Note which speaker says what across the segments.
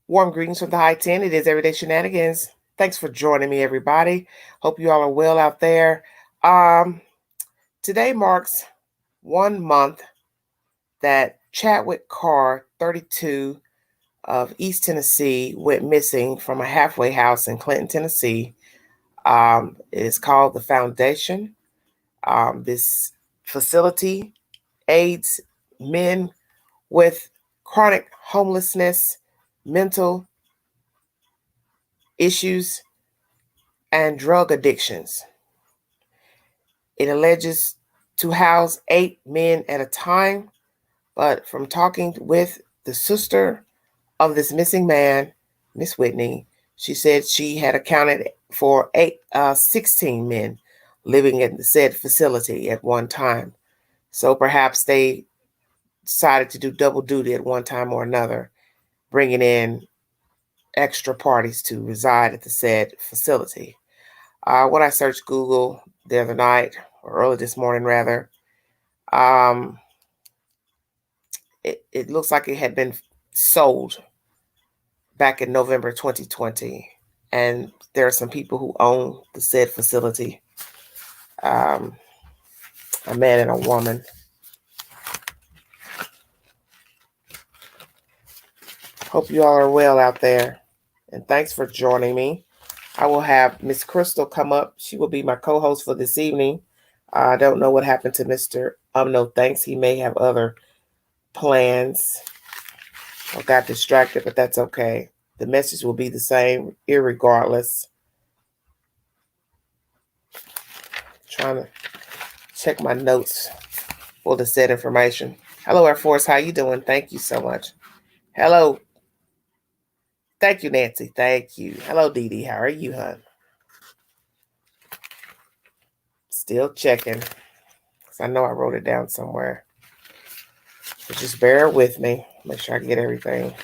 Speaker 1: Warm greetings from the high 10. It is Everyday Shenanigans. Thanks for joining me, everybody. Hope you all are well out there. Um, Today marks 1 month that Chadwick Carr, 32, of East Tennessee, went missing from a halfway house in Clinton, Tennessee. It is called the Foundation. This facility aids men with chronic homelessness, mental issues, and drug addictions. It alleges to house 8 men at a time, but from talking with the sister of this missing man, Miss Whitney, she said she had accounted for 16 men living in the said facility at one time. So perhaps they decided to do double duty at one time or another, bringing in extra parties to reside at the said facility. When I searched Google the other night, or early this morning rather, um, it looks like it had been sold back in November 2020. And there are some people who own the said facility, a man and a woman. Hope you all are well out there. And thanks for joining me. I will have Miss Crystal come up. She will be my co-host for this evening. I don't know what happened to Mr. No thanks. He may have other plans or got distracted, but that's okay. The message will be the same irregardless. Trying to check my notes for the said information. Hello, Air Force. How you doing? Thank you so much. Hello. Thank you, Nancy. Thank you. Hello, Dee Dee. How are you, hon? Still checking. Because I know I wrote it down somewhere. But just bear with me. Make sure I get everything.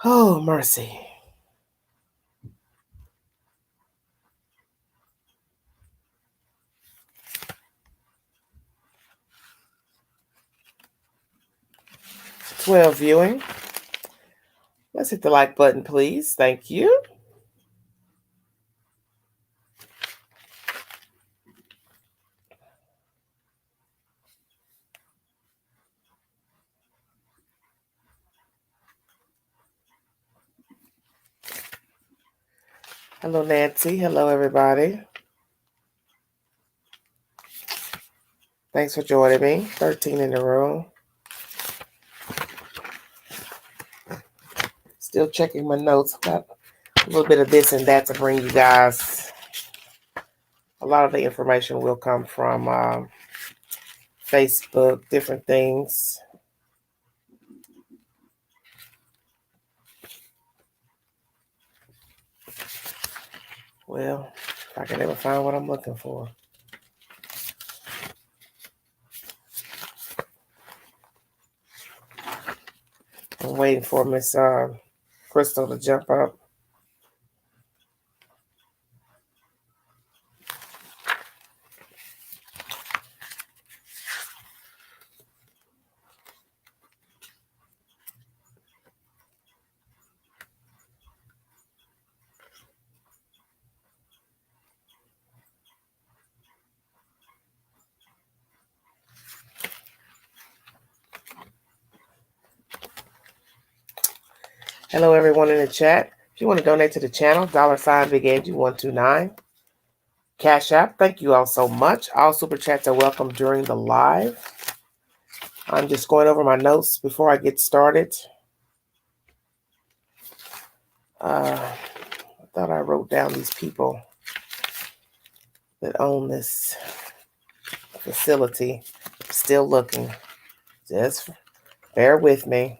Speaker 1: Oh, mercy. Well, viewing. Let's hit the like button, please. Thank you. Hello, Nancy. Hello, everybody. Thanks for joining me. 13 in the room. Still checking my notes. Got a little bit of this and that to bring you guys. A lot of the information will come from Facebook, different things. Well, I can never find what I'm looking for. I'm waiting for Miss Crystal to jump up. Hello, everyone in the chat. If you want to donate to the channel, $ Big Angie 129. Cash App, thank you all so much. All super chats are welcome during the live. I'm just going over my notes before I get started. I thought I wrote down these people that own this facility. Still looking. Just bear with me.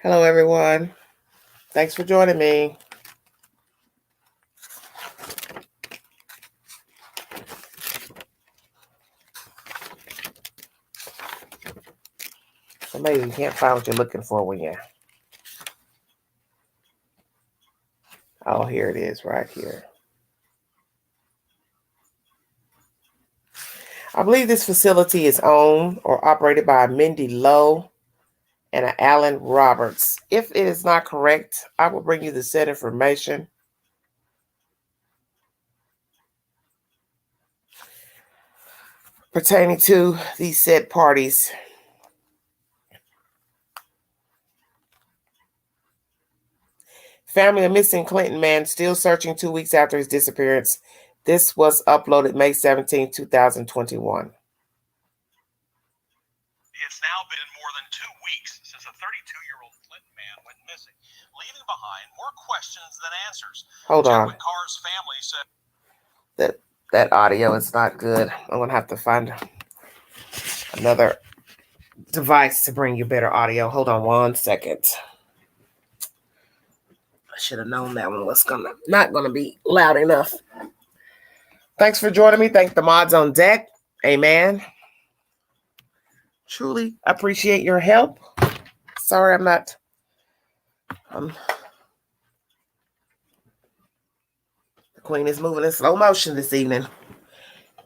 Speaker 1: Hello, everyone. Thanks for joining me. So maybe you can't find what you're looking for when you... Oh, here it is, right here. I believe this facility is owned or operated by Mindy Lowe and Alan Roberts. If it is not correct, I will bring you the said information. Pertaining to these said parties. Family of missing Clinton man still searching 2 weeks after his disappearance. This was uploaded May 17, 2021.
Speaker 2: It's now been more than 2 weeks since a 32-year-old Clinton man went missing, leaving behind more questions than answers.
Speaker 1: Hold on.
Speaker 2: Chadwick Carr's family said
Speaker 1: that audio is not good. I'm going to have to find another device to bring you better audio. Hold on 1 second. I should have known that one was not gonna be loud enough. Thanks for joining me. Thank the mods on deck. Amen. Truly appreciate your help. Sorry, I'm not. The queen is moving in slow motion this evening.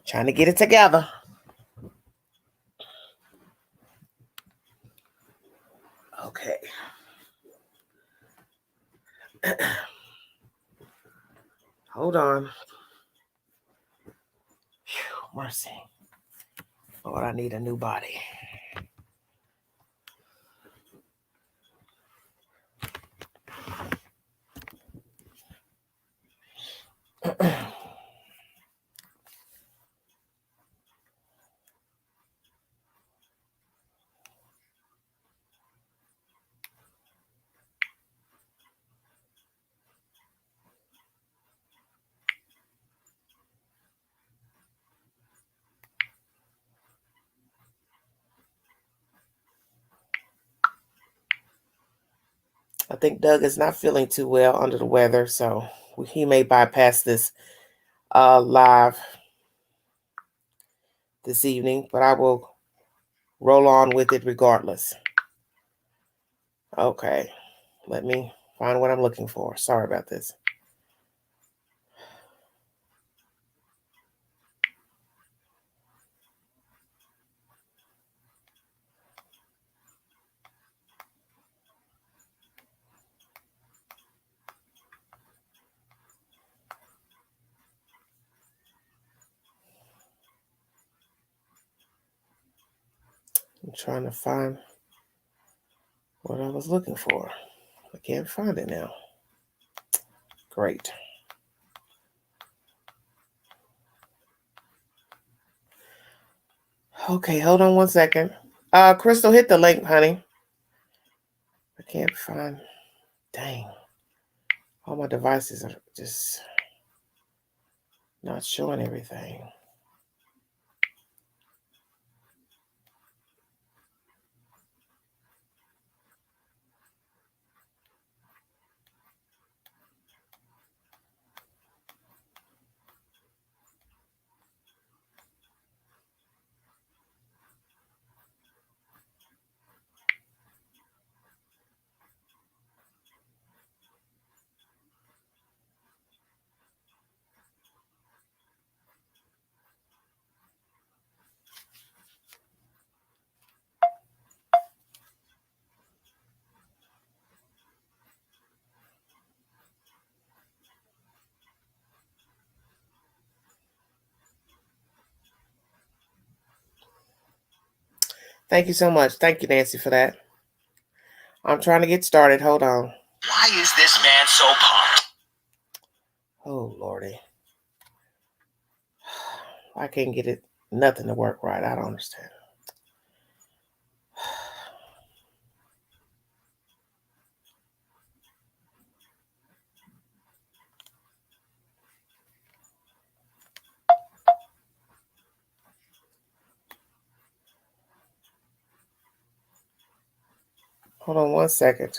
Speaker 1: Trying to get it together. Okay. Hold on. Whew, mercy. Lord, I need a new body. I think Doug is not feeling too well under the weather, so he may bypass this live this evening, but I will roll on with it regardless. Okay, let me find what I'm looking for. Sorry about this. I'm trying to find what I was looking for. I can't find it now. Great. Okay, hold on 1 second. Crystal, hit the link, honey. I can't find. Dang. All my devices are just not showing everything. Thank you so much. Thank you, Nancy, for that. I'm trying to get started. Hold on.
Speaker 2: Why is this man so pumped?
Speaker 1: Oh, Lordy. I can't get it, nothing to work right. I don't understand. Hold on 1 second.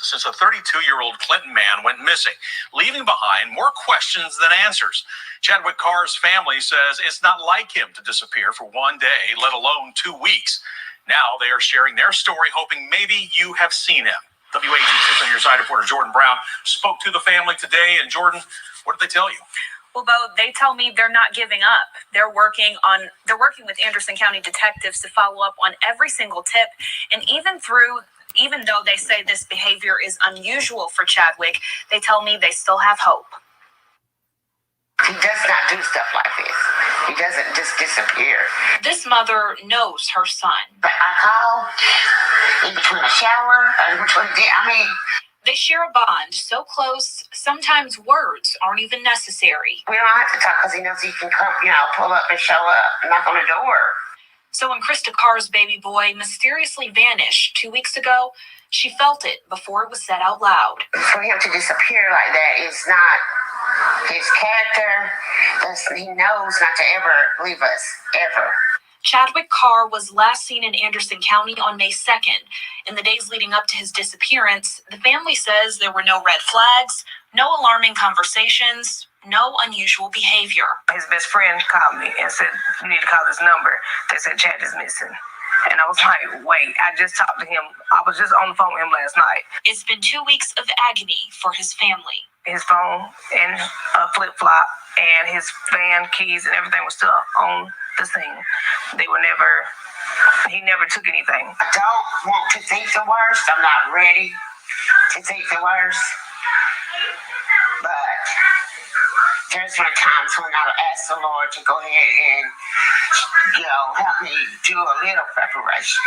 Speaker 2: since a 32-year-old Clinton man went missing, leaving behind more questions than answers. Chadwick Carr's family says it's not like him to disappear for one day, let alone 2 weeks. Now they are sharing their story, hoping maybe you have seen him. WAT 6 on your side reporter Jordan Brown spoke to the family today. And Jordan, what did they tell you?
Speaker 3: Well, Bo, they tell me they're not giving up. They're working with Anderson County detectives to follow up on every single tip. And even though they say this behavior is unusual for Chadwick, they tell me they still have hope.
Speaker 4: He does not do stuff like this. He doesn't just disappear.
Speaker 3: This mother knows her son.
Speaker 4: But I call in between a shower,
Speaker 3: They share a bond so close, sometimes words aren't even necessary.
Speaker 4: we don't have to talk because he knows he can come, pull up and show up and knock on the door.
Speaker 3: So when Krista Carr's baby boy mysteriously vanished 2 weeks ago, she felt it before it was said out loud.
Speaker 4: For him to disappear like that is not his character. He knows not to ever leave us, ever.
Speaker 3: Chadwick Carr was last seen in Anderson County on May 2nd. In the days leading up to his disappearance, the family says there were no red flags, no alarming conversations, no unusual behavior.
Speaker 5: His best friend called me and said, "You need to call this number." They said Chad is missing. And I was like, wait, I just talked to him. I was just on the phone with him last night.
Speaker 3: It's been 2 weeks of agony for his family.
Speaker 5: His phone and a flip-flop and his van keys and everything was still on the scene. He never took anything.
Speaker 4: I don't want to think the worst. I'm not ready to think the worst. But there's been times when I've asked the Lord to go ahead and, help me do a little preparation.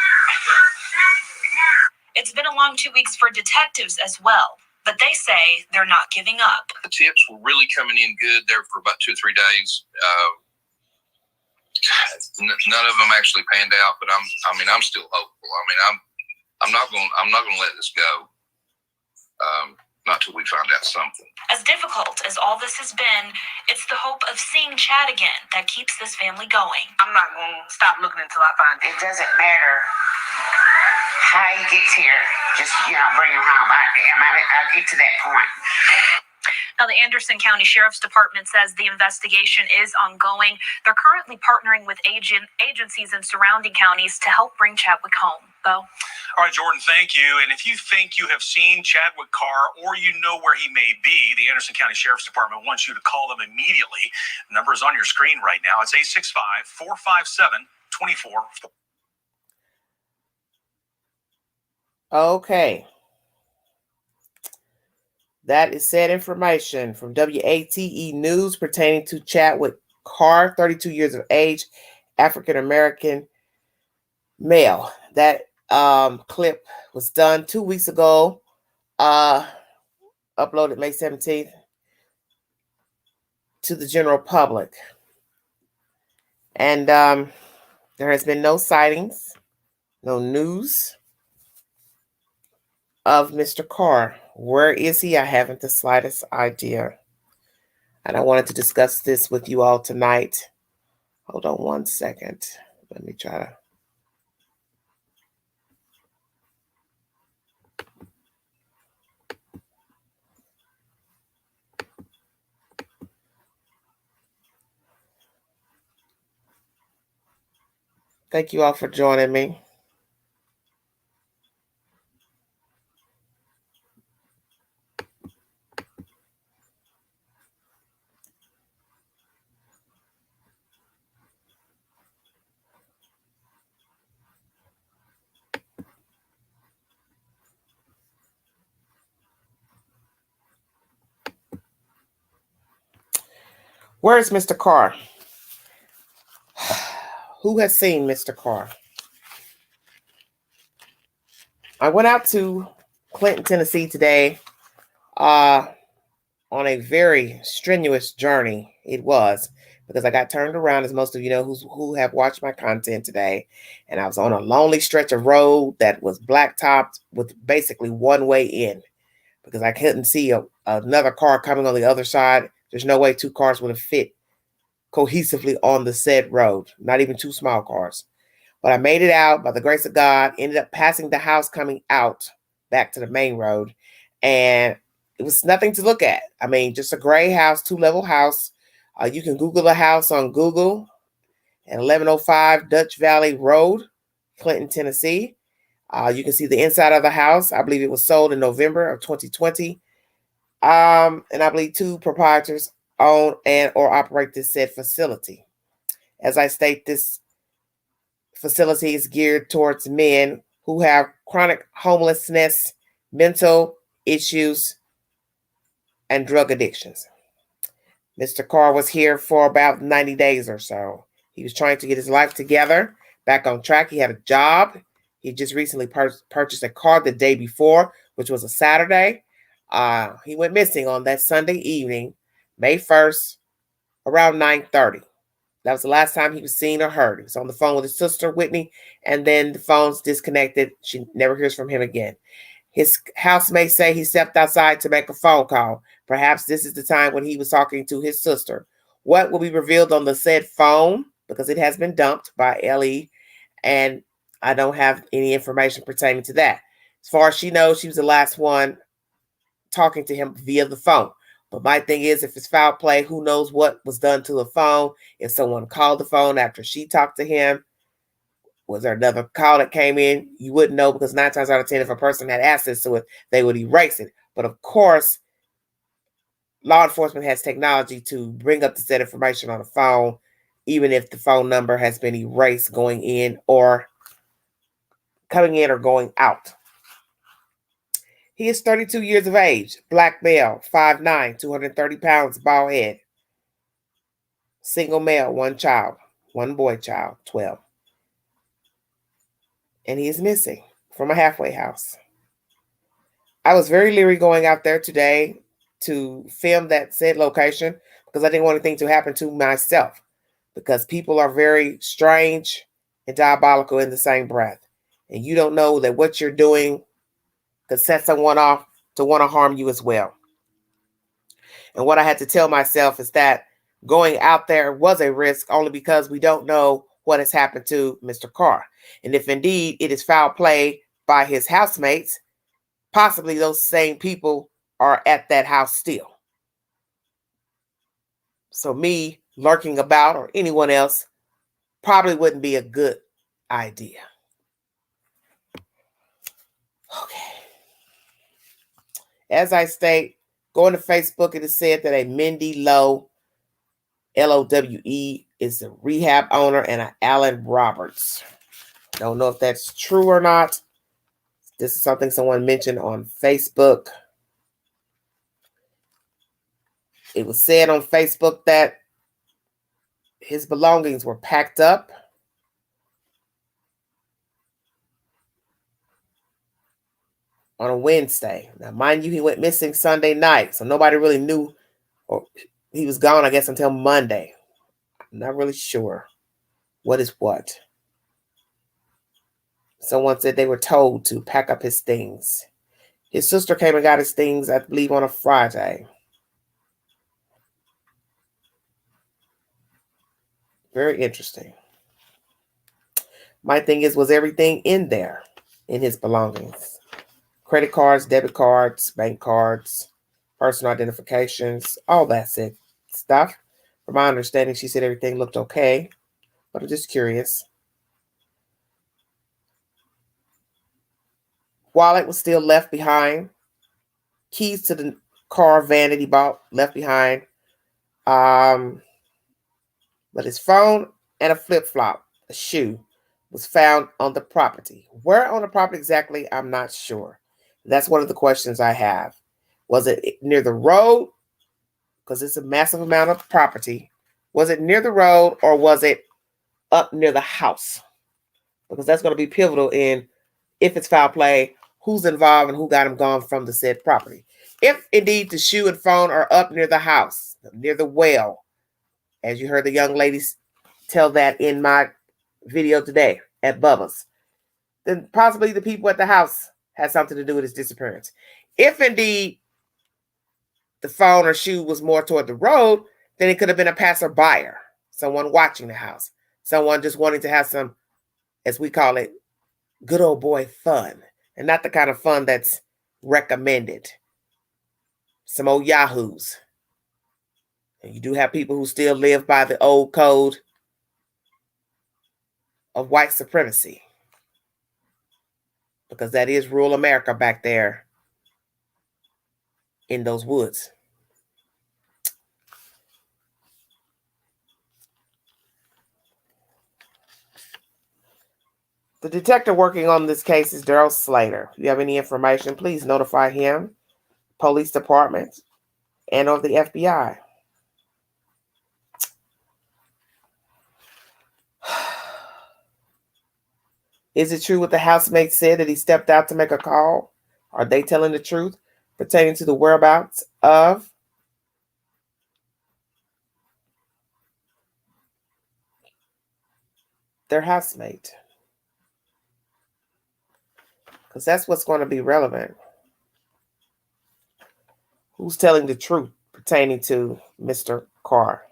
Speaker 3: It's been a long 2 weeks for detectives as well, but they say they're not giving up.
Speaker 6: The tips were really coming in good there for about 2 or 3 days. None of them actually panned out, but I'm still hopeful. I'm not going to let this go. Not till we find out something.
Speaker 3: As difficult as all this has been, it's the hope of seeing Chad again that keeps this family going.
Speaker 5: I'm not going to stop looking until I find him.
Speaker 4: It doesn't matter how he gets here. Just, bring him home. I'll get to that point.
Speaker 3: Now, the Anderson County Sheriff's Department says the investigation is ongoing. They're currently partnering with agencies in surrounding counties to help bring Chadwick home. Bo?
Speaker 2: All right, Jordan, thank you. And if you think you have seen Chadwick Carr or you know where he may be, the Anderson County Sheriff's Department wants you to call them immediately. The number is on your screen right now. It's 865-457-24.
Speaker 1: Okay. That is said information from WATE News pertaining to Chadwick Carr, 32 years of age, African-American male. That clip was done 2 weeks ago, uploaded May 17th to the general public. And there has been no sightings, no news of Mr. Carr. Where is he? I haven't the slightest idea. And I wanted to discuss this with you all tonight. Hold on 1 second. Let me try to. Thank you all for joining me. Where is Mr. Carr? Who has seen Mr. Carr? I went out to Clinton, Tennessee today on a very strenuous journey. It was, because I got turned around, as most of you know who have watched my content today. And I was on a lonely stretch of road that was blacktopped with basically one way in, because I couldn't see another car coming on the other side. There's no way 2 cars would have fit cohesively on the said road, not even 2 small cars. But I made it out by the grace of God, ended up passing the house coming out back to the main road. And it was nothing to look at. I mean, just a gray house, 2-level house. You can Google the house on Google at 1105 Dutch Valley Road, Clinton, Tennessee. You can see the inside of the house. I believe it was sold in November of 2020. And I believe 2 proprietors own and or operate this said facility. As I state, this facility is geared towards men who have chronic homelessness, mental issues, and drug addictions. Mr. Carr was here for about 90 days or so. He was trying to get his life together, back on track. He had a job. He just recently purchased a car the day before, which was a Saturday. He went missing on that Sunday evening, May 1st, around 9:30. That was the last time he was seen or heard. He was on the phone with his sister, Whitney, and then the phone's disconnected. She never hears from him again. His housemates say he stepped outside to make a phone call. Perhaps this is the time when he was talking to his sister. What will be revealed on the said phone, because it has been dumped by LE, and I don't have any information pertaining to that. As far as she knows, she was the last one talking to him via the phone. But my thing is, if it's foul play, who knows what was done to the phone? If someone called the phone after she talked to him, was there another call that came in? You wouldn't know, because 9 times out of 10, if a person had access to it, they would erase it. But of course, law enforcement has technology to bring up the said information on the phone, even if the phone number has been erased going in or coming in or going out. He is 32 years of age, black male, 5'9", 230 pounds, bald head. Single male, 1 child, 1 boy child, 12. And he is missing from a halfway house. I was very leery going out there today to film that said location because I didn't want anything to happen to myself, because people are very strange and diabolical in the same breath. And you don't know that what you're doing could set someone off to want to harm you as well. And what I had to tell myself is that going out there was a risk only because we don't know what has happened to Mr. Carr. And if indeed it is foul play by his housemates, possibly those same people are at that house still. So me lurking about, or anyone else, probably wouldn't be a good idea. Okay. As I state, going to Facebook, it is said that a Mindy Lowe, Lowe, is the rehab owner, and an Alan Roberts. Don't know if that's true or not. This is something someone mentioned on Facebook. It was said on Facebook that his belongings were packed up on a Wednesday. Now, mind you, he went missing Sunday night, so nobody really knew, or he was gone, I guess, until Monday. I'm not really sure what is what. Someone said they were told to pack up his things. His sister came and got his things, I believe, on a Friday. Very interesting. My thing is, was everything in there, in his belongings? Credit cards, debit cards, bank cards, personal identifications, all that said stuff. From my understanding, she said everything looked okay, but I'm just curious. Wallet was still left behind. Keys to the car van that he bought left behind. But his phone and a flip-flop, a shoe, was found on the property. Where on the property exactly, I'm not sure. That's one of the questions I have. Was it near the road? Because it's a massive amount of property. Was it near the road, or was it up near the house? Because that's going to be pivotal in, if it's foul play, who's involved and who got him gone from the said property. If indeed the shoe and phone are up near the house, near the well, as you heard the young ladies tell that in my video today at Bubba's, then possibly the people at the house had something to do with his disappearance. If indeed the phone or shoe was more toward the road, then it could have been a passerby, someone watching the house, someone just wanting to have some, as we call it, good old boy fun and not the kind of fun that's recommended. Some old yahoos. And you do have people who still live by the old code of white supremacy, because that is rural America back there in those woods. The detective working on this case is Daryl Slater. If you have any information, please notify him, police department, and or the FBI. Is it true what the housemaid said that he stepped out to make a call? Are they telling the truth pertaining to the whereabouts of their housemate? Because that's what's going to be relevant. Who's telling the truth pertaining to Mr. Carr?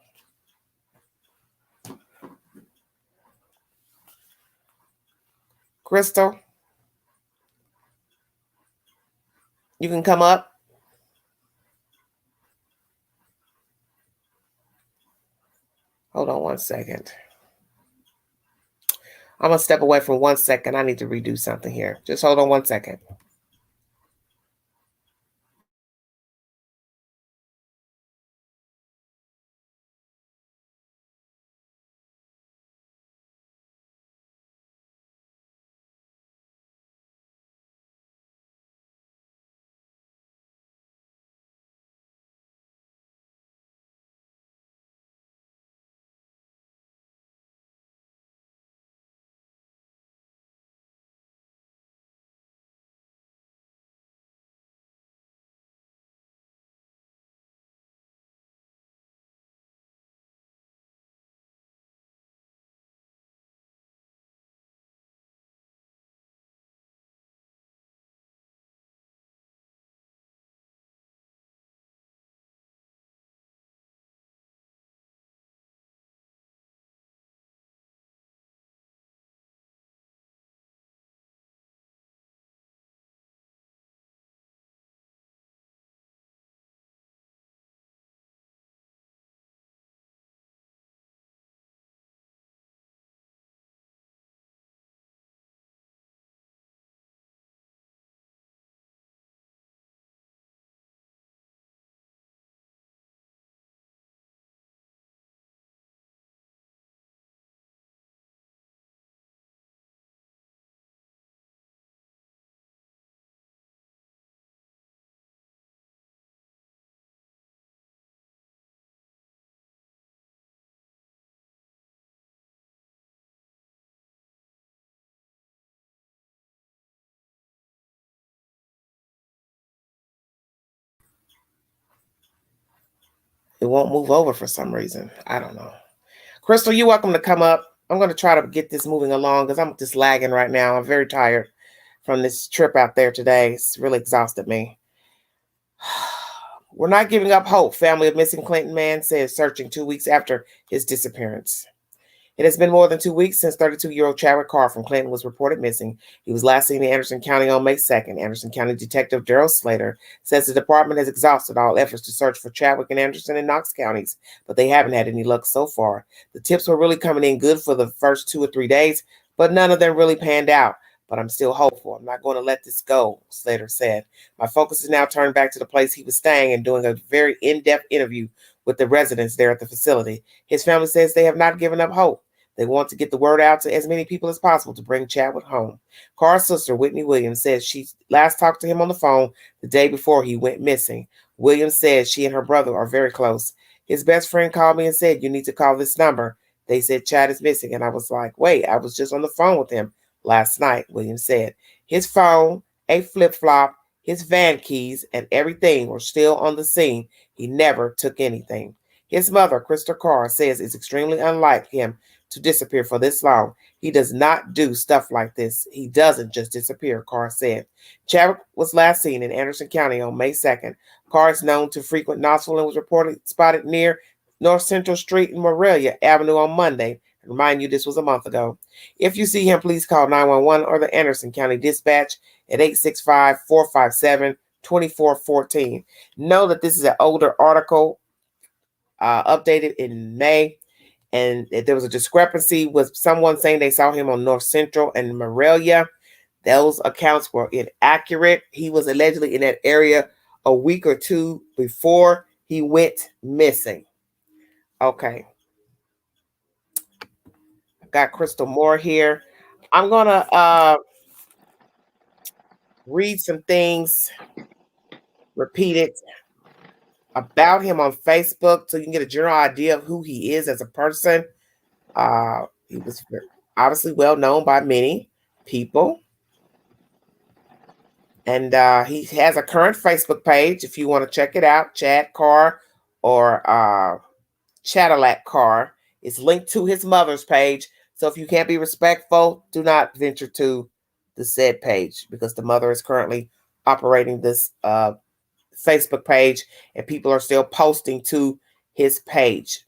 Speaker 1: Crystal, you can come up. Hold on 1 second. I'm going to step away for 1 second. I need to redo something here. Just hold on 1 second. It won't move over for some reason. I don't know. Crystal, you're welcome to come up. I'm going to try to get this moving along because I'm just lagging right now. I'm very tired from this trip out there today. It's really exhausted me. We're not giving up hope, family of missing Clinton man says, searching 2 weeks after his disappearance. It has been more than 2 weeks since 32-year-old Chadwick Carr from Clinton was reported missing. He was last seen in Anderson County on May 2nd. Anderson County Detective Daryl Slater says the department has exhausted all efforts to search for Chadwick and Anderson and Knox counties, but they haven't had any luck so far. The tips were really coming in good for the first 2 or 3 days, but none of them really panned out. But I'm still hopeful. I'm not going to let this go, Slater said. My focus is now turned back to the place he was staying and doing a very in-depth interview with the residents there at the facility. His family says they have not given up hope. They want to get the word out to as many people as possible to bring Chadwick home. Carr's sister, Whitney Williams, says she last talked to him on the phone the day before he went missing. Williams says she and her brother are very close. His best friend called me and said, "You need to call this number." They said Chad is missing. And I was like, wait, I was just on the phone with him last night, Williams said. His phone, a flip-flop, his van keys, and everything were still on the scene. He never took anything. His mother, Krista Carr, says it's extremely unlike him to disappear for this long. He does not do stuff like this. He doesn't just disappear, Carr said. Chadwick was last seen in Anderson County on May 2nd. Carr is known to frequent Knoxville and was reported spotted near North Central Street and Morelia Avenue on Monday. Remind you, this was a month ago. If you see him, please call 911 or the Anderson County Dispatch. at 865-457-2414. Know that this is an older article updated in May, and there was a discrepancy with someone saying they saw him on North Central and Morelia. Those accounts were inaccurate. He was allegedly in that area a week or two before he went missing. Okay. I've got Crystal Moore here. I'm going to read some things repeated about him on Facebook so you can get a general idea of who he is as a person. He was obviously well known by many people. And he has a current Facebook page if you want to check it out, Chad Carr or Chadwick Carr. It's linked to his mother's page. So if you can't be respectful, do not venture to the said page because the mother is currently operating this Facebook page and people are still posting to his page.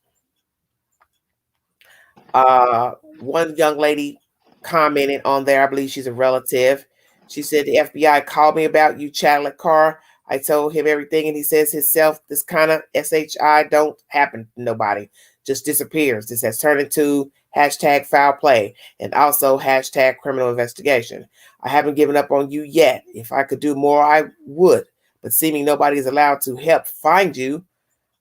Speaker 1: One young lady commented on there, I believe she's a relative. She said, the FBI called me about you, Chadwick Carr. I told him everything, and he says himself, this kind of SHI don't happen to nobody. Just disappears. This has turned into hashtag foul play and also hashtag criminal investigation. I haven't given up on you yet. If I could do more, I would. But seeming nobody is allowed to help find you,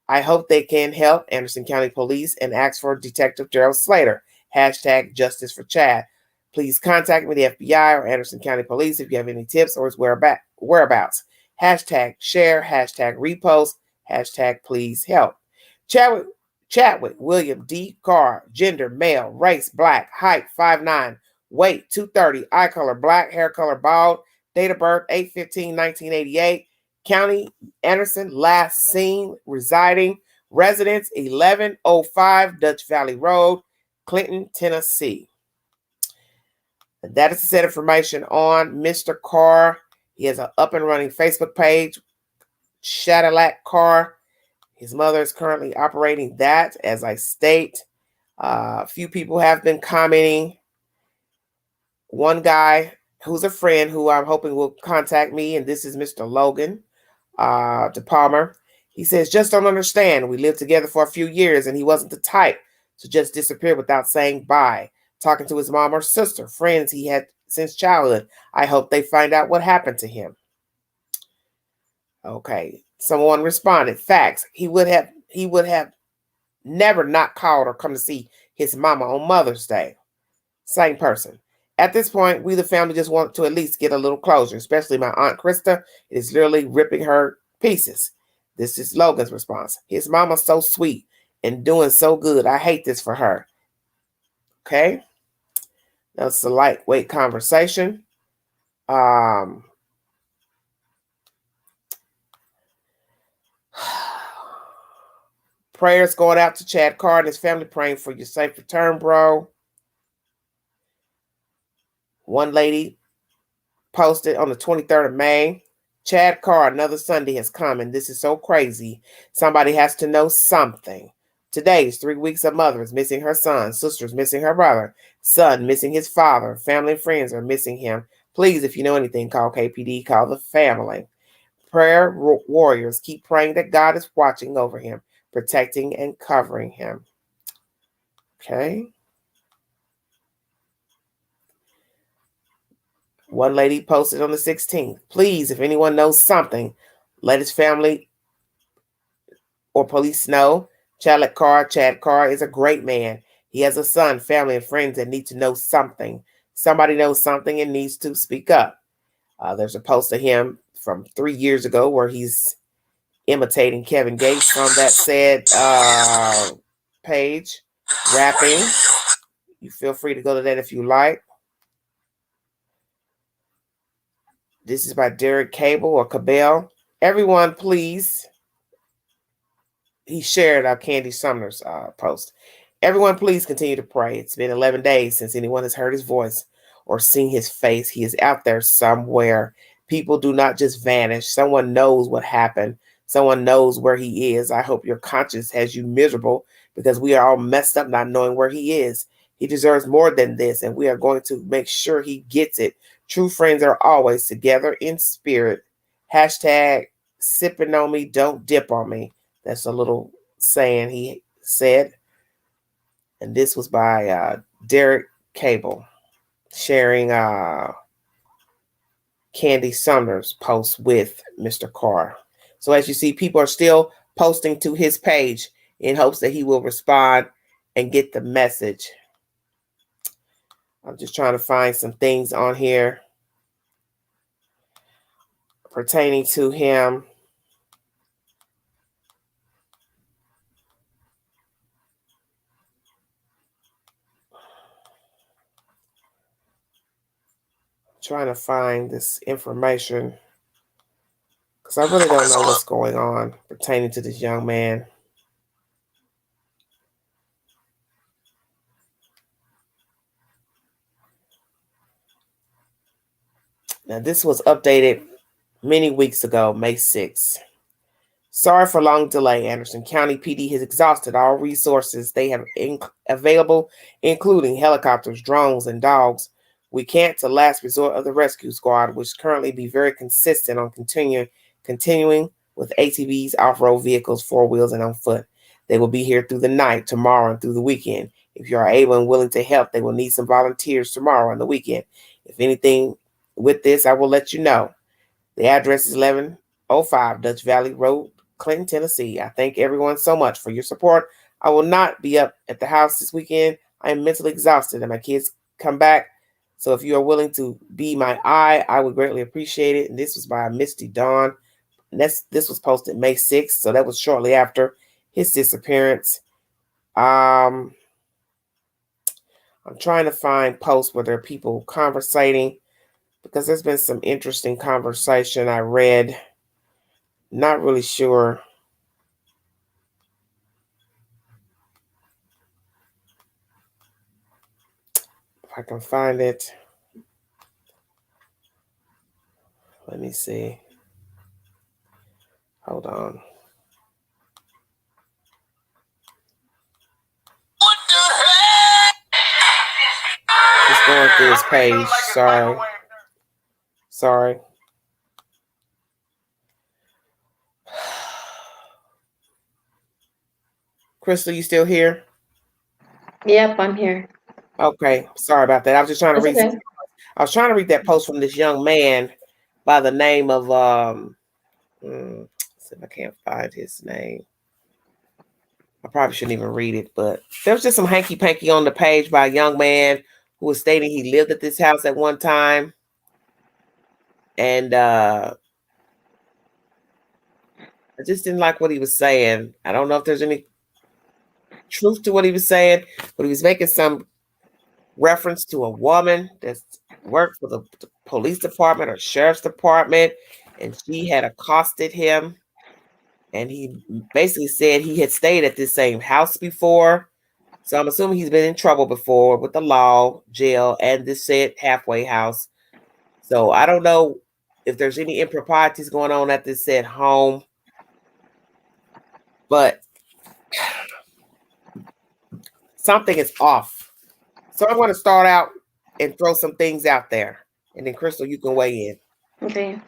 Speaker 1: I hope they can help Anderson County Police and ask for Detective Gerald Slater. Hashtag justice for Chad. Please contact me, the FBI or Anderson County Police, if you have any tips or his whereabouts. Hashtag share, hashtag repost, hashtag please help. Chadwick William D. Carr, gender male, race black, height 5'9", weight 230, eye color black, hair color bald, date of birth 8/15/1988, county Anderson, last seen residing, residence 1105 Dutch Valley Road, Clinton, Tennessee. And that is the set information on Mr. Carr. He has an up and running Facebook page, Chadwick Carr. His mother is currently operating that, as I state. A few people have been commenting. One guy who's a friend who I'm hoping will contact me, and this is Mr. Logan DePalmer. He says, just don't understand. We lived together for a few years, and he wasn't the type to just disappear without saying bye. Talking to his mom or sister, friends he had since childhood. I hope they find out what happened to him. Okay. Someone responded, facts. He would have never not called or come to see his mama on Mother's Day. Same person. At this point, we the family just want to at least get a little closure, especially my Aunt Krista. It is literally ripping her pieces. This is Logan's response. His mama's so sweet and doing so good. I hate this for her. Okay. That's a lightweight conversation. Prayers going out to Chad Carr and his family, praying for your safe return, bro. One lady posted on the 23rd of May, Chad Carr, another Sunday has come, and this is so crazy. Somebody has to know something. Today is 3 weeks a mother is missing her son, sister is missing her brother, son missing his father, family and friends are missing him. Please, if you know anything, call KPD, call the family. Prayer warriors, keep praying that God is watching over him, protecting and covering him. Okay. One lady posted on the 16th, please, if anyone knows something, let his family or police know. Chad Carr is a great man. He has a son, family, and friends that need to know something. Somebody knows something and needs to speak up. There's a post of him from 3 years ago where he's imitating Kevin Gates on that said page, rapping. You feel free to go to that if you like. This is by Derek Cable or Cabell. Everyone, please. He shared Candy Sumner's post. Everyone, please continue to pray. It's been 11 days since anyone has heard his voice or seen his face. He is out there somewhere. People do not just vanish. Someone knows what happened. Someone knows where he is. I hope your conscience has you miserable because we are all messed up not knowing where he is. He deserves more than this, and we are going to make sure he gets it. True friends are always together in spirit. Hashtag sipping on me, don't dip on me. That's a little saying he said. And this was by Derek Cable, sharing Candy Sumner's post with Mr. Carr. So as you see, people are still posting to his page in hopes that he will respond and get the message. I'm just trying to find some things on here pertaining to him. Trying to find this information because I really don't know what's going on pertaining to this young man. Now, this was updated many weeks ago, May 6th. Sorry for long delay. Anderson County PD has exhausted all resources they have available, including helicopters, drones, and dogs. We can't to last resort of the rescue squad, which currently be very consistent on continuing with ATVs, off-road vehicles, four wheels, and on foot. They will be here through the night, tomorrow, and through the weekend. If you are able and willing to help, they will need some volunteers tomorrow and the weekend. If anything with this, I will let you know. The address is 1105 Dutch Valley Road, Clinton, Tennessee. I thank everyone so much for your support. I will not be up at the house this weekend. I am mentally exhausted and my kids come back. So if you are willing to be my eye, I would greatly appreciate it. And this was by Misty Dawn. And this was posted May 6th. So that was shortly after his disappearance. I'm trying to find posts where there are people conversating because there's been some interesting conversation I read. Not really sure if I can find it. Let me see. Hold on.
Speaker 2: What the heck?
Speaker 1: Just going through his page. Sorry. Crystal, you still here?
Speaker 7: Yep, I'm here.
Speaker 1: Okay, sorry about that. I was just trying to read.
Speaker 7: Okay.
Speaker 1: I was trying to read that post from this young man by the name of see if I can't find his name. I probably shouldn't even read it, but there was just some hanky-panky on the page by a young man who was stating he lived at this house at one time. And I just didn't like what he was saying. I don't know if there's any truth to what he was saying, but he was making some reference to a woman that's worked for the police department or sheriff's department, and she had accosted him. And he basically said he had stayed at this same house before. So I'm assuming he's been in trouble before with the law, jail, and this said halfway house. So I don't know if there's any improprieties going on at this said home. But something is off. So I want to start out and throw some things out there. And then, Crystal, you can weigh in.
Speaker 7: Okay.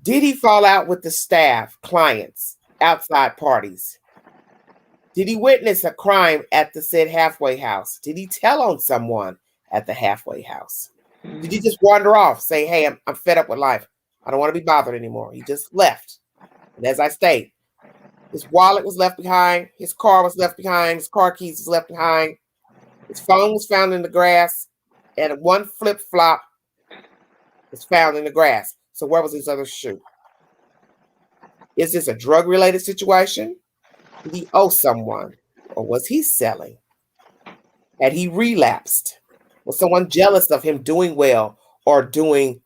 Speaker 1: Did he fall out with the staff, clients, outside parties? Did he witness a crime at the said halfway house? Did he tell on someone at the halfway house? Did he just wander off, say, hey, I'm fed up with life. I don't want to be bothered anymore. He just left. And as I state, his wallet was left behind. His car was left behind. His car keys was left behind. His phone was found in the grass. And one flip-flop was found in the grass. So where was his other shoe? Is this a drug-related situation? Did he owe someone? Or was he selling? Had he relapsed? Was someone jealous of him doing well or doing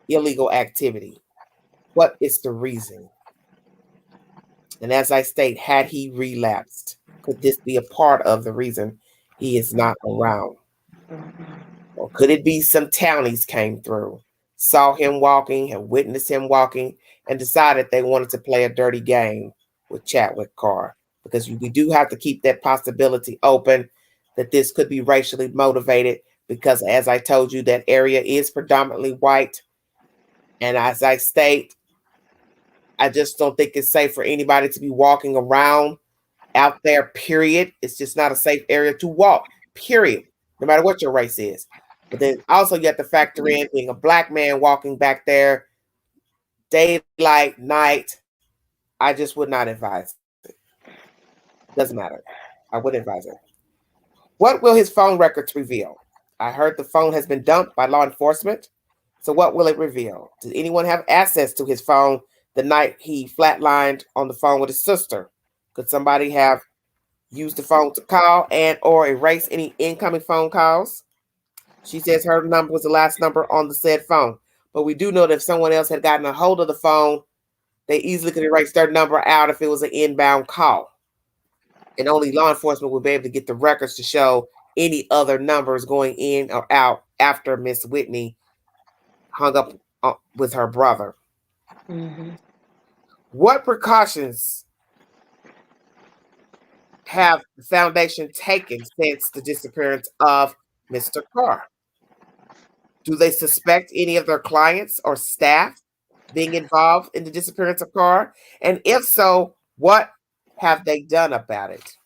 Speaker 1: illegal activity? What is the reason? And as I state, had he relapsed? Could this be a part of the reason he is not around? Or could it be some townies came through, saw him walking, and witnessed him walking, and decided they wanted to play a dirty game with Chadwick Carr? Because we do have to keep that possibility open that this could be racially motivated because, as I told you, that area is predominantly white. And as I state, I just don't think it's safe for anybody to be walking around out there, period. It's just not a safe area to walk, period, no matter what your race is. But then also you have to factor in being a black man walking back there, daylight, night. I just would not advise it. Doesn't matter. I would advise it. What will his phone records reveal? I heard the phone has been dumped by law enforcement. So what will it reveal? Did anyone have access to his phone the night he flatlined on the phone with his sister? Could somebody have used the phone to call and or erase any incoming phone calls? She says her number was the last number on the said phone. But we do know that if someone else had gotten a hold of the phone, they easily could erase their number out if it was an inbound call. And only law enforcement would be able to get the records to show any other numbers going in or out after Miss Whitney hung up with her brother.
Speaker 7: Mm-hmm.
Speaker 1: What precautions have the foundation taken since the disappearance of Mr. Carr? Do they suspect any of their clients or staff being involved in the disappearance of Carr? And if so, what have they done about it?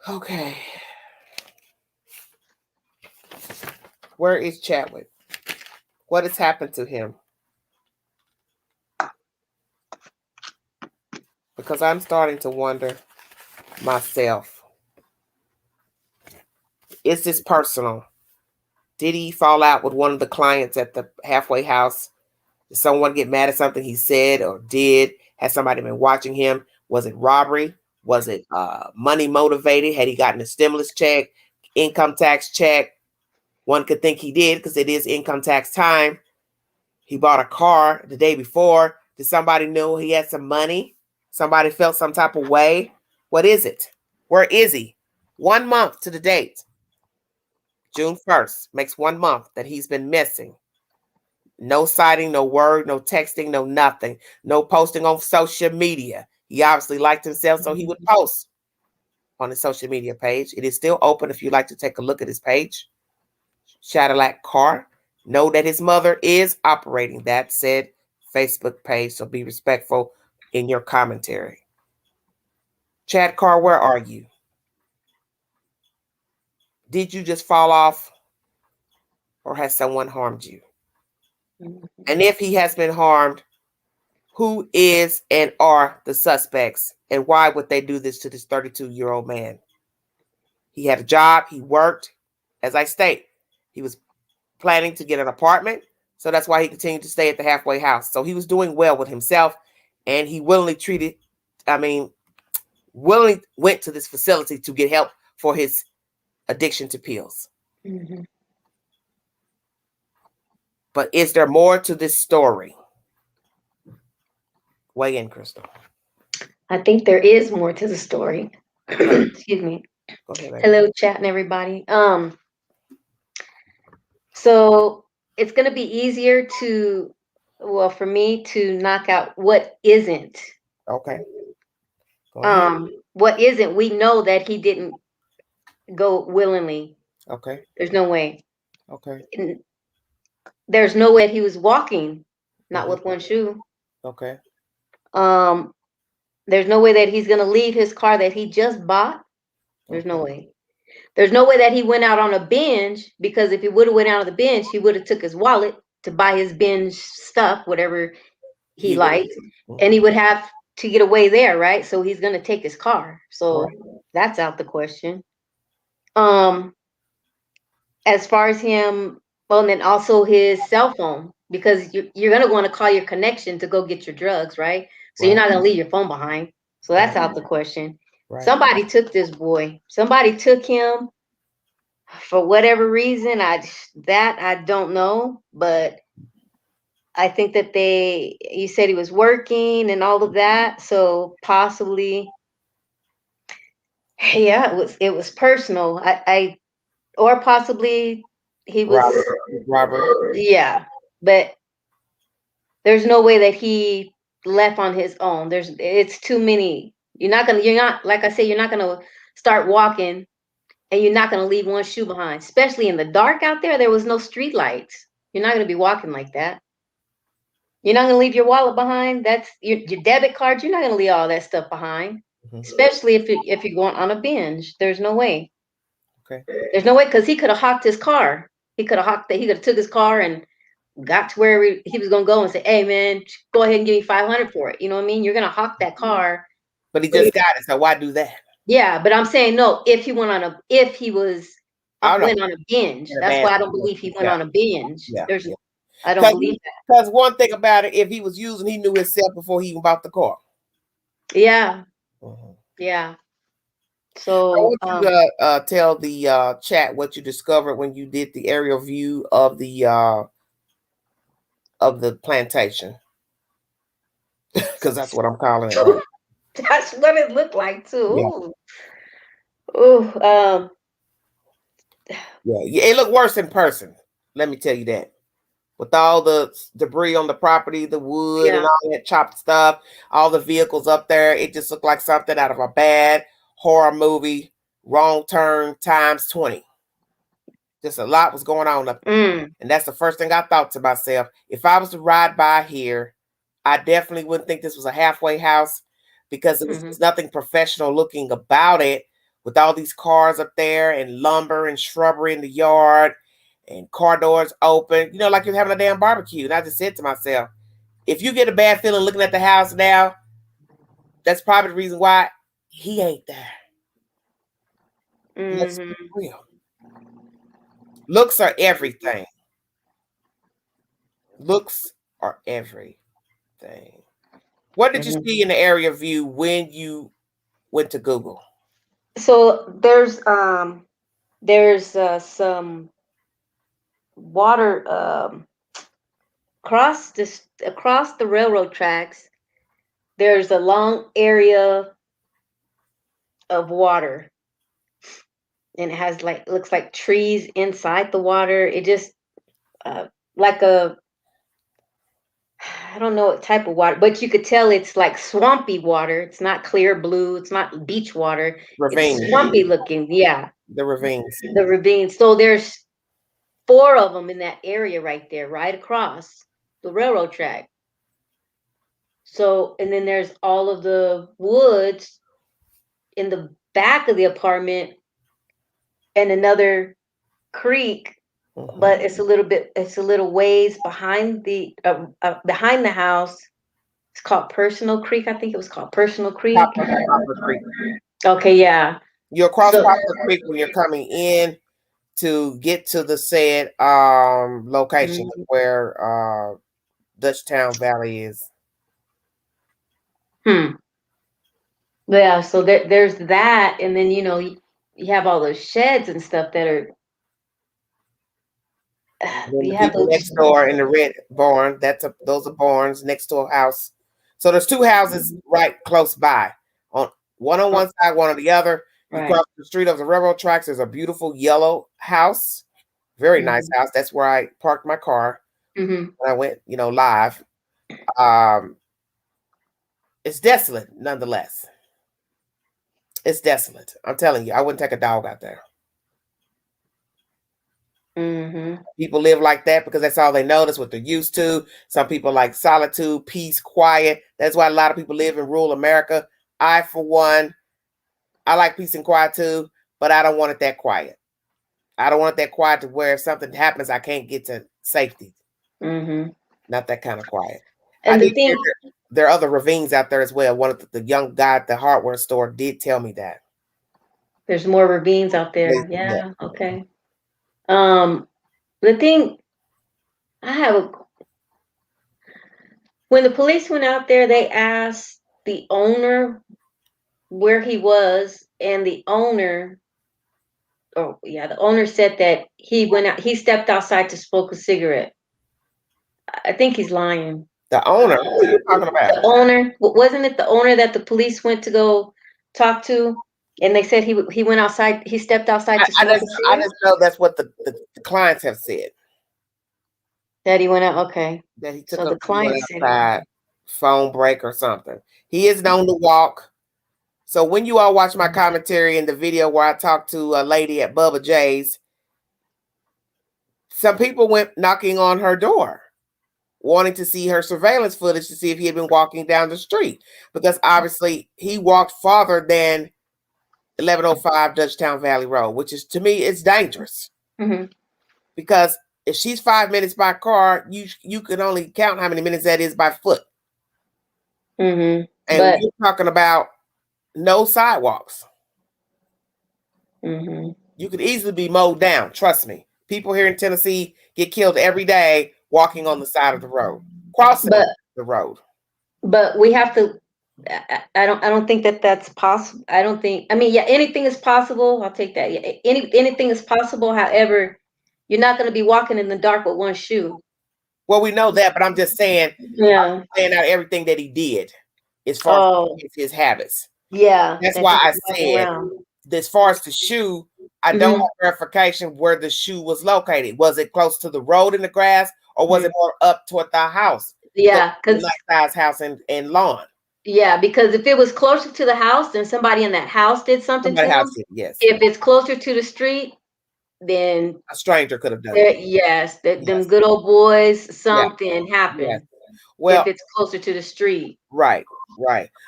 Speaker 1: Okay. Where is Chadwick? What has happened to him? Because I'm starting to wonder myself. Is this personal? Did he fall out with one of the clients at the halfway house? Did someone get mad at something he said or did? Has somebody been watching him? Was it robbery? Was it money motivated? Had he gotten a stimulus check, income tax check? One could think he did because it is income tax time. He bought a car the day before. Did somebody know he had some money? Somebody felt some type of way? What is it? Where is he? 1 month to the date. June 1st makes 1 month that he's been missing. No sighting, no word, no texting, no nothing. No posting on social media. He obviously liked himself, so he would post on his social media page. It is still open if you'd like to take a look at his page. Chadwick Carr. Know that his mother is operating that said Facebook page, so be respectful in your commentary. Chad Carr, where are you? Did you just fall off, or has someone harmed you? And if he has been harmed, who is and are the suspects, and why would they do this to this 32-year-old man? He had a job, he worked. As I state, he was planning to get an apartment, so that's why he continued to stay at the halfway house. So he was doing well with himself, and he willingly went to this facility to get help for his addiction to pills.
Speaker 7: Mm-hmm.
Speaker 1: But is there more to this story? Weigh in, Crystal.
Speaker 7: I think there is more to the story.
Speaker 1: Okay.
Speaker 7: Excuse me.
Speaker 1: Go ahead, baby.
Speaker 7: Hello, chat and everybody. So it's gonna be easier for me to knock out what isn't.
Speaker 1: Okay. Go ahead.
Speaker 7: What isn't, we know that he didn't go willingly.
Speaker 1: Okay.
Speaker 7: There's no way.
Speaker 1: Okay.
Speaker 7: There's no way that he was walking, not with one shoe.
Speaker 1: Okay.
Speaker 7: There's no way that he's gonna leave his car that he just bought. There's no way. There's no way that he went out on a binge, because if he would have went out on the binge, he would have took his wallet to buy his binge stuff, whatever he liked, and he would have to get away there, right? So he's gonna take his car. So that's out the question. As far as him, well, and then also his cell phone, because you're gonna want to call your connection to go get your drugs, right? So you're not gonna leave your phone behind. So that's out the question. Right. Somebody took this boy. Somebody took him for whatever reason. I don't know, but I think that you said he was working and all of that, so possibly, yeah, it was personal. Or possibly he was
Speaker 1: Robert.
Speaker 7: Yeah, but there's no way that he left on his own. It's too many. You're not, like I said, you're not gonna start walking and you're not gonna leave one shoe behind, especially in the dark out there. There was no street lights. You're not gonna be walking like that. You're not gonna leave your wallet behind. That's your debit card. You're not gonna leave all that stuff behind, especially if you're going on a binge. There's no way.
Speaker 1: Okay.
Speaker 7: There's no way, because he could have hawked his car. He could have took his car and got to where he was gonna go and say, "Hey man, go ahead and give me 500 for it." You know what I mean? You're gonna hawk that car.
Speaker 1: But he just got it, so why do that?
Speaker 7: Yeah, but I'm saying no. If he went on a binge, that's why I don't believe he went on a binge.
Speaker 1: Yeah.
Speaker 7: I don't believe that.
Speaker 1: Because one thing about it, if he was using, he knew himself before he even bought the car.
Speaker 7: Yeah. Yeah. So
Speaker 1: I want you to tell the chat what you discovered when you did the aerial view of the plantation, because that's what I'm calling it. Right?
Speaker 7: That's what it looked like too.
Speaker 1: Yeah.
Speaker 7: Ooh.
Speaker 1: Yeah, it looked worse in person. Let me tell you that. With all the debris on the property, the wood and all that chopped stuff, all the vehicles up there, it just looked like something out of a bad horror movie. Wrong turn times 20. Just a lot was going on up there. And that's the first thing I thought to myself. If I was to ride by here, I definitely wouldn't think this was a halfway house, because there was nothing professional looking about it, with all these cars up there and lumber and shrubbery in the yard and car doors open, like you're having a damn barbecue. And I just said to myself, if you get a bad feeling looking at the house now, that's probably the reason why he ain't there. Let's be real. Looks are everything. Looks are everything. What did you see in the area view when you went to Google?
Speaker 7: So there's some water across the railroad tracks. There's a long area of water, and it has looks like trees inside the water. It just like I don't know what type of water, but you could tell it's like swampy water. It's not clear blue. It's not beach water.
Speaker 1: Ravine.
Speaker 7: It's swampy looking. Yeah.
Speaker 1: The ravines.
Speaker 7: The ravines. So there's 4 of them in that area right there, right across the railroad track. So, and then there's all of the woods in the back of the apartment and another creek, but it's a little ways behind the house. It's called Personal Creek. I think it was called Personal Creek.
Speaker 1: Poplar Creek.
Speaker 7: Okay, yeah.
Speaker 1: You're across Poplar Creek when you're coming in to get to the said location where Dutchtown Valley is.
Speaker 7: Yeah, so there's that, and then you have all those sheds and stuff that are. You have those
Speaker 1: next door in the red barn. Those are barns next to a house. So there's 2 houses right close by. One on one side, one on the other. You cross the street of the railroad tracks. There's a beautiful yellow house, very nice house. That's where I parked my car when I went, live. It's desolate, nonetheless. It's desolate. I'm telling you, I wouldn't take a dog out there. People live like that because that's all they know. That's what they're used to. Some people like solitude, peace, quiet. That's why a lot of people live in rural America. I, for one, I like peace and quiet too, but I don't want it that quiet. I don't want it that quiet to where if something happens, I can't get to safety. Not that kind of quiet.
Speaker 7: And
Speaker 1: there are other ravines out there as well. One of the young guy at the hardware store did tell me that.
Speaker 7: There's more ravines out there. Yeah. Okay. The thing when the police went out there, they asked the owner where he was, and the owner said that he stepped outside to smoke a cigarette. I think he's lying.
Speaker 1: The owner? What are you talking about?
Speaker 7: The owner. Wasn't it the owner that the police went to go talk to? And they said he went outside. He stepped outside to smoke a cigarette?
Speaker 1: I just know that's what the clients have said.
Speaker 7: That he went out. Okay.
Speaker 1: That he took
Speaker 7: so the clients
Speaker 1: outside phone break or something. He is known to walk. So when you all watch my commentary in the video where I talked to a lady at Bubba J's, some people went knocking on her door, wanting to see her surveillance footage to see if he had been walking down the street, because obviously he walked farther than 1105 Dutchtown Valley Road, which is, to me, it's dangerous.
Speaker 7: Mm-hmm.
Speaker 1: Because if she's 5 minutes by car, you can only count how many minutes that is by foot.
Speaker 7: Mm-hmm.
Speaker 1: And
Speaker 7: But
Speaker 1: you're talking about no sidewalks.
Speaker 7: mm-hmm.
Speaker 1: You could easily be mowed down. Trust me. People here in Tennessee get killed every day walking on the side of the road, crossing the road.
Speaker 7: But we have to. I don't think that's possible. I don't think. I mean, yeah, anything is possible. I'll take that. Yeah, anything is possible. However, you're not going to be walking in the dark with one shoe.
Speaker 1: Well, we know that, but I'm just saying,
Speaker 7: Yeah,
Speaker 1: laying out everything that he did as far as his habits.
Speaker 7: Yeah,
Speaker 1: That's why I said,
Speaker 7: around.
Speaker 1: as far as the shoe, I don't have verification where the shoe was located. Was it close to the road in the grass, or was it more up toward the house?
Speaker 7: Yeah, because
Speaker 1: like size house and lawn.
Speaker 7: Yeah, because if it was closer to the house, then somebody in that house did something to him.
Speaker 1: Yes.
Speaker 7: If it's closer to the street, then
Speaker 1: a stranger could have done it.
Speaker 7: Yes, them good old boys, something happened.
Speaker 1: Yes. Well,
Speaker 7: if it's closer to the street.
Speaker 1: Right.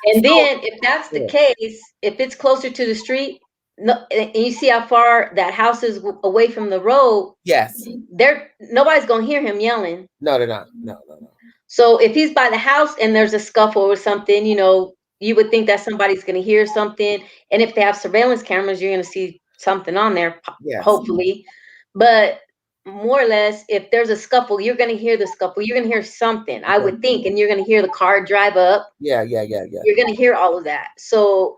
Speaker 7: And then if that's the case, if it's closer to the street, no, and you see how far that house is away from the road.
Speaker 1: Yes.
Speaker 7: Nobody's gonna hear him yelling.
Speaker 1: No, they're not. No.
Speaker 7: So if he's by the house and there's a scuffle or something, you would think that somebody's going to hear something. And if they have surveillance cameras, you're going to see something on there, hopefully. But more or less, if there's a scuffle, you're going to hear the scuffle. You're going to hear something, I would think. And you're going to hear the car drive up.
Speaker 1: Yeah.
Speaker 7: You're going to hear all of that. So,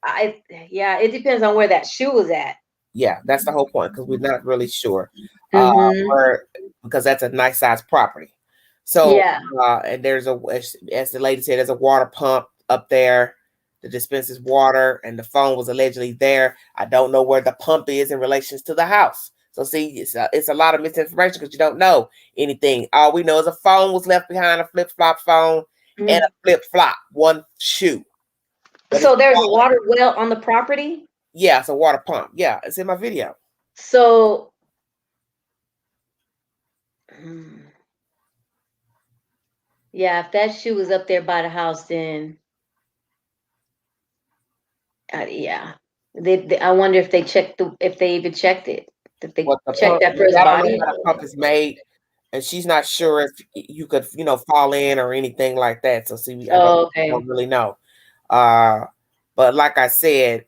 Speaker 7: it depends on where that shoe was at.
Speaker 1: Yeah, that's the whole point, because we're not really sure. Because that's a nice size property. So, and there's as the lady said, there's a water pump up there that dispenses water, and the phone was allegedly there. I don't know where the pump is in relation to the house. So, see, it's a lot of misinformation because you don't know anything. All we know is a phone was left behind, a flip-flop phone, and a flip-flop, one shoe. But
Speaker 7: so there's a water well on the property?
Speaker 1: Yeah, it's a water pump. Yeah, it's in my video.
Speaker 7: So, yeah, if that shoe was up there by the house, then I wonder if they even checked it. If they checked that first body.
Speaker 1: The pump is made, and she's not sure if you could, fall in or anything like that. So see, I don't really know. But like I said,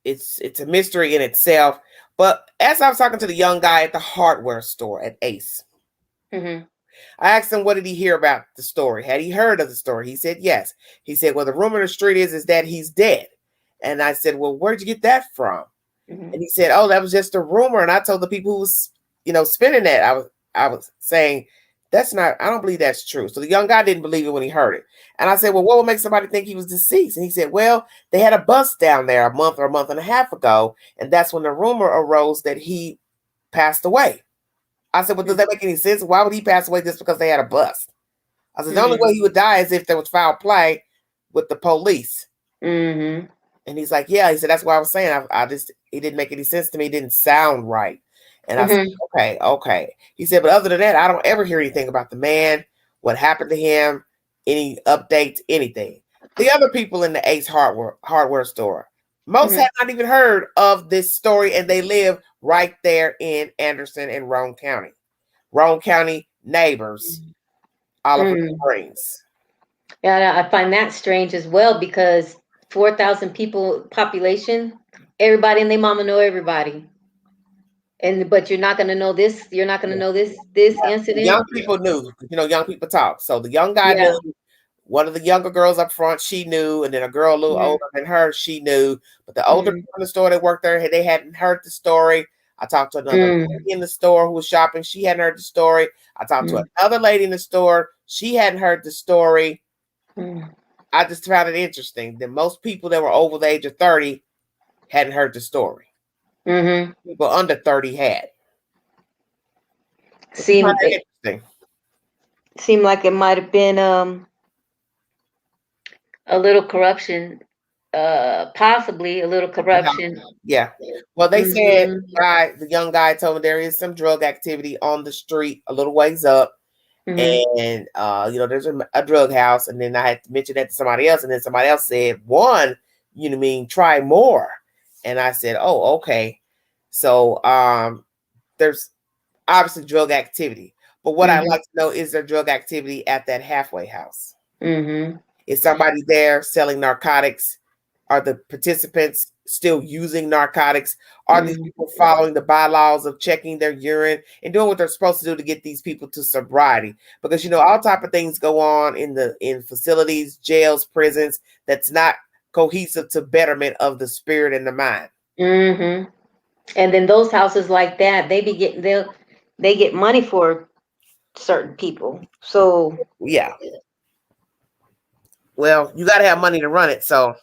Speaker 1: it's a mystery in itself. But as I was talking to the young guy at the hardware store at Ace, I asked him, what did he hear about the story? Had he heard of the story? He said, yes. He said, well, the rumor in the street is that he's dead. And I said, well, where'd you get that from? And he said, oh, that was just a rumor. And I told the people who was, spinning that, I was saying, I don't believe that's true. So the young guy didn't believe it when he heard it. And I said, well, what would make somebody think he was deceased? And he said, well, they had a bus down there a month and a half ago. And that's when the rumor arose that he passed away. I said, well, does that make any sense? Why would he pass away just because they had a bus? I said, the only way he would die is if there was foul play with the police. And he's like, yeah. He said, that's what I was saying. It didn't make any sense to me. It didn't sound right. And I said, okay. He said, but other than that, I don't ever hear anything about the man, what happened to him, any updates, anything. The other people in the Ace hardware store, most have not even heard of this story, and they live right there in Anderson and Roane County. Roane County neighbors, Oliver Springs.
Speaker 7: Yeah, I find that strange as well, because 4,000 people population, everybody and their mama know everybody. But you're not going to know this. You're not going to know this incident.
Speaker 1: Young people knew, young people talk. So the young guy knew. One of the younger girls up front, she knew, and then a girl a little older than her, she knew. But the older people in the store that worked there, they hadn't heard the story. I talked to another lady in the store who was shopping. She hadn't heard the story. I talked to another lady in the store. She hadn't heard the story. I just found it interesting that most people that were over the age of 30 hadn't heard the story. People under 30 had.
Speaker 7: Seemed like it might have been a little corruption, possibly a little corruption.
Speaker 1: Yeah. Well, they said
Speaker 7: Mhm.
Speaker 1: the young guy told me there is some drug activity on the street a little ways up.
Speaker 7: Mhm.
Speaker 1: And there's a drug house, and then I had to mention that to somebody else, and then somebody else said, "One, try more." And I said, "Oh, okay." So there's obviously drug activity, but what I'd
Speaker 7: Mhm.
Speaker 1: like to know is there drug activity at that halfway house?
Speaker 7: Mhm.
Speaker 1: Is somebody there selling narcotics? Are the participants still using narcotics? Are these
Speaker 7: Mhm.
Speaker 1: people following the bylaws of checking their urine and doing what they're supposed to do to get these people to sobriety? Because all type of things go on in facilities, jails, prisons that's not cohesive to betterment of the spirit and the mind.
Speaker 7: Mhm. And then those houses like that, they get money for certain people. So
Speaker 1: Yeah. Well, you got to have money to run it, so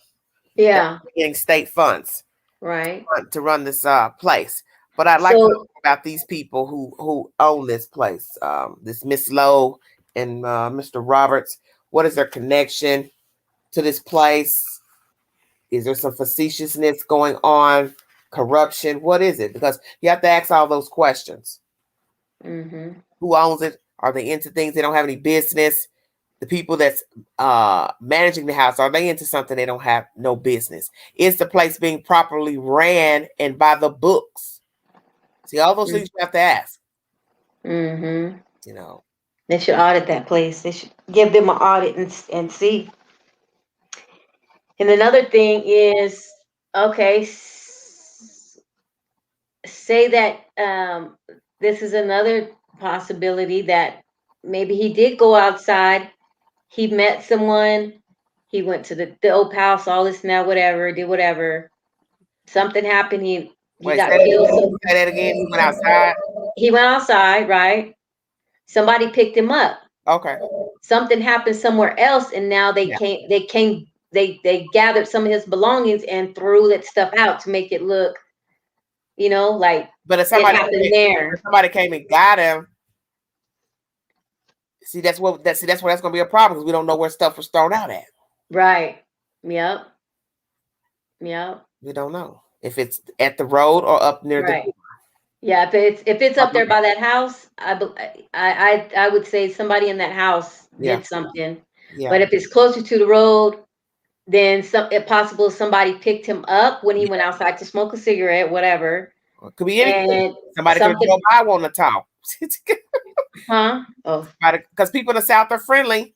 Speaker 1: they're
Speaker 7: yeah,
Speaker 1: getting state funds
Speaker 7: right.
Speaker 1: to run this place. But I'd like to know
Speaker 7: So
Speaker 1: about these people who own this place. This Miss Lowe and Mr. Roberts. What is their connection to this place? Is there some facetiousness going on? Corruption? What is it? Because you have to ask all those questions.
Speaker 7: mhm.
Speaker 1: Who owns it? Are they into things they don't have any business? The people that's managing the house, are they into something they don't have no business? Is the place being properly ran and by the books? See, all those things you have to ask.
Speaker 7: Mhm.
Speaker 1: You know,
Speaker 7: They should audit that place. They should give them an audit and see. And another thing is, okay, say that this is another possibility that maybe he did go outside, he met someone, he went to the old house, all this now, whatever, did whatever. Something happened, he
Speaker 1: wait,
Speaker 7: got killed.
Speaker 1: say that again. He went outside.
Speaker 7: He went outside, right? Somebody picked him up.
Speaker 1: Okay.
Speaker 7: Something happened somewhere else, and now
Speaker 1: Yeah.
Speaker 7: they gathered some of his belongings and threw that stuff out to make it look, like
Speaker 1: But if
Speaker 7: it
Speaker 1: somebody
Speaker 7: happened there.
Speaker 1: came and got him, see that's where that's going to be a problem because we don't know where stuff was thrown out at.
Speaker 7: Right. Yep. Yep.
Speaker 1: We don't know if it's at the road or up near the.
Speaker 7: Right. Yeah. If it's up there by that house, I would say somebody in that house
Speaker 1: Yeah.
Speaker 7: did something.
Speaker 1: Yeah.
Speaker 7: But if it's closer to the road, then if possible somebody picked him up when he went outside to smoke a cigarette, whatever.
Speaker 1: It could be anything.
Speaker 7: And
Speaker 1: Somebody could have
Speaker 7: something,
Speaker 1: drove by wanting to talk.
Speaker 7: huh? Oh,
Speaker 1: Because people in the South are friendly.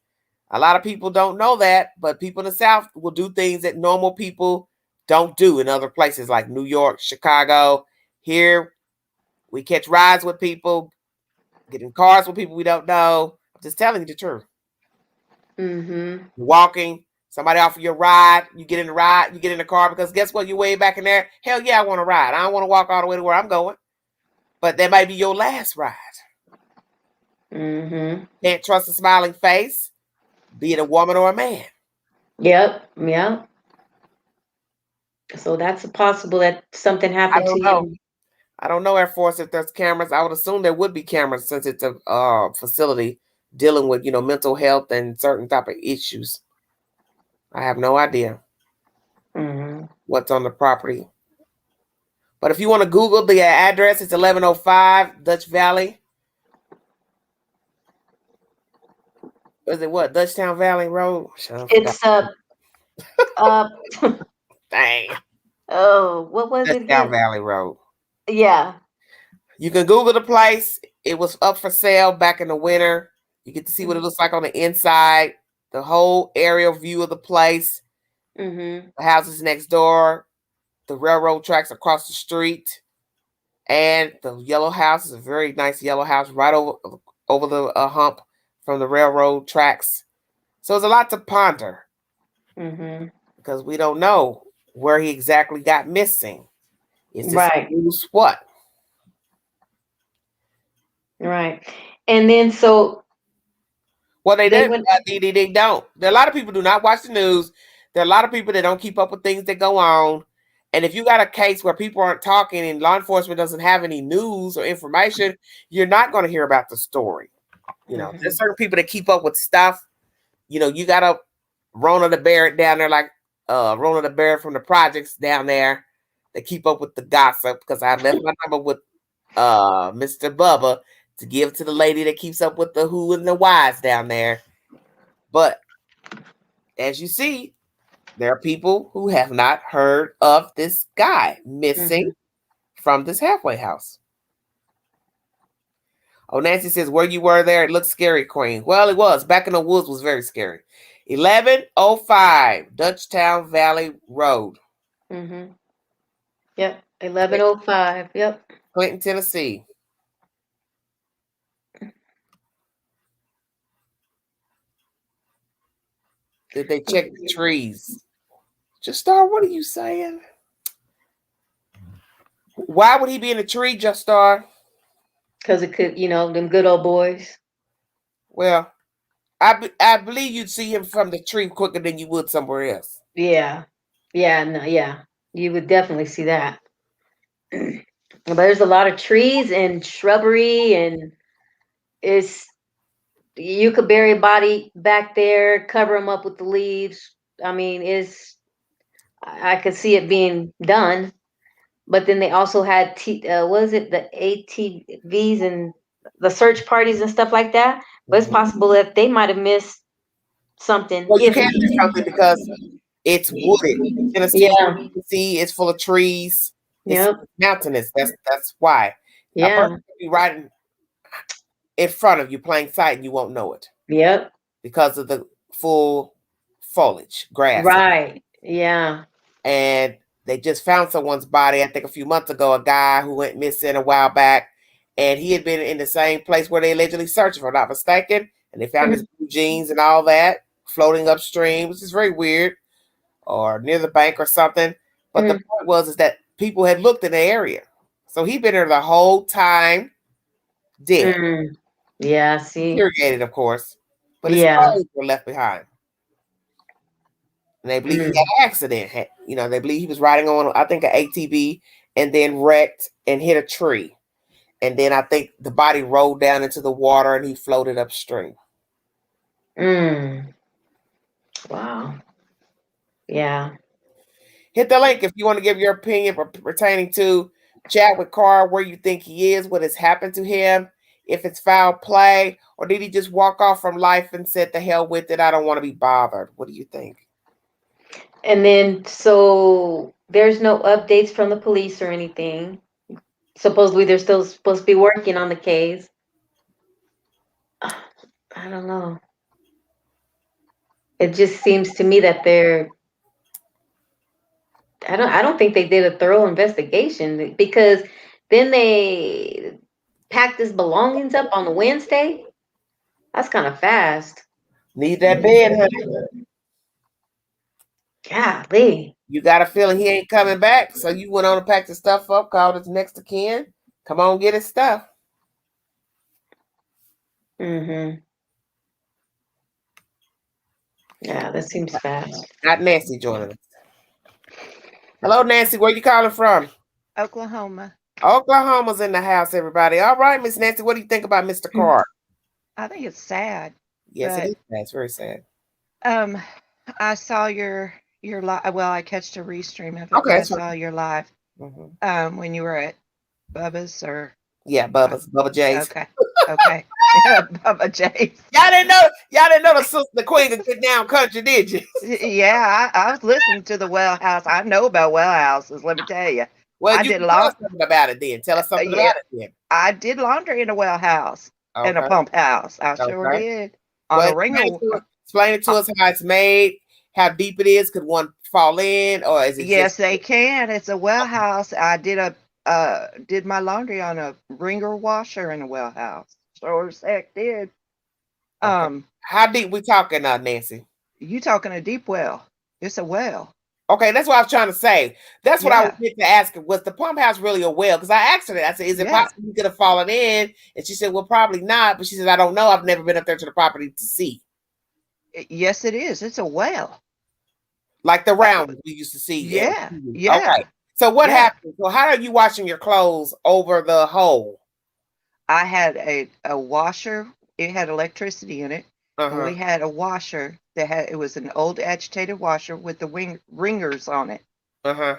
Speaker 1: A lot of people don't know that, but people in the South will do things that normal people don't do in other places like New York, Chicago. Here, we catch rides with people, get in cars with people we don't know. I'm just telling you the truth.
Speaker 7: mm-hmm.
Speaker 1: You're walking, somebody offer you a ride, you get in the ride, you get in the car because guess what? You're way back in there. Hell yeah, I want to ride. I don't want to walk all the way to where I'm going. But that might be your last ride.
Speaker 7: Mm-hmm.
Speaker 1: Can't trust a smiling face, be it a woman or a man.
Speaker 7: Yep. Yep. So that's possible that something
Speaker 1: I
Speaker 7: happened to
Speaker 1: don't know.
Speaker 7: you.
Speaker 1: I don't know, Air Force, if there's cameras. I would assume there would be cameras since it's a facility dealing with, mental health and certain type of issues. I have no idea
Speaker 7: Mm-hmm.
Speaker 1: what's on the property. But if you want to Google the address, it's 1105 Dutch Valley. Is it what? Dutchtown Valley Road?
Speaker 7: It's uh
Speaker 1: Dang.
Speaker 7: oh, what was it
Speaker 1: Dutchtown
Speaker 7: again?
Speaker 1: Valley Road.
Speaker 7: Yeah.
Speaker 1: You can Google the place. It was up for sale back in the winter. You get to see what it looks like on the inside, the whole aerial view of the place,
Speaker 7: Mm-hmm.
Speaker 1: the houses next door, the railroad tracks across the street, and the yellow house is a very nice yellow house right over the hump from the railroad tracks. So there's a lot to ponder
Speaker 7: Mm-hmm.
Speaker 1: because we don't know where he exactly got missing. Is this
Speaker 7: Right.
Speaker 1: loose what?
Speaker 7: Right. And then so
Speaker 1: Well, they
Speaker 7: they
Speaker 1: didn't.
Speaker 7: went.
Speaker 1: They don't. There are a lot of people do not watch the news. There are a lot of people that don't keep up with things that go on. And if you got a case where people aren't talking and law enforcement doesn't have any news or information, you're not going to hear about the story.
Speaker 7: Mm-hmm.
Speaker 1: There's certain people that keep up with stuff. You got to Rona the Barrett down there, like Rona the Barrett from the projects down there. They keep up with the gossip because I left my number with Mr. Bubba to give to the lady that keeps up with the who and the whys down there. But as you see, there are people who have not heard of this guy missing from this halfway house. Oh, Nancy says, where you were there, it looked scary, Queen. Well, it was. Back in the woods was very scary. 1105 Dutchtown Valley Road.
Speaker 7: Mm-hmm. Yep. 1105. Yep.
Speaker 1: Clinton, Tennessee. Did they check the trees? Just Star, what are you saying? Why would he be in a tree, Just Star?
Speaker 7: Because it could, them good old boys.
Speaker 1: Well, I believe you'd see him from the tree quicker than you would somewhere else.
Speaker 7: Yeah. Yeah, no, yeah. You would definitely see that. But there's a lot of trees and shrubbery, and you could bury a body back there, cover them up with the leaves. I mean, I could see it being done. But then they also had what is it, the ATVs and the search parties and stuff like that. But it's possible that they might have missed something.
Speaker 1: Well, you can't miss something because it's wooded. Tennessee, Tennessee is full of trees. It's mountainous. That's why.
Speaker 7: Yeah.
Speaker 1: A person could be riding in front of you, plain sight, and you won't know it.
Speaker 7: Yep.
Speaker 1: Because of the full foliage, grass.
Speaker 7: Right. Yeah.
Speaker 1: And they just found someone's body, I think a few months ago, a guy who went missing a while back, and he had been in the same place where they allegedly searched, if I'm not mistaken, and they found his blue jeans and all that floating upstream, which is very weird, or near the bank or something. But the point is that people had looked in the area. So he'd been there the whole time, dead.
Speaker 7: Yeah, see.
Speaker 1: Irrigated, of course. But his clothes were left behind. And they believe he had an accident. They believe he was riding on, I think, an ATV and then wrecked and hit a tree. And then I think the body rolled down into the water and he floated upstream.
Speaker 7: Wow. Yeah.
Speaker 1: Hit the link if you want to give your opinion pertaining to Chadwick Carr, where you think he is, what has happened to him, if it's foul play, or did he just walk off from life and said, the hell with it, I don't want to be bothered. What do you think?
Speaker 7: And then, so there's no updates from the police or anything. Supposedly they're still supposed to be working on the case. I don't know. It just seems to me that I don't think they did a thorough investigation, because then they packed his belongings up on the Wednesday. That's kind of fast.
Speaker 1: Need that bed, honey.
Speaker 7: Golly.
Speaker 1: You got a feeling he ain't coming back, so you went on to pack the stuff up, called his next of kin. Come on, get his stuff.
Speaker 7: Yeah, that seems fast.
Speaker 1: Got Nancy joining us. Hello, Nancy. Where you calling from?
Speaker 8: Oklahoma.
Speaker 1: Oklahoma's in the house, everybody. All right, Miss Nancy, what do you think about Mr. Carr?
Speaker 8: I think it's sad.
Speaker 1: Yes, it is. It's very sad.
Speaker 8: I saw your live. Well, I catched a restream of it.
Speaker 1: Okay,
Speaker 8: I saw your live when you were at Bubba's or
Speaker 1: Bubba J's.
Speaker 8: Okay. Bubba J's.
Speaker 1: Y'all didn't know the sister, the queen of Get Down Country, did you?
Speaker 8: Yeah, I was listening to the well house. I know about well houses. Let me tell you.
Speaker 1: Well, you tell us something about it then. Tell us something about it then.
Speaker 8: I did laundry in a well house and a pump house. I sure did. On a ringer.
Speaker 1: Explain it to us how it's made, how deep it is. Could one fall in, or is it?
Speaker 8: Yes, they can. It's a well house. I did my laundry on a ringer washer in a well house. Sure as heck did.
Speaker 1: Okay. How deep we talking now, Nancy?
Speaker 8: You talking a deep well. It's a well.
Speaker 1: Okay, that's what I was trying to say. That's what I was getting to ask. Was the pump house really a well? Because I asked her that. I said, is it possible you could have fallen in? And she said, well, probably not. But she said, I don't know. I've never been up there to the property to see.
Speaker 8: Yes, it is. It's a well.
Speaker 1: Like the round we used to see.
Speaker 8: Yeah.
Speaker 1: Okay. So what happened? So how are you washing your clothes over the hole?
Speaker 8: I had a washer. It had electricity in it. And we had a washer it was an old agitated washer with the ringers on it.
Speaker 1: Uh-huh.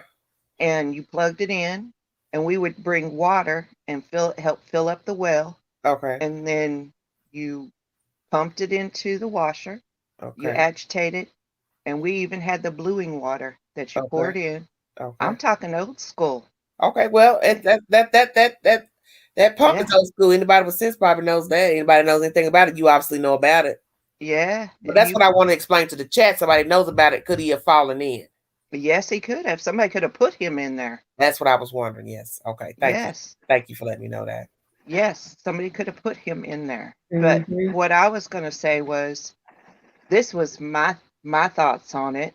Speaker 8: And you plugged it in, and we would bring water and help fill up the well,
Speaker 1: Okay.
Speaker 8: and then you pumped it into the washer. You
Speaker 1: Okay.
Speaker 8: agitate it, and we even had the bluing water that you poured
Speaker 1: Okay.
Speaker 8: in.
Speaker 1: Okay.
Speaker 8: I'm talking old school.
Speaker 1: Okay. Well, that pump
Speaker 8: Yeah.
Speaker 1: is old school. Anybody with sense probably knows that. Anybody knows anything about it, you obviously know about it.
Speaker 8: Yeah.
Speaker 1: But that's what I want to explain to the chat. Somebody knows about it. Could he have fallen in?
Speaker 8: Yes, he could have. Somebody could have put him in there.
Speaker 1: That's what I was wondering. Yes. Okay. Thank you.
Speaker 8: Yes.
Speaker 1: Thank you for letting me know that.
Speaker 8: Yes, somebody could have put him in there.
Speaker 7: Mhm.
Speaker 8: But what I was going to say was, this was my thoughts on it,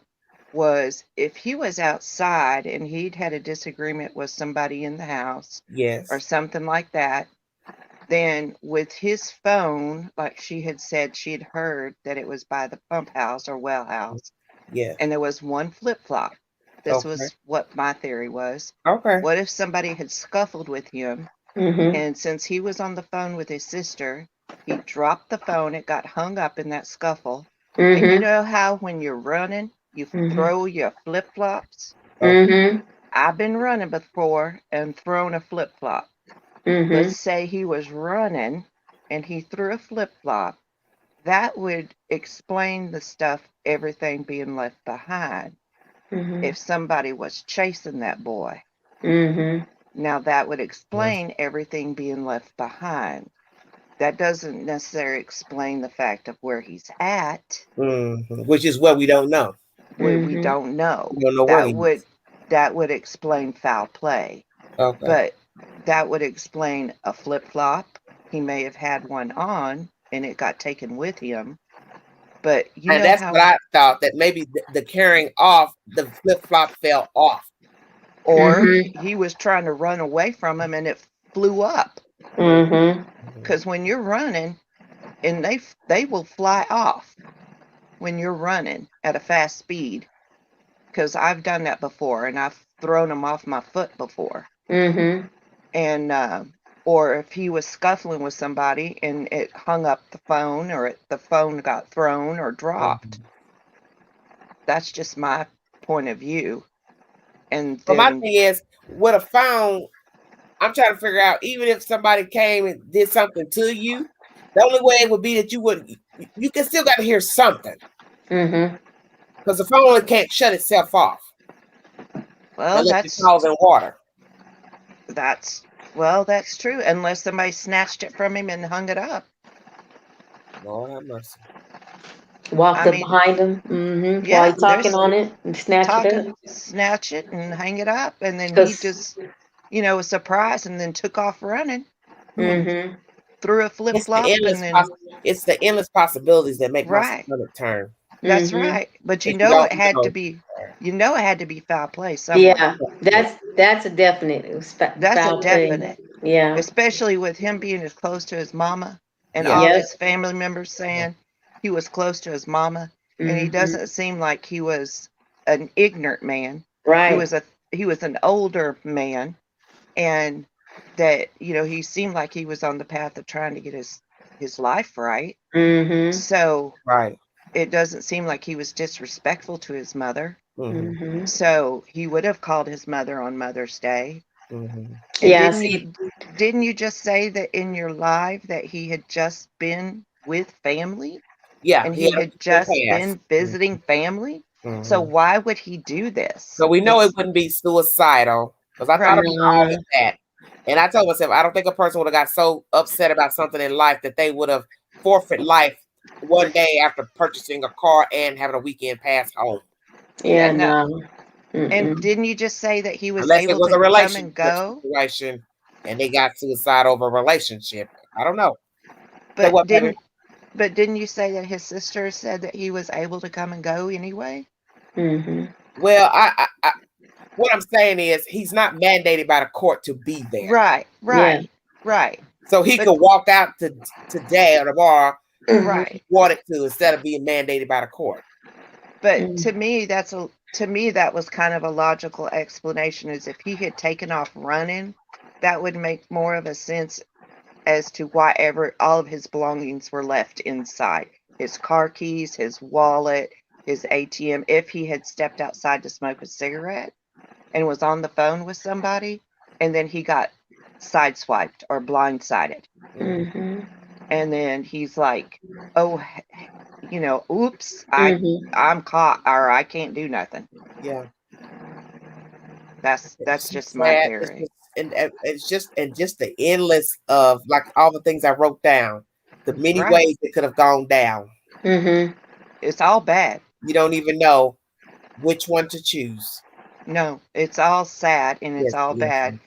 Speaker 8: was if he was outside and he'd had a disagreement with somebody in the house
Speaker 1: Yes.
Speaker 8: or something like that, then with his phone, like she had said, she'd heard that it was by the pump house or well house,
Speaker 1: Yes.
Speaker 8: and there was one flip-flop. This
Speaker 1: Okay.
Speaker 8: was what my theory was.
Speaker 1: Okay.
Speaker 8: What if somebody had scuffled with him,
Speaker 7: Mhm.
Speaker 8: and since he was on the phone with his sister, he dropped the phone, it got hung up in that scuffle. And you
Speaker 7: Mhm.
Speaker 8: know how when you're running, you
Speaker 7: Mhm.
Speaker 8: throw your flip-flops?
Speaker 7: Mhm.
Speaker 8: I've been running before and thrown a flip-flop.
Speaker 7: Mhm.
Speaker 8: Let's say he was running and he threw a flip-flop. That would explain the stuff, everything being left behind.
Speaker 7: Mhm.
Speaker 8: If somebody was chasing that boy,
Speaker 7: Mhm.
Speaker 8: now that would explain everything being left behind. That doesn't necessarily explain the fact of where he's at.
Speaker 1: Which is what we don't know.
Speaker 8: We don't know.
Speaker 1: We don't know where he is.
Speaker 8: That would explain foul play.
Speaker 1: Okay.
Speaker 8: But that would explain a flip-flop. He may have had one on and it got taken with him. But you
Speaker 1: And
Speaker 8: know
Speaker 1: that's
Speaker 8: how,
Speaker 1: what I thought, that maybe the carrying off, the flip-flop fell off.
Speaker 8: or
Speaker 7: Mhm.
Speaker 8: he was trying to run away from him and it flew up.
Speaker 7: Mhm.
Speaker 8: Because when you're running, and they will fly off when you're running at a fast speed. Because I've done that before, and I've thrown them off my foot before.
Speaker 7: Mhm.
Speaker 8: And or if he was scuffling with somebody and it hung up the phone, or the phone got thrown or dropped. That's just my point of view. And
Speaker 1: But my
Speaker 8: then,
Speaker 1: thing is, with a phone, I'm trying to figure out, even if somebody came and did something to you, the only way it would be that you can still got to hear something.
Speaker 7: Mhm.
Speaker 1: Because the phone can't shut itself off.
Speaker 8: well,
Speaker 1: Unless it's causing water.
Speaker 8: that's true. Unless somebody snatched it from him and hung it up.
Speaker 1: Lord have mercy.
Speaker 7: Walked
Speaker 8: I
Speaker 7: up
Speaker 8: mean,
Speaker 7: behind him. Mhm.
Speaker 8: yeah,
Speaker 7: While he's talking
Speaker 8: there's
Speaker 7: on it and snatch it up.
Speaker 8: snatch it and hang it up, and then he
Speaker 7: 'Cause
Speaker 8: just, was surprised and then took off running,
Speaker 7: mhm.
Speaker 8: threw a flip-flop, and then
Speaker 1: It's the endless possibilities that make my
Speaker 8: right.
Speaker 1: stomach turn.
Speaker 8: That's
Speaker 7: Mhm.
Speaker 8: right. But
Speaker 1: If you don't
Speaker 8: it had to
Speaker 1: know.
Speaker 8: be, it had to be foul play somewhere.
Speaker 7: Yeah, that's a definite. It was
Speaker 8: That's a
Speaker 7: foul play.
Speaker 8: definite.
Speaker 7: Yeah.
Speaker 8: Especially with him being as close to his mama and
Speaker 1: Yeah.
Speaker 8: all
Speaker 7: Yep.
Speaker 8: his family members saying he was close to his mama, and he
Speaker 7: Mhm.
Speaker 8: doesn't seem like he was an ignorant man. He
Speaker 7: Right.
Speaker 8: was an older man, and that, he seemed like he was on the path of trying to get his life right.
Speaker 7: Mhm.
Speaker 8: So
Speaker 1: Right.
Speaker 8: it doesn't seem like he was disrespectful to his mother.
Speaker 7: Mhm.
Speaker 8: So he would have called his mother on Mother's Day.
Speaker 1: Mm-hmm.
Speaker 8: And
Speaker 7: Yeah, see,
Speaker 8: didn't you just say that in your live that he had just been with family?
Speaker 1: Yeah.
Speaker 8: And he had just been visiting family?
Speaker 1: Mm-hmm.
Speaker 8: So why would he do this?
Speaker 1: So we know it wouldn't be suicidal, because I thought about all of that. And I told myself, I don't think a person would have got so upset about something in life that they would have forfeit life one day after purchasing a car and having a weekend pass home.
Speaker 7: yeah,
Speaker 8: no.
Speaker 7: no.
Speaker 8: And didn't you just say that he was
Speaker 1: Unless it
Speaker 8: able
Speaker 1: was
Speaker 8: to
Speaker 1: a
Speaker 8: come
Speaker 1: relationship
Speaker 8: and go?
Speaker 1: situation and they got suicide over a relationship. I don't know.
Speaker 8: But didn't you say that his sister said that he was able to come and go anyway?
Speaker 7: Mm-hmm.
Speaker 1: Well, I what I'm saying is he's not mandated by the court to be there.
Speaker 8: Right.
Speaker 1: So he could walk out today or tomorrow,
Speaker 8: right.
Speaker 1: if he wanted to, instead of being mandated by the court.
Speaker 8: But to me, that was kind of a logical explanation. Is if he had taken off running, that would make more of a sense as to why all of his belongings were left inside. his car keys, his wallet, his ATM, if he had stepped outside to smoke a cigarette and was on the phone with somebody, and then he got sideswiped or blindsided.
Speaker 7: Mm-hmm.
Speaker 8: And then he's like, oh, oops,
Speaker 7: Mm-hmm.
Speaker 8: I'm caught, or I can't do nothing.
Speaker 1: Yeah.
Speaker 8: That's
Speaker 1: It's
Speaker 8: just my
Speaker 1: sad.
Speaker 8: theory.
Speaker 1: And it's just the endless of like all the things I wrote down, the many
Speaker 8: Right.
Speaker 1: ways it could have gone down.
Speaker 7: Mm-hmm.
Speaker 8: It's all bad.
Speaker 1: You don't even know which one to choose.
Speaker 8: No, it's all sad and it's
Speaker 1: Yes,
Speaker 8: all
Speaker 1: yes.
Speaker 8: bad.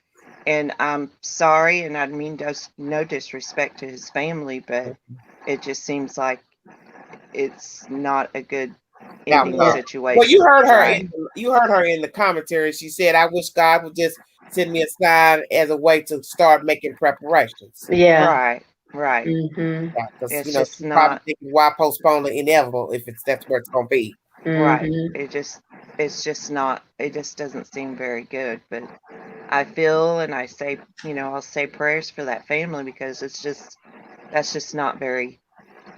Speaker 8: And I'm sorry, and I mean no disrespect to his family, but it just seems like it's not a good ending
Speaker 1: Outcome.
Speaker 8: situation.
Speaker 1: Well, you heard her.
Speaker 8: Right.
Speaker 1: You heard her in the commentary. She said, "I wish God would just send me a sign as a way to start making preparations."
Speaker 7: Yeah.
Speaker 8: Right. Right.
Speaker 7: Mm-hmm.
Speaker 1: Yeah, because
Speaker 8: It's
Speaker 1: she's
Speaker 8: just
Speaker 1: probably
Speaker 8: not
Speaker 1: thinking, "Why postpone the inevitable if that's where it's gonna be?"
Speaker 8: right.
Speaker 7: Mm-hmm.
Speaker 8: It's just not. It just doesn't seem very good. But I feel, and I say, I'll say prayers for that family because that's just not very.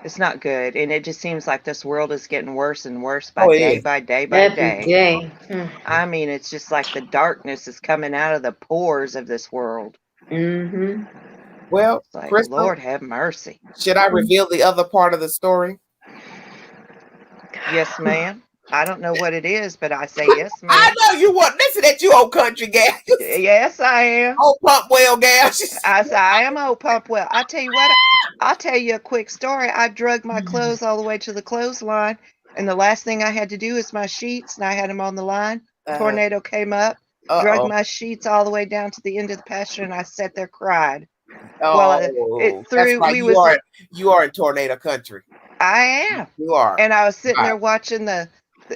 Speaker 8: It's not good, and it just seems like this world is getting worse and worse by
Speaker 1: Oh, it
Speaker 8: day
Speaker 1: is.
Speaker 8: by day by
Speaker 7: Every
Speaker 8: day.
Speaker 7: day. Mm.
Speaker 8: I mean, it's just like the darkness is coming out of the pores of this world.
Speaker 7: Mm-hmm.
Speaker 1: Well,
Speaker 8: It's like,
Speaker 1: Crystal,
Speaker 8: Lord have mercy.
Speaker 1: should I reveal the other part of the story?
Speaker 8: Yes, ma'am. I don't know what it is, but I say yes,
Speaker 1: I
Speaker 8: ma'am.
Speaker 1: know you want. Listen, at you old country gal.
Speaker 8: Yes, I am.
Speaker 1: Old pump well gal.
Speaker 8: I am old pump well. I tell you what, I'll tell you a quick story. I drug my clothes all the way to the clothesline, and the last thing I had to do is my sheets, and I had them on the line. Tornado came up, drug my sheets all the way down to the end of the pasture, and I sat there cried.
Speaker 1: Oh, that's right. You are in tornado country.
Speaker 8: I am.
Speaker 1: You are.
Speaker 8: And I was sitting there watching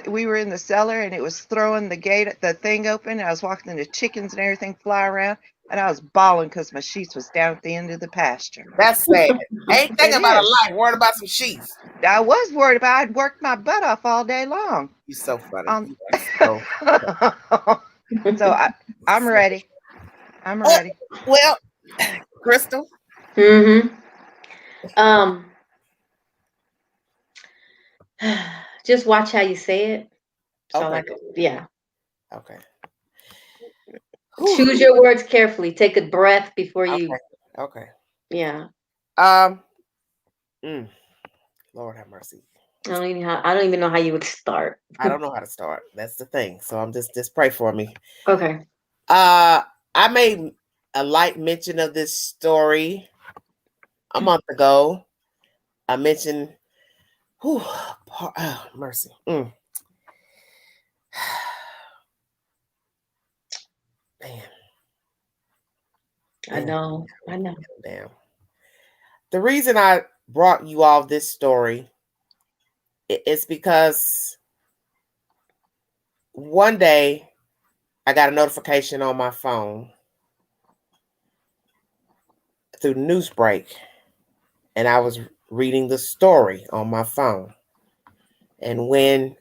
Speaker 8: we were in the cellar, and it was throwing the thing open. And I was watching the chickens and everything fly around, and I was bawling because my sheets was down at the end of the pasture.
Speaker 1: That's sad. Ain't thinking about a life, worried about some sheets.
Speaker 8: I was worried about. I'd worked my butt off all day long.
Speaker 1: You're so funny.
Speaker 8: So I'm ready. I'm ready.
Speaker 1: Well, Crystal.
Speaker 7: Mm-hmm. Just watch how you say it. So yeah.
Speaker 1: Okay.
Speaker 7: Choose your words carefully. Take a breath before you.
Speaker 1: Okay.
Speaker 7: Yeah.
Speaker 1: Lord have mercy.
Speaker 7: I don't even know how you would start.
Speaker 1: I don't know how to start. That's the thing. So I'm just pray for me.
Speaker 7: Okay.
Speaker 1: I made a light mention of this story a month ago. I mentioned mercy. Man.
Speaker 7: I know.
Speaker 1: Damn. The reason I brought you all this story is because one day I got a notification on my phone through Newsbreak, and I was reading the story on my phone. And when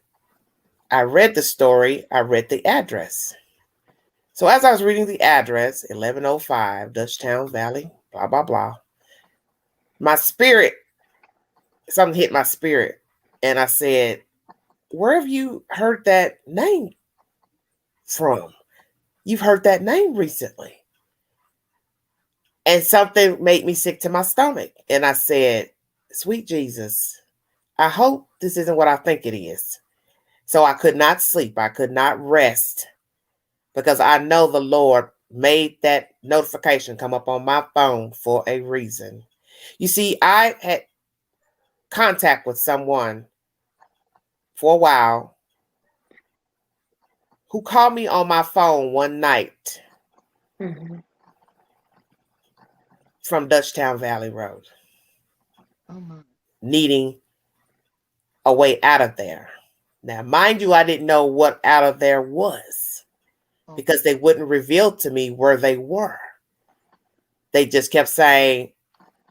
Speaker 1: I read the story, I read the address. So as I was reading the address, 1105 Dutchtown Valley, blah, blah, blah, something hit my spirit. And I said, where have you heard that name from? You've heard that name recently. And something made me sick to my stomach. And I said, sweet Jesus, I hope this isn't what I think it is. So I could not sleep. I could not rest because I know the Lord made that notification come up on my phone for a reason. You see, I had contact with someone for a while who called me on my phone one night from Dutchtown Valley Road, needing a way out of there. Now, mind you, I didn't know what out of there was because they wouldn't reveal to me where they were. They just kept saying,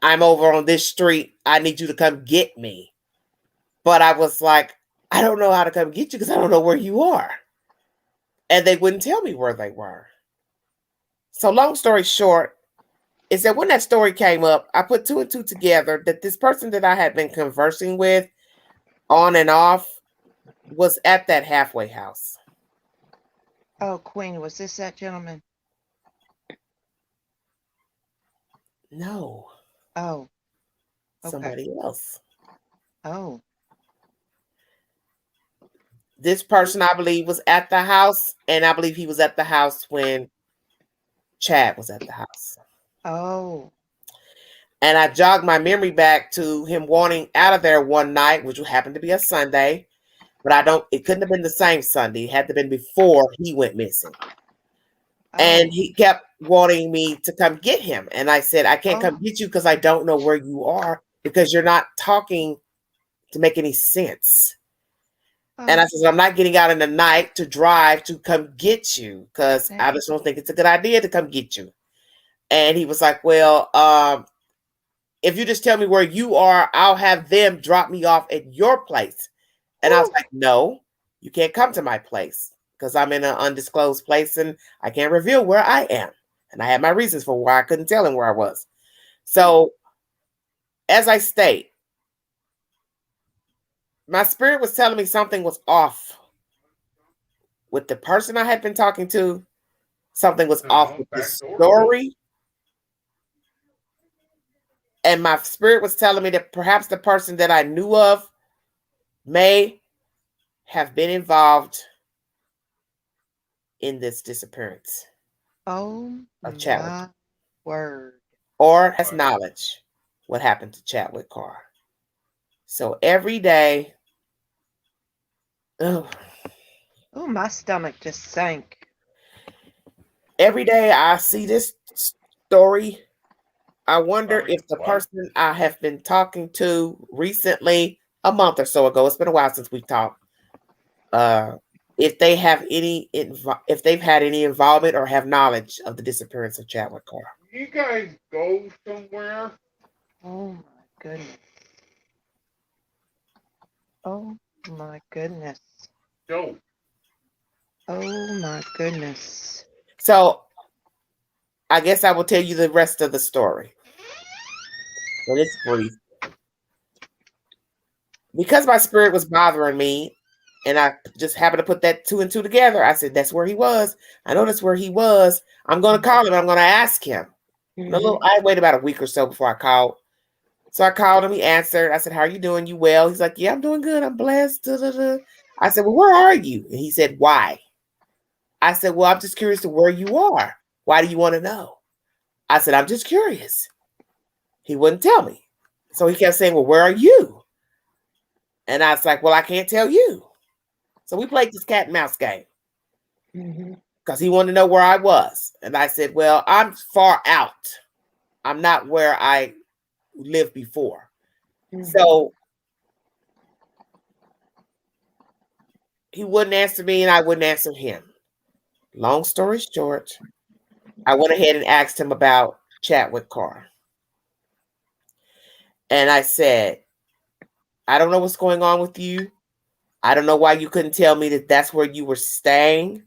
Speaker 1: I'm over on this street. I need you to come get me. But I was like, I don't know how to come get you because I don't know where you are. And they wouldn't tell me where they were. So long story short, is that when that story came up, I put two and two together that this person that I had been conversing with on and off was at that halfway house.
Speaker 8: Oh, Queen, was this that gentleman?
Speaker 1: No,
Speaker 8: Oh, okay.
Speaker 1: somebody else.
Speaker 8: Oh,
Speaker 1: This person, I believe, was at the house, and I believe he was at the house when Chad was at the house.
Speaker 8: oh,
Speaker 1: And I jogged my memory back to him wanting out of there one night, which happened to be a Sunday. But it couldn't have been the same Sunday. It had to have been before he went missing. And
Speaker 8: oh,
Speaker 1: he kept wanting me to come get him. And I said, I can't come
Speaker 8: Oh.
Speaker 1: get you because I don't know where you are, because you're not talking to make any sense. And I
Speaker 8: oh,
Speaker 1: said, I'm not getting out in the night to drive to come get you because I just don't think it's a good idea to come get you. And he was like, well, if you just tell me where you are, I'll have them drop me off at your place. And I was like, no, you can't come to my place because I'm in an undisclosed place and I can't reveal where I am. And I had my reasons for why I couldn't tell him where I was. So, as I state, my spirit was telling me something was off with the person I had been talking to. Something was off with the story. And my spirit was telling me that perhaps the person that I knew of may have been involved in this disappearance
Speaker 8: oh,
Speaker 1: of Chadwick,
Speaker 8: my word.
Speaker 1: or has knowledge what happened to Chadwick Carr. So every day,
Speaker 8: Oh, my stomach just sank.
Speaker 1: every day I see this story, I wonder if the person I have been talking to recently, a month or so ago, it's been a while since we talked, if they have if they've had any involvement or have knowledge of the disappearance of Chadwick Carr.
Speaker 9: You guys go somewhere?
Speaker 8: Oh, my goodness. Oh, my goodness.
Speaker 9: Go.
Speaker 8: Oh, my goodness.
Speaker 1: So I guess I will tell you the rest of the story. Well, it's brief. Because my spirit was bothering me, and I just happened to put that two and two together, I said, that's where he was. I know that's where he was. I'm going to call him. I'm going to ask him. I waited about a week or so before I called. So I called him. He answered. I said, how are you doing? You well? He's like, yeah, I'm doing good. I'm blessed. Da, da, da. I said, well, where are you? And he said, why? I said, well, I'm just curious to where you are. Why do you want to know? I said, I'm just curious. He wouldn't tell me. So he kept saying, well, where are you? And I was like, well, I can't tell you. So we played this cat and mouse game because he wanted to know where I was. And I said, well, I'm far out. I'm not where I lived before. So he wouldn't answer me and I wouldn't answer him. Long story short, I went ahead and asked him about Chadwick Carr. And I said, I don't know what's going on with you. I don't know why you couldn't tell me that that's where you were staying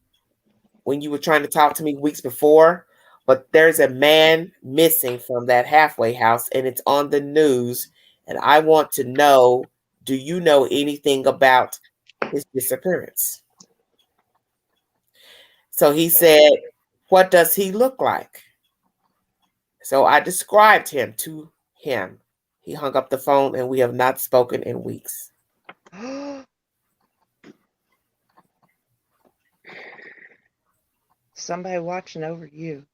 Speaker 1: when you were trying to talk to me weeks before. But there's a man missing from that halfway house and it's on the news. And I want to know, do you know anything about his disappearance? So he said, what does he look like? So I described him to him. He hung up the phone and we have not spoken in weeks.
Speaker 8: Somebody watching over you.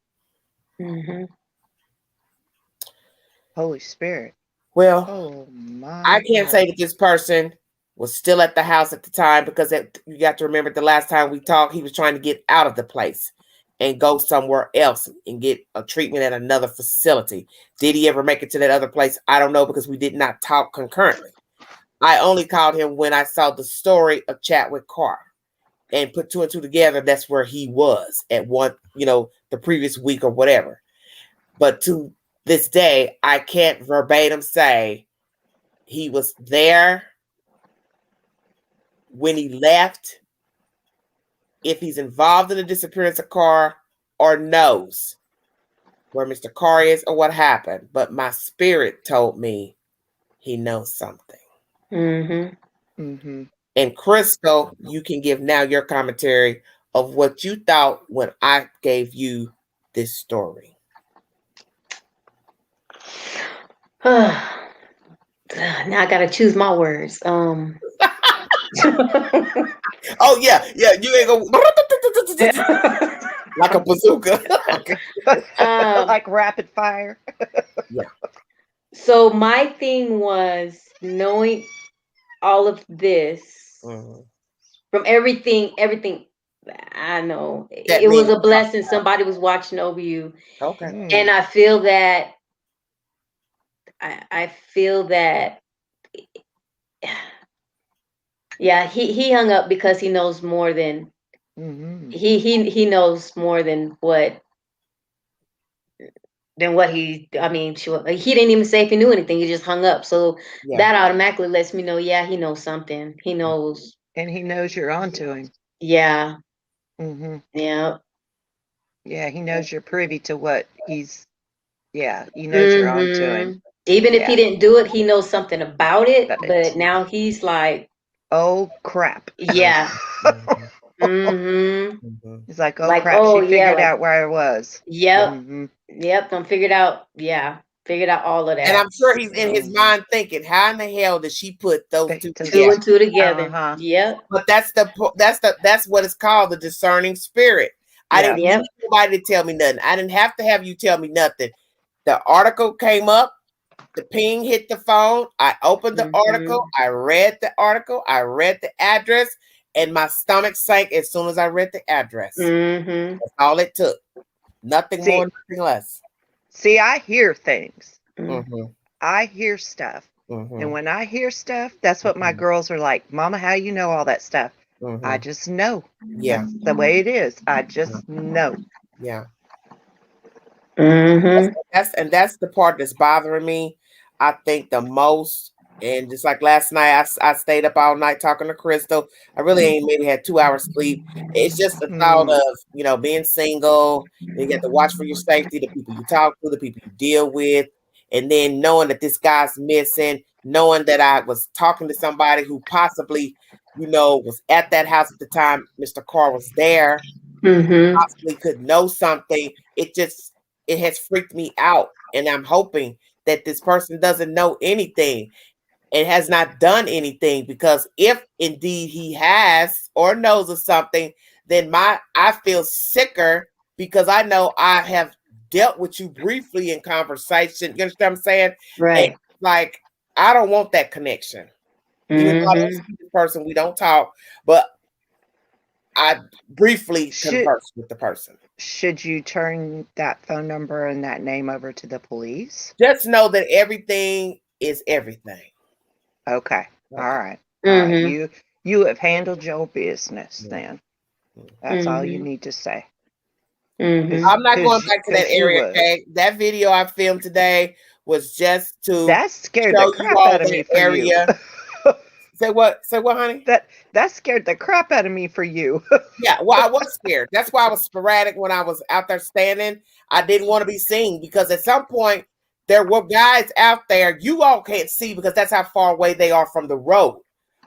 Speaker 8: Holy Spirit.
Speaker 1: Well,
Speaker 8: oh, my
Speaker 1: I can't
Speaker 8: God.
Speaker 1: say that this person was still at the house at the time because you got to remember the last time we talked, he was trying to get out of the place and go somewhere else and get a treatment at another facility. Did he ever make it to that other place? I don't know because we did not talk concurrently. I only called him when I saw the story of Chadwick Carr and put two and two together. That's where he was at one, the previous week or whatever. But to this day, I can't verbatim say he was there when he left, if he's involved in the disappearance of Carr or knows where Mr. Carr is or what happened. But my spirit told me he knows something.
Speaker 8: Mm-hmm.
Speaker 1: And Crystal, you can give now your commentary of what you thought when I gave you this story.
Speaker 7: Now I gotta choose my words.
Speaker 1: Oh yeah, you ain't go like a bazooka. Okay.
Speaker 8: Like rapid fire.
Speaker 1: Yeah.
Speaker 7: So my thing was knowing all of this from everything I know.
Speaker 1: That
Speaker 7: It was
Speaker 1: means
Speaker 7: a blessing. Somebody was watching over you.
Speaker 1: okay.
Speaker 7: And I feel that I feel that yeah, he hung up because he knows more than he knows more than what I mean, sure, he didn't even say if he knew anything. He just hung up. So that automatically lets me know, yeah, he knows something. He knows,
Speaker 8: and he knows you're onto him.
Speaker 7: Yeah.
Speaker 8: Mm-hmm.
Speaker 7: Yeah.
Speaker 8: Yeah, he knows you're privy to what he's. Yeah, he knows you're onto him.
Speaker 7: Even if he didn't do it, he knows something about it. But now he's like,
Speaker 8: oh crap.
Speaker 7: Yeah. Mm-hmm.
Speaker 8: He's like, oh
Speaker 7: Like,
Speaker 8: crap,
Speaker 7: oh,
Speaker 8: she figured
Speaker 7: yeah,
Speaker 8: out where I was.
Speaker 7: Yep.
Speaker 8: Mm-hmm.
Speaker 7: Yep. I'm figured out. Yeah. Figured out all of that.
Speaker 1: And I'm sure he's in his mind thinking, how in the hell did she put those two
Speaker 7: Two
Speaker 1: together?
Speaker 7: and two together. Yep.
Speaker 1: But that's what it's called, the discerning spirit. I didn't need nobody to tell me nothing. I didn't have to have you tell me nothing. The article came up, the ping hit the phone. I opened the article. I read the article. I read the address, and my stomach sank as soon as I read the address. That's all it took. Nothing more, nothing less.
Speaker 8: See, I hear things.
Speaker 1: Mm-hmm.
Speaker 8: I hear stuff.
Speaker 1: Mm-hmm.
Speaker 8: And when I hear stuff, that's what my girls are like. Mama, how you know all that stuff?
Speaker 1: Mm-hmm.
Speaker 8: I just know.
Speaker 1: Yeah.
Speaker 8: That's the way it is. I just know.
Speaker 1: Yeah.
Speaker 7: Mm-hmm.
Speaker 1: That's the part that's bothering me, I think, the most. And just like last night, I stayed up all night talking to Crystal. I really ain't maybe had 2 hours sleep. It's just the thought of, being single. You get to watch for your safety, the people you talk to, the people you deal with. And then knowing that this guy's missing, knowing that I was talking to somebody who possibly, was at that house at the time Mr. Carr was there, possibly could know something. It has freaked me out. And I'm hoping that this person doesn't know anything and has not done anything, because if indeed he has or knows of something, then I feel sicker because I know I have dealt with you briefly in conversation. You understand what I'm saying?
Speaker 7: Right.
Speaker 1: And like, I don't want that connection. Even though I don't see this person, we don't talk, but I briefly converse with the person.
Speaker 8: Should you turn that phone number and that name over to the police?
Speaker 1: Just know that everything is everything.
Speaker 8: Okay. All right. All right. You have handled your business then. That's all you need to say.
Speaker 1: I'm not going back to that area, okay? That video I filmed today was just to
Speaker 8: that scared
Speaker 1: show
Speaker 8: the crap
Speaker 1: you all
Speaker 8: out of me for
Speaker 1: area.
Speaker 8: You.
Speaker 1: Say what, honey?
Speaker 8: That scared the crap out of me for you.
Speaker 1: Yeah, well, I was scared. That's why I was sporadic when I was out there standing. I didn't want to be seen because at some point there were guys out there you all can't see because that's how far away they are from the road.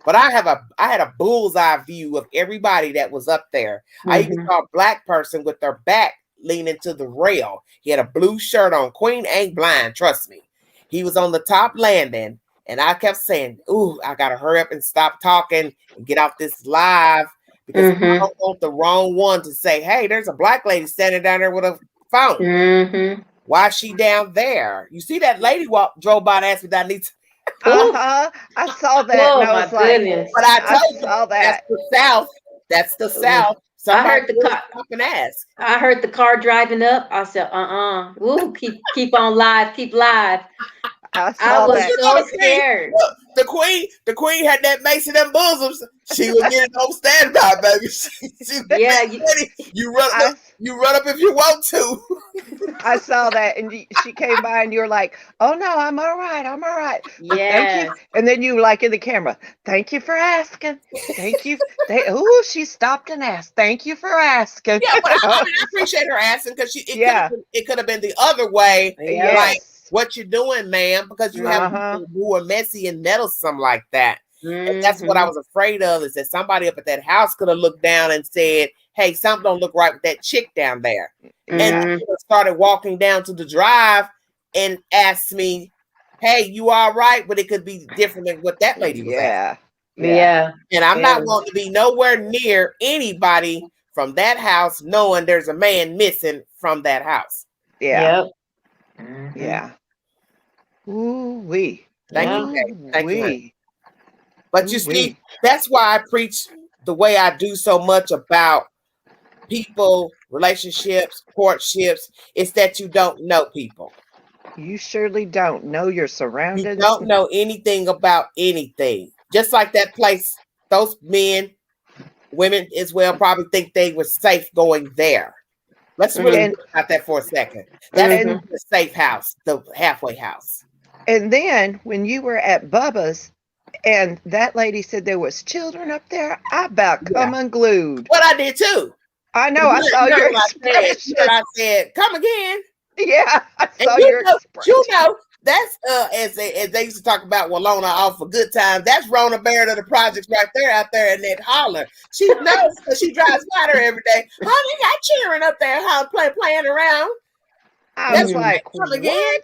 Speaker 1: But I had a bullseye view of everybody that was up there. I even saw a black person with their back leaning to the rail. He had a blue shirt on. Queen ain't blind, trust me. He was on the top landing, and I kept saying, "Ooh, I gotta hurry up and stop talking and get off this live because I don't want the wrong one to say, hey, there's a black lady standing down there with a phone. Why is she down there? You see that lady drove by and asked me that I need to."
Speaker 8: I saw that.
Speaker 7: Oh,
Speaker 8: and I was
Speaker 7: my
Speaker 8: like,
Speaker 7: goodness.
Speaker 1: But I told you,
Speaker 8: saw that.
Speaker 1: that's the South. That's the South. Somebody
Speaker 7: I heard the car.
Speaker 1: Stop and ask.
Speaker 7: I heard the car driving up. I said, Ooh, keep on live, keep live. I was so scared.
Speaker 1: Look, the queen had that mace in them bosoms. She was getting on standby, baby.
Speaker 7: Yeah,
Speaker 1: you run up if you want to.
Speaker 8: I saw that, and she came by, and you're like, "Oh no, I'm all right. I'm all right."
Speaker 7: Yes.
Speaker 8: Thank you. And then you in the camera. Thank you for asking. Thank you. Oh, she stopped and asked. Thank you for asking.
Speaker 1: Yeah, but I appreciate her asking because it could have been the other way.
Speaker 8: Yes.
Speaker 1: Like, what you doing, ma'am? Because you have people who are messy and meddlesome like that. And that's what I was afraid of, is that somebody up at that house could have looked down and said, hey, something don't look right with that chick down there. And started walking down to the drive and asked me, hey, you all right? But it could be different than what that lady was asking.
Speaker 7: Yeah.
Speaker 1: And I'm not wanting to be nowhere near anybody from that house knowing there's a man missing from that house.
Speaker 8: Yeah. Yeah. Ooh-wee.
Speaker 1: Thank you, Kay. Thank you, honey. But you
Speaker 8: Ooh-wee.
Speaker 1: see, that's why I preach the way I do so much about people, relationships, courtships. It's that you don't know people.
Speaker 8: You surely don't know your surroundings.
Speaker 1: You don't know anything about anything. Just like that place, those men, women as well, probably think they were safe going there. Let's really think about that for a second. That's the safe house, the halfway house.
Speaker 8: And then when you were at Bubba's and that lady said there was children up there, I about come unglued.
Speaker 1: Well, I did too.
Speaker 8: I know. I saw your expression.
Speaker 1: I said, come again.
Speaker 8: Yeah, I saw your expression.
Speaker 1: You know, that's as they used to talk about Walona off for good times. That's Rona Barrett of the projects right there out there in that holler. She knows because she drives by there every day. Honey, got cheering up there, playing around.
Speaker 8: I was like,
Speaker 1: come again.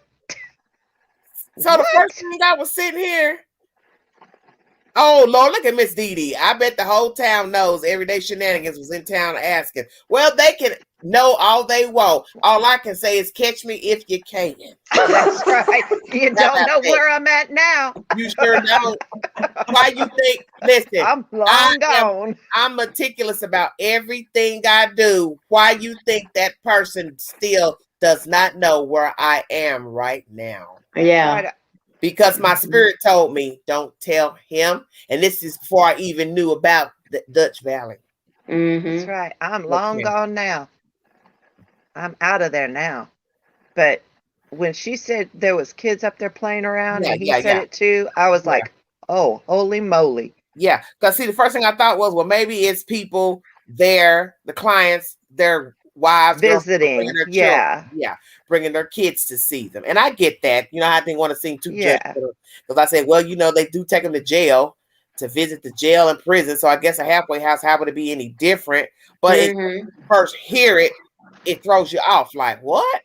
Speaker 1: So the first thing I was sitting here. Oh Lord, look at Miss Dee Dee. I bet the whole town knows Everyday Shenanigans was in town asking. Well, they can know all they want. All I can say is catch me if you can.
Speaker 8: That's right. You don't know where I'm at now.
Speaker 1: You sure don't. Why you think? Listen,
Speaker 8: I'm long gone.
Speaker 1: I'm meticulous about everything I do. Why you think that person still does not know where I am right now?
Speaker 7: Yeah.
Speaker 1: Because my spirit told me, don't tell him. And this is before I even knew about the Dutch Valley.
Speaker 8: That's right. I'm long gone now. I'm out of there now. But when she said there was kids up there playing around and he said it too, I was like, oh, holy moly.
Speaker 1: Yeah. Because see, the first thing I thought was, well, maybe it's people there, the clients, their wives
Speaker 8: visiting,
Speaker 1: bringing their kids to see them. And I get that. You know, I didn't want to seem too judgmental, because I said, well, you know, they do take them to jail to visit the jail and prison. So I guess a halfway house, how would it be any different? But if you first hear it, it throws you off. Like, what?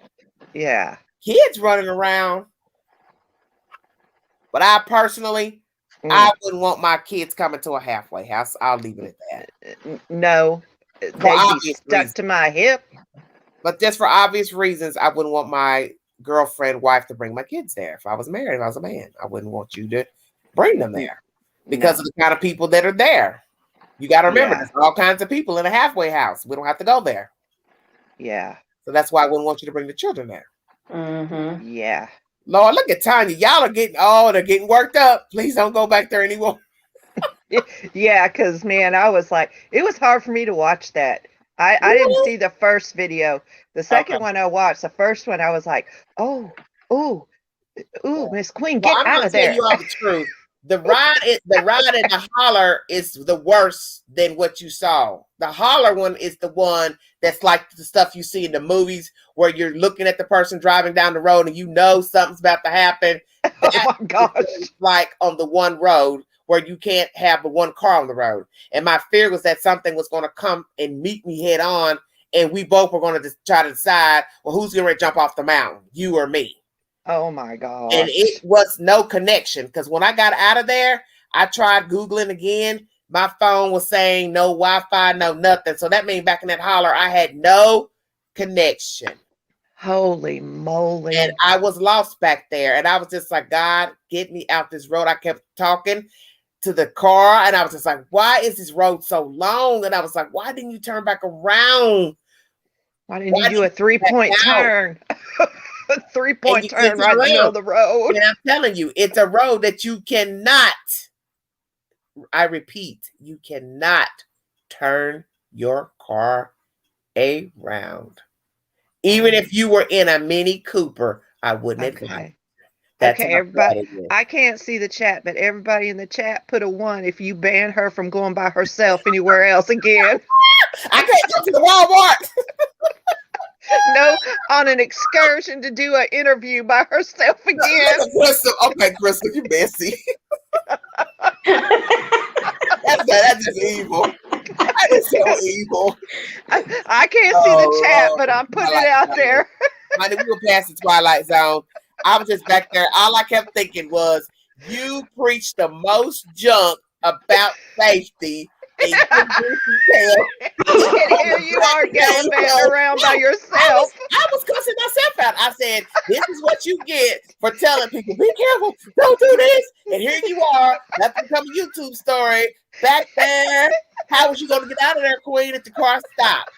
Speaker 8: Yeah.
Speaker 1: Kids running around. But I personally, I wouldn't want my kids coming to a halfway house. I'll leave it at that.
Speaker 8: No. They'd be stuck to my hip.
Speaker 1: But just for obvious reasons, I wouldn't want my girlfriend, wife to bring my kids there. If I was married, if I was a man, I wouldn't want you to bring them there because of the kind of people that are there. You got to remember, there's all kinds of people in a halfway house. We don't have to go there.
Speaker 8: Yeah.
Speaker 1: So that's why I wouldn't want you to bring the children there.
Speaker 8: Yeah.
Speaker 1: Lord, look at Tanya. Y'all are getting, they're getting worked up. Please don't go back there anymore.
Speaker 8: Yeah, because, man, I was like, it was hard for me to watch that. I didn't see the first video. The second one I watched, the first one I was like, ooh, Miss Queen, get out of there.
Speaker 1: I'm going to tell you all the truth. The ride and the holler is the worst than what you saw. The holler one is the one that's like the stuff you see in the movies where you're looking at the person driving down the road and you know something's about to happen.
Speaker 8: Oh my gosh.
Speaker 1: Like on the one road where you can't have but one car on the road. And my fear was that something was going to come and meet me head on, and we both were going to try to decide, well, who's going to jump off the mountain, you or me?
Speaker 8: Oh my God.
Speaker 1: And it was no connection, because when I got out of there, I tried Googling again. My phone was saying no Wi-Fi, no nothing. So that means back in that holler, I had no connection.
Speaker 8: Holy moly.
Speaker 1: And I was lost back there. And I was just like, God, get me out this road. I kept talking to the car, and I was just like, why is this road so long? And I was like, why didn't you turn back around?
Speaker 8: Why didn't you do a 3-point turn? A 3-point turn right in the middle of the road.
Speaker 1: And I'm telling you, it's a road that you cannot, I repeat, you cannot turn your car around. Even if you were in a Mini Cooper, I wouldn't advise.
Speaker 8: Okay, everybody. I can't see the chat, but everybody in the chat put a 1 if you ban her from going by herself anywhere else again.
Speaker 1: I can't go to the Walmart.
Speaker 8: No, on an excursion to do an interview by herself again.
Speaker 1: Crystal. Okay, Crystal, you messy. That's just evil. That is so evil.
Speaker 8: I can't see the chat, but I'm putting it out there.
Speaker 1: Honey, we were past the Twilight Zone. I was just back there. All I kept thinking was, you preach the most junk about safety. And you
Speaker 8: And here you are gallivanting around by yourself.
Speaker 1: I was cussing myself out. I said, this is what you get for telling people, be careful, don't do this. And here you are. That's become a YouTube story. Back there. How was you going to get out of there, Queen, if the car stopped?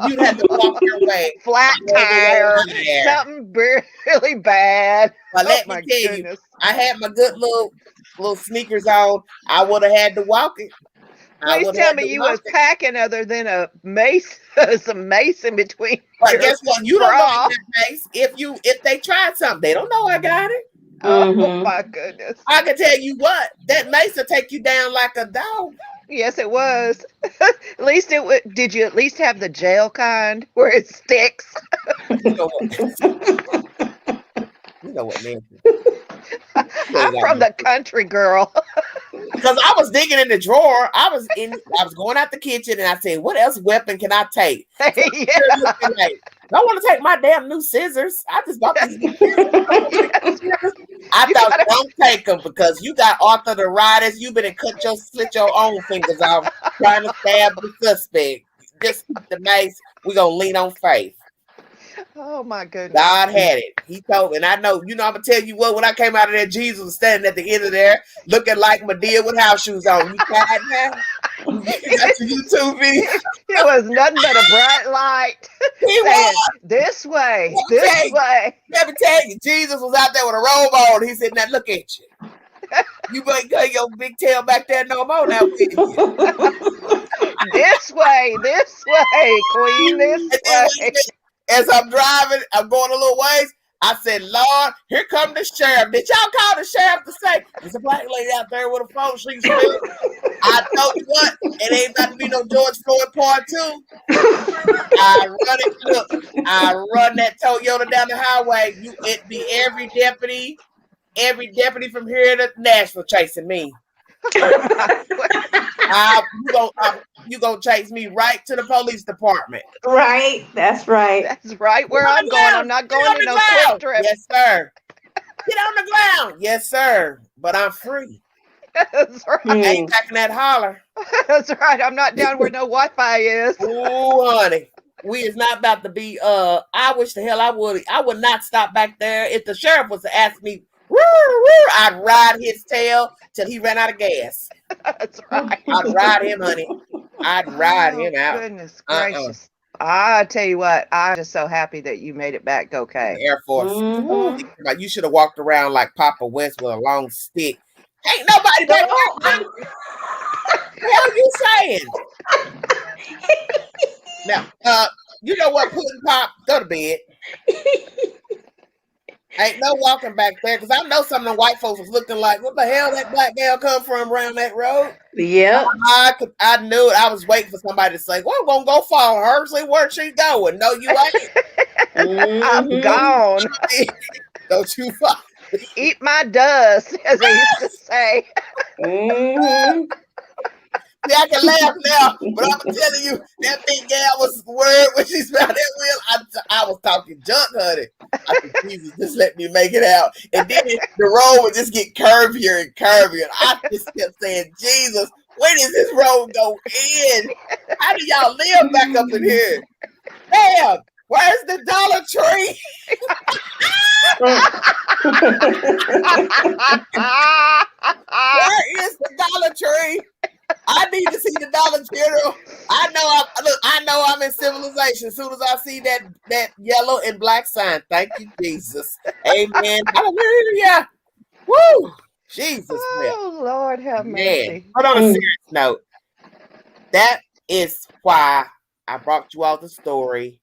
Speaker 1: You'd have to walk your way.
Speaker 8: Flat tire. Something really bad.
Speaker 1: But let me tell you, I had my good little sneakers on. I would have had to walk it.
Speaker 8: Please tell me you was packing other than a mace, some mace in between.
Speaker 1: But guess what? You don't know that mace. If they tried something, they don't know I got it.
Speaker 8: Oh my goodness!
Speaker 1: I can tell you what, that mace will take you down like a dog.
Speaker 8: Yes, it was. At least it would. Did you at least have the jail kind where it sticks?
Speaker 1: You know what, Nancy?
Speaker 8: I'm from the country, girl.
Speaker 1: Because I was digging in the drawer. I was going out the kitchen, and I said, "What else weapon can I take?" So I want to take my damn new scissors. I just bought these. I thought, don't take them because you got arthritis. You've been and slit your own fingers off trying to stab the suspect. Just keep the mace. We're gonna lean on faith.
Speaker 8: Oh my goodness.
Speaker 1: God had it. He told me, and I know, I'm gonna tell you what, when I came out of there, Jesus was standing at the end of there looking like Medea with house shoes on. You tried now? You got your YouTube video?
Speaker 8: It was nothing but a bright light.
Speaker 1: He was.
Speaker 8: This way. This way.
Speaker 1: Let me tell you, Jesus was out there with a robe on. He said, now look at you. You ain't got your big tail back there no more now.
Speaker 8: This way, Queen, this way.
Speaker 1: As I'm driving, I'm going a little ways. I said, Lord, here come the sheriff. Did y'all call the sheriff to say, there's a black lady out there with a phone? She's real. I told you what, it ain't about to be no George Floyd part 2. I run that Toyota down the highway. It be every deputy from here to Nashville chasing me. You gonna chase me right to the police department.
Speaker 7: Right, that's right.
Speaker 8: That's right where I'm going. I'm not going to no quick trip.
Speaker 1: Yes, sir. Get on the ground. Yes, sir. But I'm free.
Speaker 8: That's right.
Speaker 1: I ain't back in that holler.
Speaker 8: That's right. I'm not down where no Wi-Fi is.
Speaker 1: Oh, honey. We is not about to be I wish the hell I would not stop back there. If the sheriff was to ask me, I'd ride his tail till he ran out of gas.
Speaker 8: That's right.
Speaker 1: I'd ride him, honey. I'd ride him out.
Speaker 8: Goodness gracious. I tell you what, I'm just so happy that you made it back okay.
Speaker 1: Air Force.
Speaker 7: Mm-hmm.
Speaker 1: You should have walked around like Papa Wentz with a long stick. Ain't nobody back there. What are you saying? Now, you know what, Pudding Pop? Go to bed. Ain't no walking back there because I know some of the white folks was looking like, what the hell that black gal come from around that road?
Speaker 7: Yeah.
Speaker 1: I knew it. I was waiting for somebody to say, well, I'm going to go follow her, see where she's going. No, you ain't.
Speaker 8: I'm gone.
Speaker 1: Don't you follow.
Speaker 8: Eat my dust, as they used to say.
Speaker 1: See, I can laugh now, but I'm telling you, that big gal was worried when she smelled that wheel. I was talking junk, honey. I said, Jesus, just let me make it out. And then the road would just get curvier and curvier. And I just kept saying, Jesus, when does this road go in? How do y'all live back up in here? Damn, where's the Dollar Tree? Where is the Dollar Tree? I need to see the Dollar General. I know I'm in civilization as soon as I see that yellow and black sign. Thank you, Jesus. Amen. Hallelujah. Woo. Jesus.
Speaker 8: Oh, Lord have mercy.
Speaker 1: But on a serious note, that is why I brought you all the story,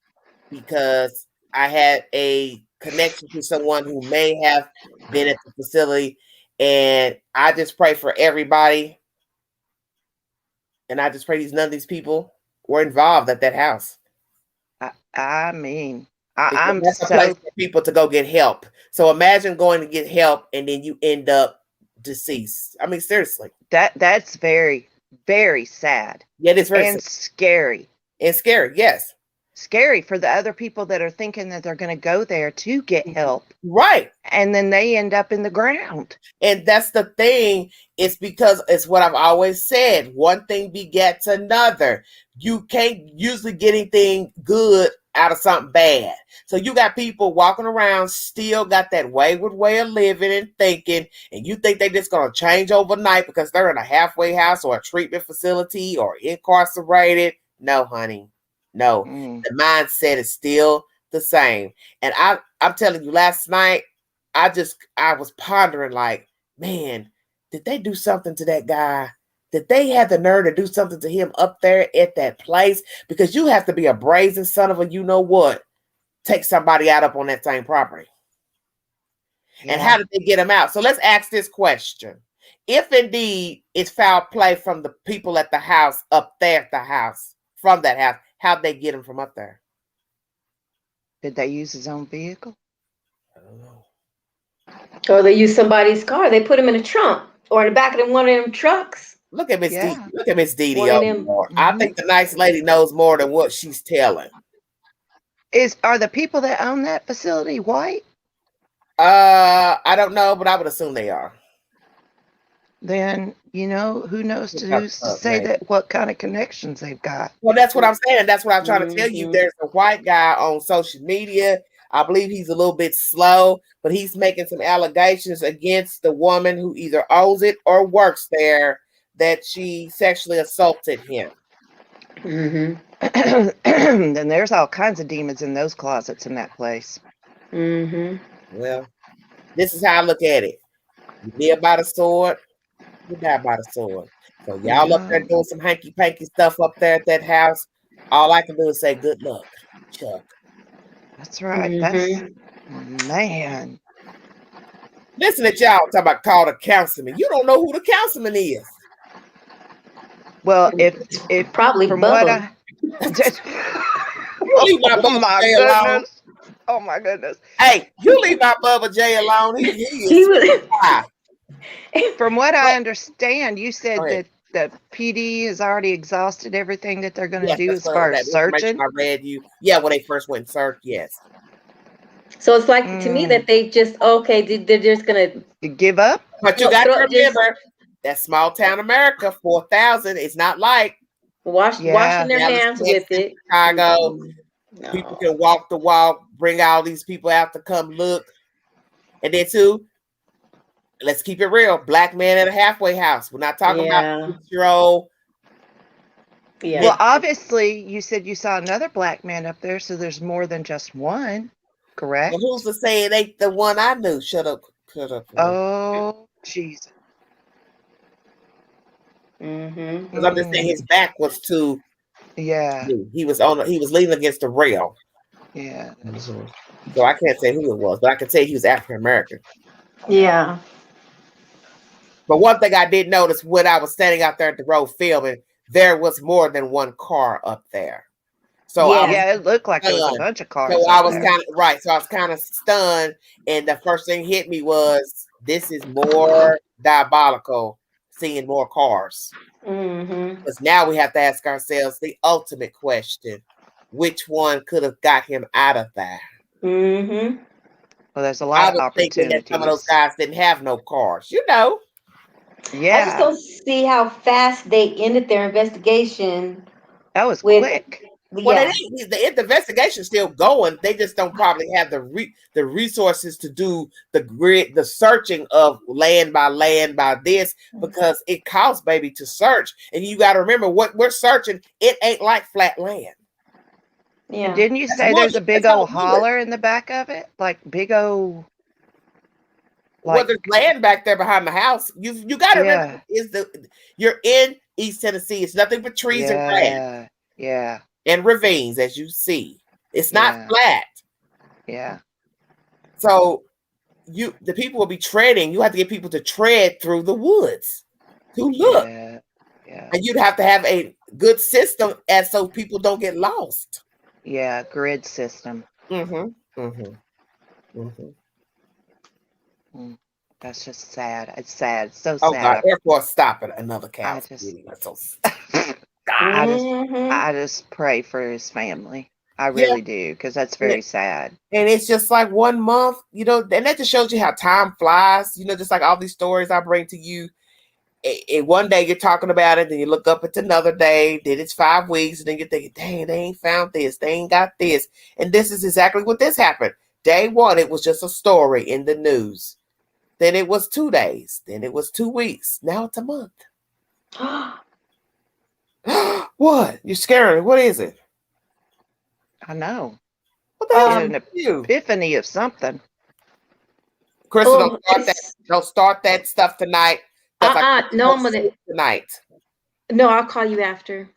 Speaker 1: because I had a connection to someone who may have been at the facility, and I just pray for everybody. And I just pray none of these people were involved at that house.
Speaker 8: I'm
Speaker 1: that's a place for people to go get help. So imagine going to get help and then you end up deceased. I mean, seriously.
Speaker 8: That's very, very sad
Speaker 1: Yeah, it is very
Speaker 8: and
Speaker 1: sad.
Speaker 8: scary.
Speaker 1: And scary. Yes.
Speaker 8: Scary for the other people that are thinking that they're going to go there to get help,
Speaker 1: Right.
Speaker 8: and then they end up in the ground.
Speaker 1: And that's the thing. It's because it's what I've always said. One thing begets another. You can't usually get anything good out of something bad. So you got people walking around still got that wayward way of living and thinking, and you think they're just going to change overnight because they're in a halfway house or a treatment facility or incarcerated. No, honey. No. The mindset is still the same. And I'm telling you, last night, I was pondering like, man, did they do something to that guy? Did they have the nerve to do something to him up there at that place? Because you have to be a brazen son of a you know what, take somebody out up on that same property. Yeah. And how did they get him out? So let's ask this question. If indeed it's foul play from the people at the house, up there at the house, from that house, how'd they get him from up there?
Speaker 8: Did they use his own vehicle?
Speaker 1: I don't know.
Speaker 7: Or they use somebody's car. They put him in a trunk or in the back of one of them trucks.
Speaker 1: Look at Miss Dee. Look at Miss Dee Dee. I think the nice lady knows more than what she's telling.
Speaker 8: Are the people that own that facility white?
Speaker 1: I don't know, but I would assume they are.
Speaker 8: Then who knows who's to say that what kind of connections they've got.
Speaker 1: Well, that's what I'm saying. That's what I'm trying to tell you. There's a white guy on social media. I believe he's a little bit slow, but he's making some allegations against the woman who either owns it or works there that she sexually assaulted him.
Speaker 8: Then there's all kinds of demons in those closets in that place.
Speaker 1: Well, this is how I look at it. You live by the sword, you die by the sword. So y'all up there doing some hanky-panky stuff up there at that house. All I can do is say good luck, Chuck.
Speaker 8: That's right. That's man.
Speaker 1: Listen to y'all talking about call the councilman. You don't know who the councilman is.
Speaker 8: Well, if
Speaker 7: probably
Speaker 8: from
Speaker 7: Bubba.
Speaker 1: Leave my Bubba J alone.
Speaker 8: Oh my goodness.
Speaker 1: Hey, you leave my Bubba J alone. He is
Speaker 8: From what I understand, you said that the PD has already exhausted everything that they're going to do as far as searching.
Speaker 1: I read you. Yeah, when they first went and searched, yes.
Speaker 7: So it's like to me that they just they're just gonna
Speaker 8: give up.
Speaker 1: But you got to remember that small town America, 4,000. It's not like
Speaker 7: washing their hands with it.
Speaker 1: Chicago, people can walk the walk, bring all these people out to come look, and then too. Let's keep it real. Black man at a halfway house. We're not talking about 6-year-old.
Speaker 7: Yeah.
Speaker 8: Well, obviously, you said you saw another black man up there, so there's more than just one, correct?
Speaker 1: Well, who's to say it ain't the one I knew? Shut up.
Speaker 8: Oh, Jesus.
Speaker 1: Because I'm just saying his back was to.
Speaker 8: Yeah.
Speaker 1: He was leaning against the rail.
Speaker 8: Yeah.
Speaker 1: So I can't say who it was, but I can say he was African American.
Speaker 7: Yeah.
Speaker 1: But one thing I did notice when I was standing out there at the road filming, there was more than one car up there. So
Speaker 8: it looked like there was a bunch of cars.
Speaker 1: So I was kind of stunned, and the first thing hit me was this is more diabolical, seeing more cars. Because now we have to ask ourselves the ultimate question: which one could have got him out of there?
Speaker 8: Well, there's a lot of opportunities.
Speaker 1: That some of those guys didn't have no cars,
Speaker 8: Yeah.
Speaker 7: I just don't see how fast they ended their investigation.
Speaker 8: That was quick.
Speaker 1: Well, the investigation's still going. They just don't probably have the resources to do the searching of land by this, because it costs, baby, to search. And you got to remember what we're searching. It ain't like flat land.
Speaker 7: Yeah.
Speaker 8: Didn't you say there's a big old holler in the back of it? Like big old.
Speaker 1: Well, there's land back there behind the house. You got to remember, you're in East Tennessee. It's nothing but trees and grass.
Speaker 8: Yeah.
Speaker 1: And ravines, as you see. It's not flat.
Speaker 8: Yeah.
Speaker 1: So the people will be treading. You have to get people to tread through the woods to look.
Speaker 8: Yeah.
Speaker 1: And you'd have to have a good system so people don't get lost.
Speaker 8: Yeah, grid system. That's just sad. It's sad. So
Speaker 1: Oh God,
Speaker 8: sad.
Speaker 1: Air Force, stop it! Another
Speaker 8: I
Speaker 1: cow.
Speaker 8: just,
Speaker 7: Mhm.
Speaker 8: I just pray for his family. I
Speaker 1: Yeah,
Speaker 8: really do, because that's very sad.
Speaker 1: and it's just like 1 month, and that just shows you how time flies. Just like all these stories I bring to you. And one day you're talking about it, then you look up at another day, then it's 5 weeks, and then you're thinking, dang, they ain't found this, they ain't got this. And this is exactly what this happened. Day one, it was just a story in the news. Then it was 2 days. Then it was 2 weeks. Now it's a month. What? You're scaring me. What is it?
Speaker 8: I know.
Speaker 1: What the hell
Speaker 8: Get an
Speaker 1: happened to you?
Speaker 8: epiphany of something.
Speaker 1: Crystal,
Speaker 7: Oh,
Speaker 1: don't start that stuff tonight. Because
Speaker 7: no, I'm
Speaker 1: I
Speaker 7: gonna.
Speaker 1: tonight.
Speaker 7: No, I'll call you after.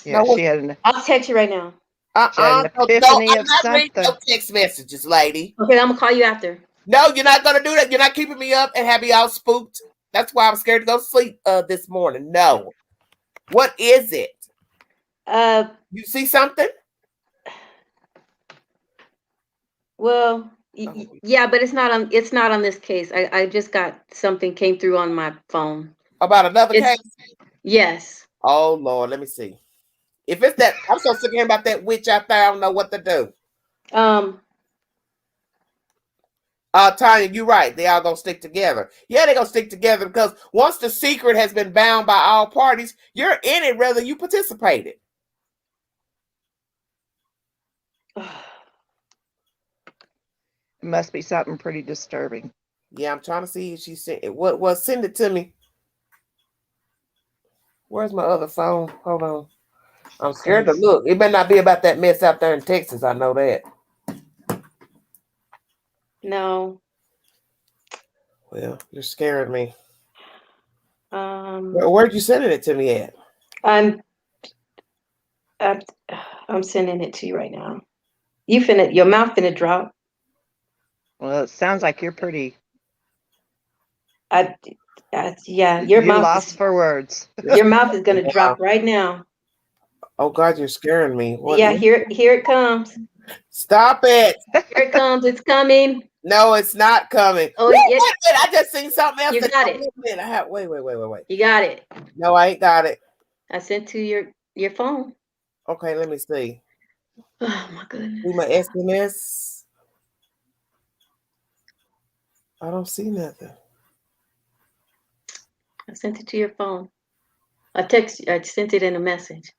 Speaker 8: Yeah,
Speaker 1: No,
Speaker 8: she had an
Speaker 7: I'll text you right now.
Speaker 8: epiphany
Speaker 1: I'm
Speaker 8: of
Speaker 1: not reading
Speaker 8: something.
Speaker 1: no text messages, lady.
Speaker 7: Okay, I'm gonna call you after.
Speaker 1: No, you're not gonna do that. You're not keeping me up and have me all spooked. That's why I'm scared to go to sleep this morning. No. What is it? You see something?
Speaker 7: Well, yeah, but it's not on this case. I just got something came through on my phone.
Speaker 1: About another case?
Speaker 7: Yes.
Speaker 1: Oh Lord, let me see. If it's that, I'm so sick of hearing about that witch out there. I don't know what to do. Tanya, you're right. They all gonna stick together. Yeah, they're gonna stick together because once the secret has been bound by all parties, you're in it whether you participated.
Speaker 8: It must be something pretty disturbing.
Speaker 1: Yeah, I'm trying to see if she sent it. What was send it to me? Where's my other phone? Hold on. I'm scared to look. It better not be about that mess out there in Texas. I know that.
Speaker 7: No.
Speaker 1: Well, you're scaring me.
Speaker 7: Um.
Speaker 1: Where'd you sending it to me at?
Speaker 7: I'm sending it to you right now. Your mouth finna drop.
Speaker 8: Well, it sounds like you're pretty.
Speaker 7: Yeah,
Speaker 8: you're lost for words.
Speaker 7: Your mouth is gonna drop right now.
Speaker 1: Oh God, you're scaring me. What?
Speaker 7: Yeah, here it comes.
Speaker 1: Stop it.
Speaker 7: Here it comes. It's coming.
Speaker 1: No, it's not coming.
Speaker 7: Oh,
Speaker 1: yeah. I just seen something else.
Speaker 7: You got it.
Speaker 1: Wait.
Speaker 7: You got it.
Speaker 1: No, I ain't got it.
Speaker 7: I sent to your phone.
Speaker 1: Okay, let me see.
Speaker 7: Oh my goodness.
Speaker 1: See my SMS. I don't see nothing.
Speaker 7: I sent it to your phone. I sent it in a message.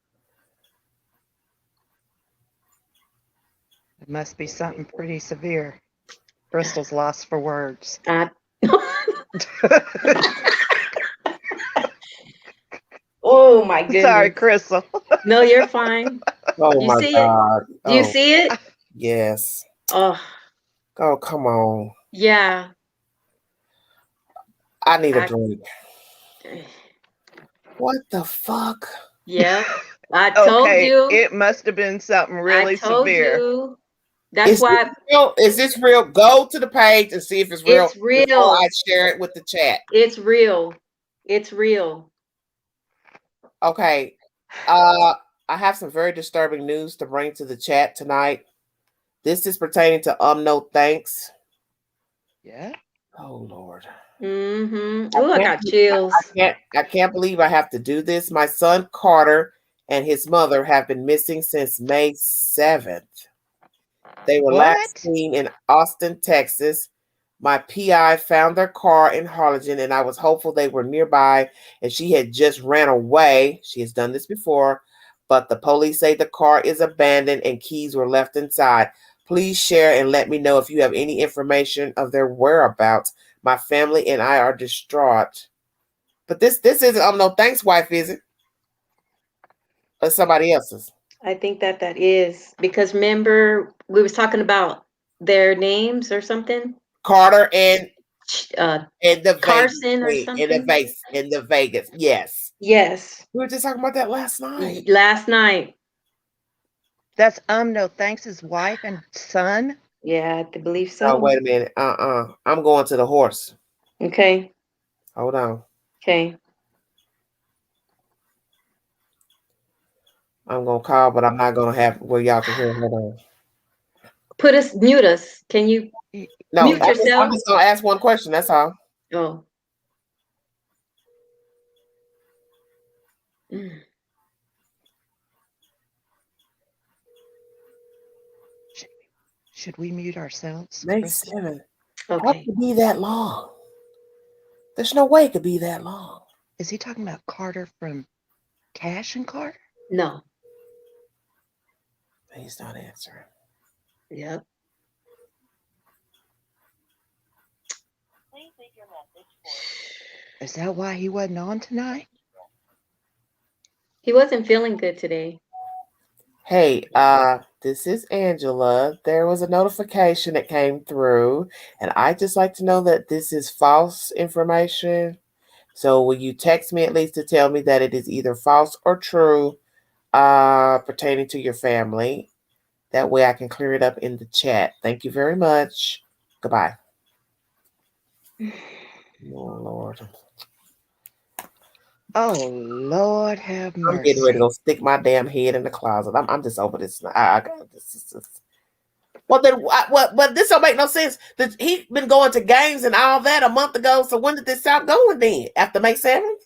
Speaker 8: It must be something pretty severe. Bristol's lost for words.
Speaker 7: Oh my goodness.
Speaker 8: Sorry, Crystal.
Speaker 7: No, you're fine.
Speaker 1: Oh
Speaker 7: you
Speaker 1: my
Speaker 7: see
Speaker 1: God.
Speaker 7: It? Do you see it?
Speaker 1: Yes.
Speaker 7: Oh,
Speaker 1: come on.
Speaker 7: Yeah.
Speaker 1: I need a drink. What the fuck?
Speaker 7: Yeah. I told you.
Speaker 8: It must have been something really severe.
Speaker 7: You. That's why.
Speaker 1: Is this real? Go to the page and see if it's real.
Speaker 7: It's real.
Speaker 1: Before I share it with the chat.
Speaker 7: It's real. It's real.
Speaker 1: Okay. I have some very disturbing news to bring to the chat tonight. This is pertaining to no thanks.
Speaker 8: Yeah.
Speaker 1: Oh Lord.
Speaker 7: Mm-hmm. Oh, I got chills.
Speaker 1: I can't believe I have to do this. My son Carter and his mother have been missing since May 7th. They were last seen in Austin, Texas. My PI found their car in Harlingen, and I was hopeful they were nearby, and she had just ran away. She has done this before, but the police say the car is abandoned and keys were left inside. Please share and let me know if you have any information of their whereabouts. My family and I are distraught. But this isn't no thanks wife, is it? Or somebody else's?
Speaker 7: I think that is because remember we was talking about their names or something.
Speaker 1: Carter and the
Speaker 7: Carson
Speaker 1: Vegas,
Speaker 7: or something.
Speaker 1: In the Vegas. Yes.
Speaker 7: Yes.
Speaker 1: We were just talking about that last night.
Speaker 8: That's no thanks his wife and son.
Speaker 7: Yeah, I believe so.
Speaker 1: Oh, wait a minute. I'm going to the horse.
Speaker 7: Okay.
Speaker 1: Hold on.
Speaker 7: Okay.
Speaker 1: I'm gonna call, but I'm not gonna have where y'all can hear. Hold on.
Speaker 7: Mute us. Can you?
Speaker 1: No,
Speaker 7: Mute yourself.
Speaker 1: I'm just gonna ask one question. That's all.
Speaker 7: Oh. Mm.
Speaker 8: Should we mute ourselves?
Speaker 1: May
Speaker 8: Chris?
Speaker 1: 7th. How
Speaker 7: Okay.
Speaker 1: could it be that long? There's no way it could be that long.
Speaker 8: Is he talking about Carter from Cash and Carter?
Speaker 7: No.
Speaker 1: He's not answering.
Speaker 7: Yep.
Speaker 8: Is that why he wasn't on tonight?
Speaker 7: He wasn't feeling good today.
Speaker 1: Hey, this is Angela. There was a notification that came through, and I just like to know that this is false information. So will you text me at least to tell me that it is either false or true, pertaining to your family? That way I can clear it up in the chat. Thank you very much. Goodbye. Oh, Lord.
Speaker 8: Oh, Lord have mercy.
Speaker 1: I'm getting ready to go stick my damn head in the closet. I'm just over this. I got this. Well, then, but this don't make no sense. He been going to games and all that a month ago. So when did this stop going then? After May 7th?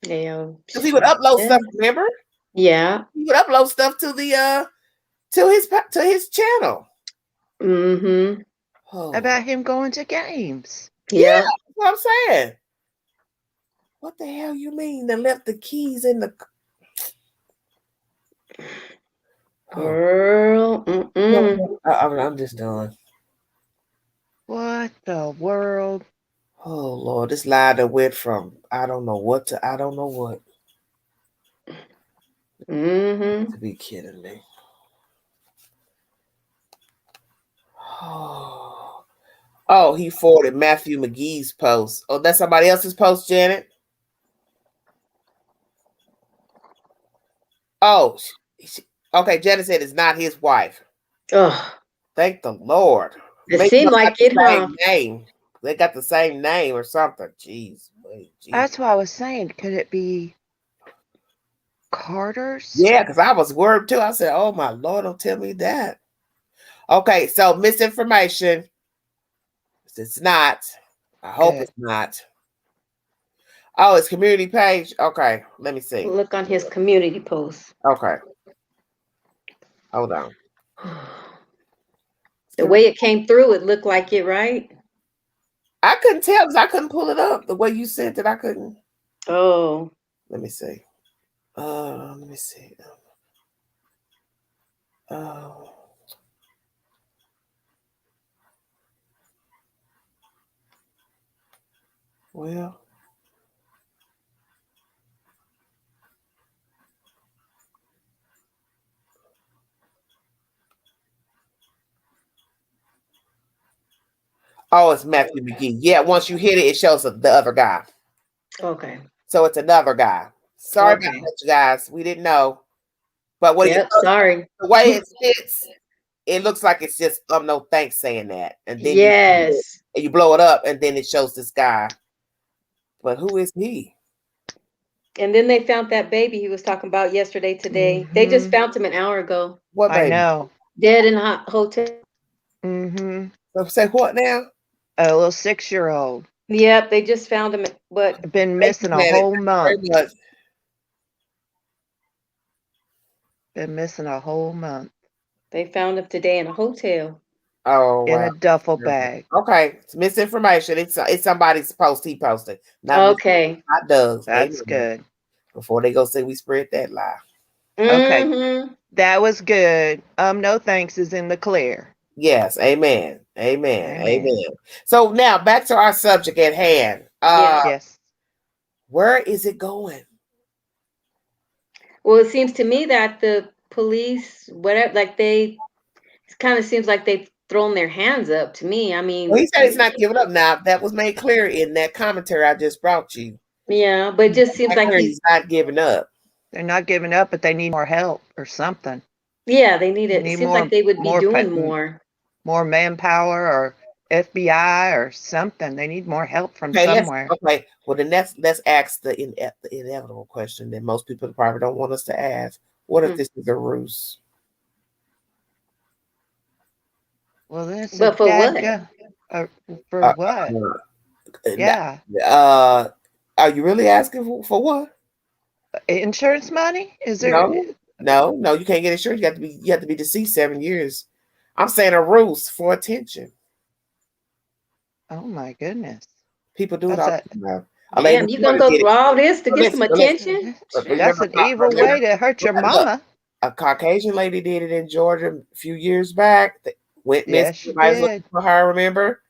Speaker 7: Yeah.
Speaker 1: Because he would upload stuff. Remember?
Speaker 7: Yeah.
Speaker 1: He would upload stuff to the to his channel.
Speaker 7: Mm-hmm.
Speaker 1: Oh.
Speaker 8: About him going to games.
Speaker 7: Yeah.
Speaker 1: That's what I'm saying. What the hell you mean? They left the keys in the.
Speaker 7: Girl.
Speaker 1: I'm just done.
Speaker 8: What the world?
Speaker 1: Oh Lord, this lie that went from I don't know what to I don't know what.
Speaker 7: Mm-hmm.
Speaker 1: To be kidding me. Oh, he forwarded Matthew McGee's post. Oh, that's somebody else's post, Janet? Oh, okay. Janet said it's not his wife.
Speaker 7: Oh.
Speaker 1: Thank the Lord.
Speaker 7: It seemed like it, huh?
Speaker 1: Name. They got the same name or something. Jeez.
Speaker 8: That's what I was saying. Could it be Carter's?
Speaker 1: Yeah, because I was worried too. I said, oh my Lord, don't tell me that. Okay, so misinformation. It's not. I hope it's not. Oh, it's community page. Okay, let me see.
Speaker 7: Look on his community post.
Speaker 1: Okay. Hold on.
Speaker 7: The way it came through, it looked like it, right?
Speaker 1: I couldn't tell because I couldn't pull it up. The way you sent it, I couldn't.
Speaker 7: Oh.
Speaker 1: Let me see. Let me see. Oh. Well. Oh, it's Matthew McGee. Yeah, once you hit it, it shows the other guy.
Speaker 7: Okay.
Speaker 1: So it's another guy. Sorry about that, you guys. We didn't know. But what
Speaker 7: sorry.
Speaker 1: The way it sits, it looks like it's just no thanks saying that. And then you blow it up and then it shows this guy. But who is he?
Speaker 7: And then they found that baby he was talking about yesterday, today. They just found him an hour ago.
Speaker 1: What baby?
Speaker 8: I know.
Speaker 7: Dead in a hotel.
Speaker 8: Mm-hmm.
Speaker 1: So say what now?
Speaker 8: A little 6-year-old.
Speaker 7: Yep, they just found him, but
Speaker 8: been missing a whole month. Been missing a whole month.
Speaker 7: They found him today in a hotel.
Speaker 1: Oh, wow.
Speaker 8: In a duffel bag.
Speaker 1: Okay, it's misinformation. It's somebody's post he posted.
Speaker 7: Not
Speaker 1: Doug's.
Speaker 8: That's good.
Speaker 1: Before they go say we spread that lie.
Speaker 8: Okay. That was good. No thanks is in the clear.
Speaker 1: Yes, amen. Amen. So now back to our subject at hand.
Speaker 8: Yes.
Speaker 1: Where is it going?
Speaker 7: Well, it seems to me that the police, whatever, like it kind of seems like they've thrown their hands up to me. I mean,
Speaker 1: well, he said he's not giving up now. That was made clear in that commentary I just brought you.
Speaker 7: Yeah, but it just seems like
Speaker 1: he's not giving up.
Speaker 8: They're not giving up, but they need more help or something.
Speaker 7: Yeah, they need it. It seems like they would be doing more.
Speaker 8: More manpower or FBI or something. They need more help from somewhere.
Speaker 1: Okay. Well, then let's ask the inevitable question that most people probably don't want us to ask. What if this is a ruse?
Speaker 8: Well, that's a
Speaker 7: But for what?
Speaker 8: for
Speaker 1: Uh,
Speaker 8: what?
Speaker 1: uh,
Speaker 8: Yeah.
Speaker 1: are you really asking for what?
Speaker 8: Insurance money? Is there?
Speaker 1: No. You can't get insurance. You have to be deceased 7 years. I'm saying a ruse for attention.
Speaker 8: Oh my goodness.
Speaker 1: People do it
Speaker 8: That's
Speaker 1: all
Speaker 8: a
Speaker 1: the time. A lady
Speaker 7: Damn, you gonna
Speaker 1: daughter
Speaker 7: go
Speaker 1: did it.
Speaker 7: through all this to
Speaker 1: But
Speaker 7: get some
Speaker 1: listen, but listen.
Speaker 7: attention?
Speaker 1: But
Speaker 8: that's
Speaker 1: remember,
Speaker 8: an evil way to hurt your
Speaker 1: look,
Speaker 8: mama.
Speaker 1: a Caucasian lady did it in Georgia a few years back. That went missing.
Speaker 8: Yes, she
Speaker 1: Everybody's looking
Speaker 8: did.
Speaker 1: for her. Remember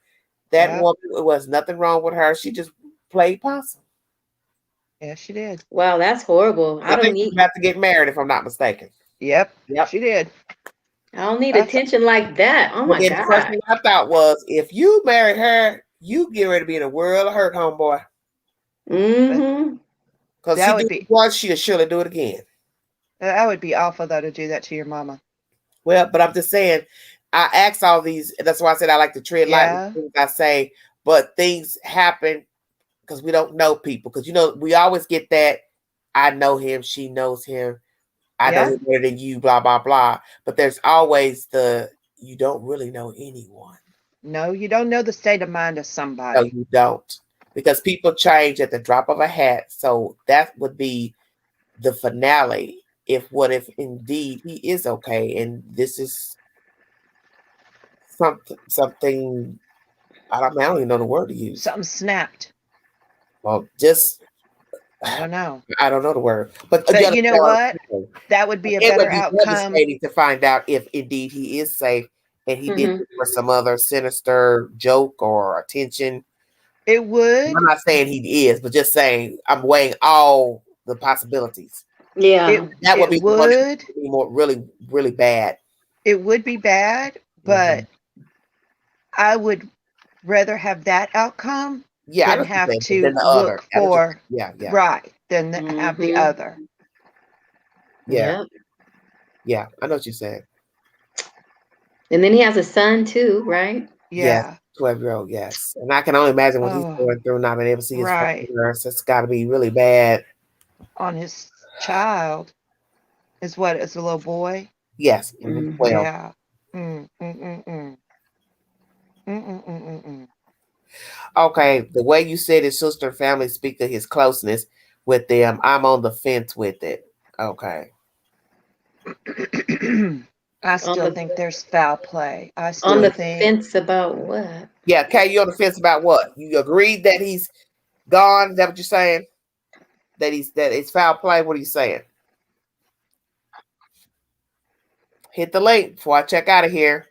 Speaker 1: that
Speaker 8: Yep.
Speaker 1: woman? It was nothing wrong with her. She just played possum.
Speaker 8: Yes, she did.
Speaker 7: Wow, that's horrible.
Speaker 1: I think she's about to get married, if I'm not mistaken.
Speaker 8: Yep.
Speaker 1: Yep.
Speaker 8: She did.
Speaker 7: I don't need
Speaker 8: That's
Speaker 7: attention like that. Oh
Speaker 1: But
Speaker 7: my
Speaker 1: then the first
Speaker 7: God.
Speaker 1: thing I thought was, if you marry her, you get ready to be in a world of hurt, homeboy.
Speaker 7: Mm-hmm.
Speaker 1: Because she
Speaker 8: that
Speaker 1: did
Speaker 8: would
Speaker 1: it
Speaker 8: be
Speaker 1: once, she'll surely do it again.
Speaker 8: that would be awful though to do that to your mama.
Speaker 1: Well, but I'm just saying, I asked all these. That's why I said I like to tread lightly
Speaker 8: Yeah.
Speaker 1: with things I say. But things happen because we don't know people. Because we always get that. I know him. She knows him. I know
Speaker 8: Yeah.
Speaker 1: him better than you. Blah blah blah. But there's always you don't really know anyone.
Speaker 8: No, you don't know the state of mind of
Speaker 1: No,
Speaker 8: somebody.
Speaker 1: you don't. Because people change at the drop of a hat. So that would be the finale. What if indeed he is okay and this is something I don't even know the word to use.
Speaker 8: Something snapped.
Speaker 1: Well, just
Speaker 8: I don't know.
Speaker 1: I don't know the word, but
Speaker 8: But you know what? That would be a
Speaker 1: it
Speaker 8: better
Speaker 1: would be
Speaker 8: outcome.
Speaker 1: devastating to find out if indeed he is safe and he did
Speaker 7: Mm-hmm.
Speaker 1: it for some other sinister joke or attention.
Speaker 8: It would.
Speaker 1: I'm not saying he is, but just saying I'm weighing all the possibilities.
Speaker 7: Yeah.
Speaker 1: That would
Speaker 8: It
Speaker 1: be the one that
Speaker 8: would.
Speaker 1: would be more really bad.
Speaker 8: It would be bad, but I would rather have that outcome
Speaker 1: Yeah, I
Speaker 8: than
Speaker 1: know what you're
Speaker 8: have
Speaker 1: saying,
Speaker 8: to
Speaker 1: than the other.
Speaker 8: look for
Speaker 1: Yeah.
Speaker 8: right than have the
Speaker 7: Mm-hmm.
Speaker 8: other.
Speaker 1: Yeah.
Speaker 7: Yep.
Speaker 1: Yeah, I know what you're saying.
Speaker 7: And then he has a son too, right?
Speaker 1: Yes,
Speaker 8: Yeah.
Speaker 1: 12-year-old, yes. And I can only imagine what he's
Speaker 8: Oh,
Speaker 1: going through, not being able to see his
Speaker 8: right.
Speaker 1: father. So it's got to be really bad.
Speaker 8: On his child is what? It's a little boy.
Speaker 1: Yes,
Speaker 7: Mhm.
Speaker 1: 12.
Speaker 8: Yeah. Mm, mm, mm, mm. Mm, mm, mm, mm, mm.
Speaker 1: Okay, the way you said his sister and family speak of his closeness with them, I'm on the fence with it. Okay.
Speaker 8: I
Speaker 7: On
Speaker 8: still
Speaker 7: the
Speaker 8: think there's foul play. I
Speaker 7: on
Speaker 8: still
Speaker 7: the
Speaker 8: think
Speaker 7: fence about what?
Speaker 1: Yeah, Kay, you on the fence about what? You agreed that he's gone? Is that what you're saying? That it's foul play? What are you saying? Hit the link before I check out of here.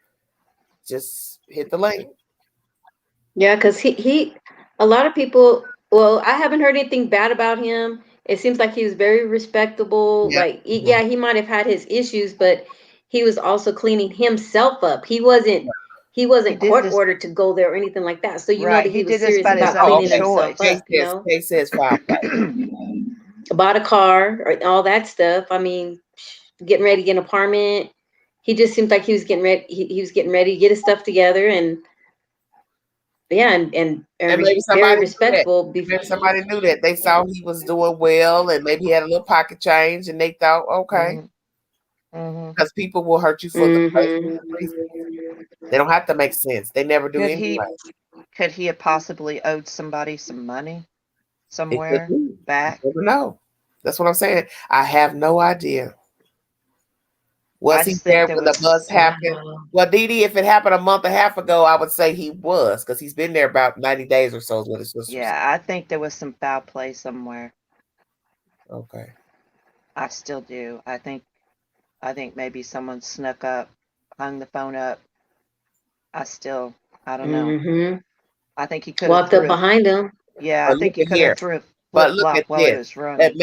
Speaker 1: Just hit the link.
Speaker 7: Yeah, because he a lot of people, well, I haven't heard anything bad about him. It seems like he was very respectable.
Speaker 1: Yeah.
Speaker 7: Like, yeah, he might have had his issues, but he was also cleaning himself up. He
Speaker 8: he
Speaker 7: wasn't
Speaker 8: did
Speaker 7: court
Speaker 8: this
Speaker 7: ordered to go there or anything like that. So you know
Speaker 8: right.
Speaker 7: that
Speaker 8: He
Speaker 7: he was
Speaker 8: did this
Speaker 7: serious
Speaker 8: by his
Speaker 7: about
Speaker 8: own
Speaker 1: Oh,
Speaker 7: cleaning
Speaker 1: okay.
Speaker 7: himself
Speaker 8: choice.
Speaker 7: up, you know?
Speaker 1: Kay says foul play.
Speaker 7: Bought a car or all that stuff. I mean, getting ready to get an apartment. He just seemed like he was getting ready. He was getting ready to get his stuff together, and yeah, and
Speaker 1: And maybe
Speaker 7: very
Speaker 1: somebody knew that.
Speaker 7: respectful.
Speaker 1: Maybe somebody knew that. They saw he was doing well and maybe he had a little pocket change and they thought, okay.
Speaker 8: Mm-hmm.
Speaker 1: Because people will hurt you for the reason. They don't have to make sense. They never do anyway.
Speaker 8: Could he have possibly owed somebody some money
Speaker 1: It could
Speaker 8: somewhere
Speaker 1: be.
Speaker 8: back?
Speaker 1: You never know. That's what I'm saying. I have no idea. Was
Speaker 8: I
Speaker 1: he
Speaker 8: just think
Speaker 1: there
Speaker 8: there
Speaker 1: when the
Speaker 8: was
Speaker 1: bust happened? Well, Dee, if it happened a month and a half ago, I would say he was because he's been there about 90 days or so with his sisters.
Speaker 8: yeah, I think there was some foul play somewhere.
Speaker 1: Okay.
Speaker 8: I still do. I think maybe someone snuck up, hung the phone up. I don't know.
Speaker 7: Mm-hmm.
Speaker 8: I think he could have
Speaker 7: Walked up
Speaker 8: threw it.
Speaker 7: behind him.
Speaker 8: Yeah,
Speaker 1: But
Speaker 8: I think
Speaker 1: look
Speaker 8: he
Speaker 1: at
Speaker 8: could
Speaker 1: here.
Speaker 8: have threw a
Speaker 1: But
Speaker 8: flip
Speaker 1: look at
Speaker 8: flop while he
Speaker 1: this.
Speaker 8: was running.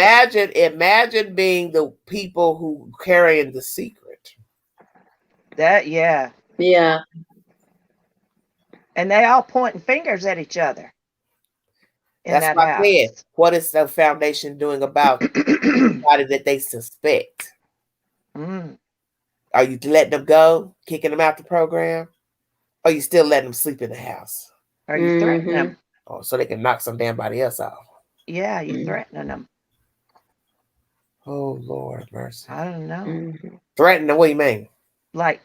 Speaker 1: Imagine being the people who carrying the secret.
Speaker 8: That yeah.
Speaker 7: Yeah.
Speaker 8: And they all pointing fingers at each other in
Speaker 1: That's
Speaker 8: that
Speaker 1: what I said.
Speaker 8: house.
Speaker 1: What is the foundation doing about anybody that they suspect?
Speaker 8: Mm.
Speaker 1: Are you letting them go, kicking them out the program? Or are you still letting them sleep in the house?
Speaker 8: Are you threatening them?
Speaker 1: Oh, so they can knock some damn body else off.
Speaker 8: Yeah, you threatening them.
Speaker 1: Oh, Lord mercy.
Speaker 8: I don't know.
Speaker 1: Threatening, what do you mean?
Speaker 8: Like,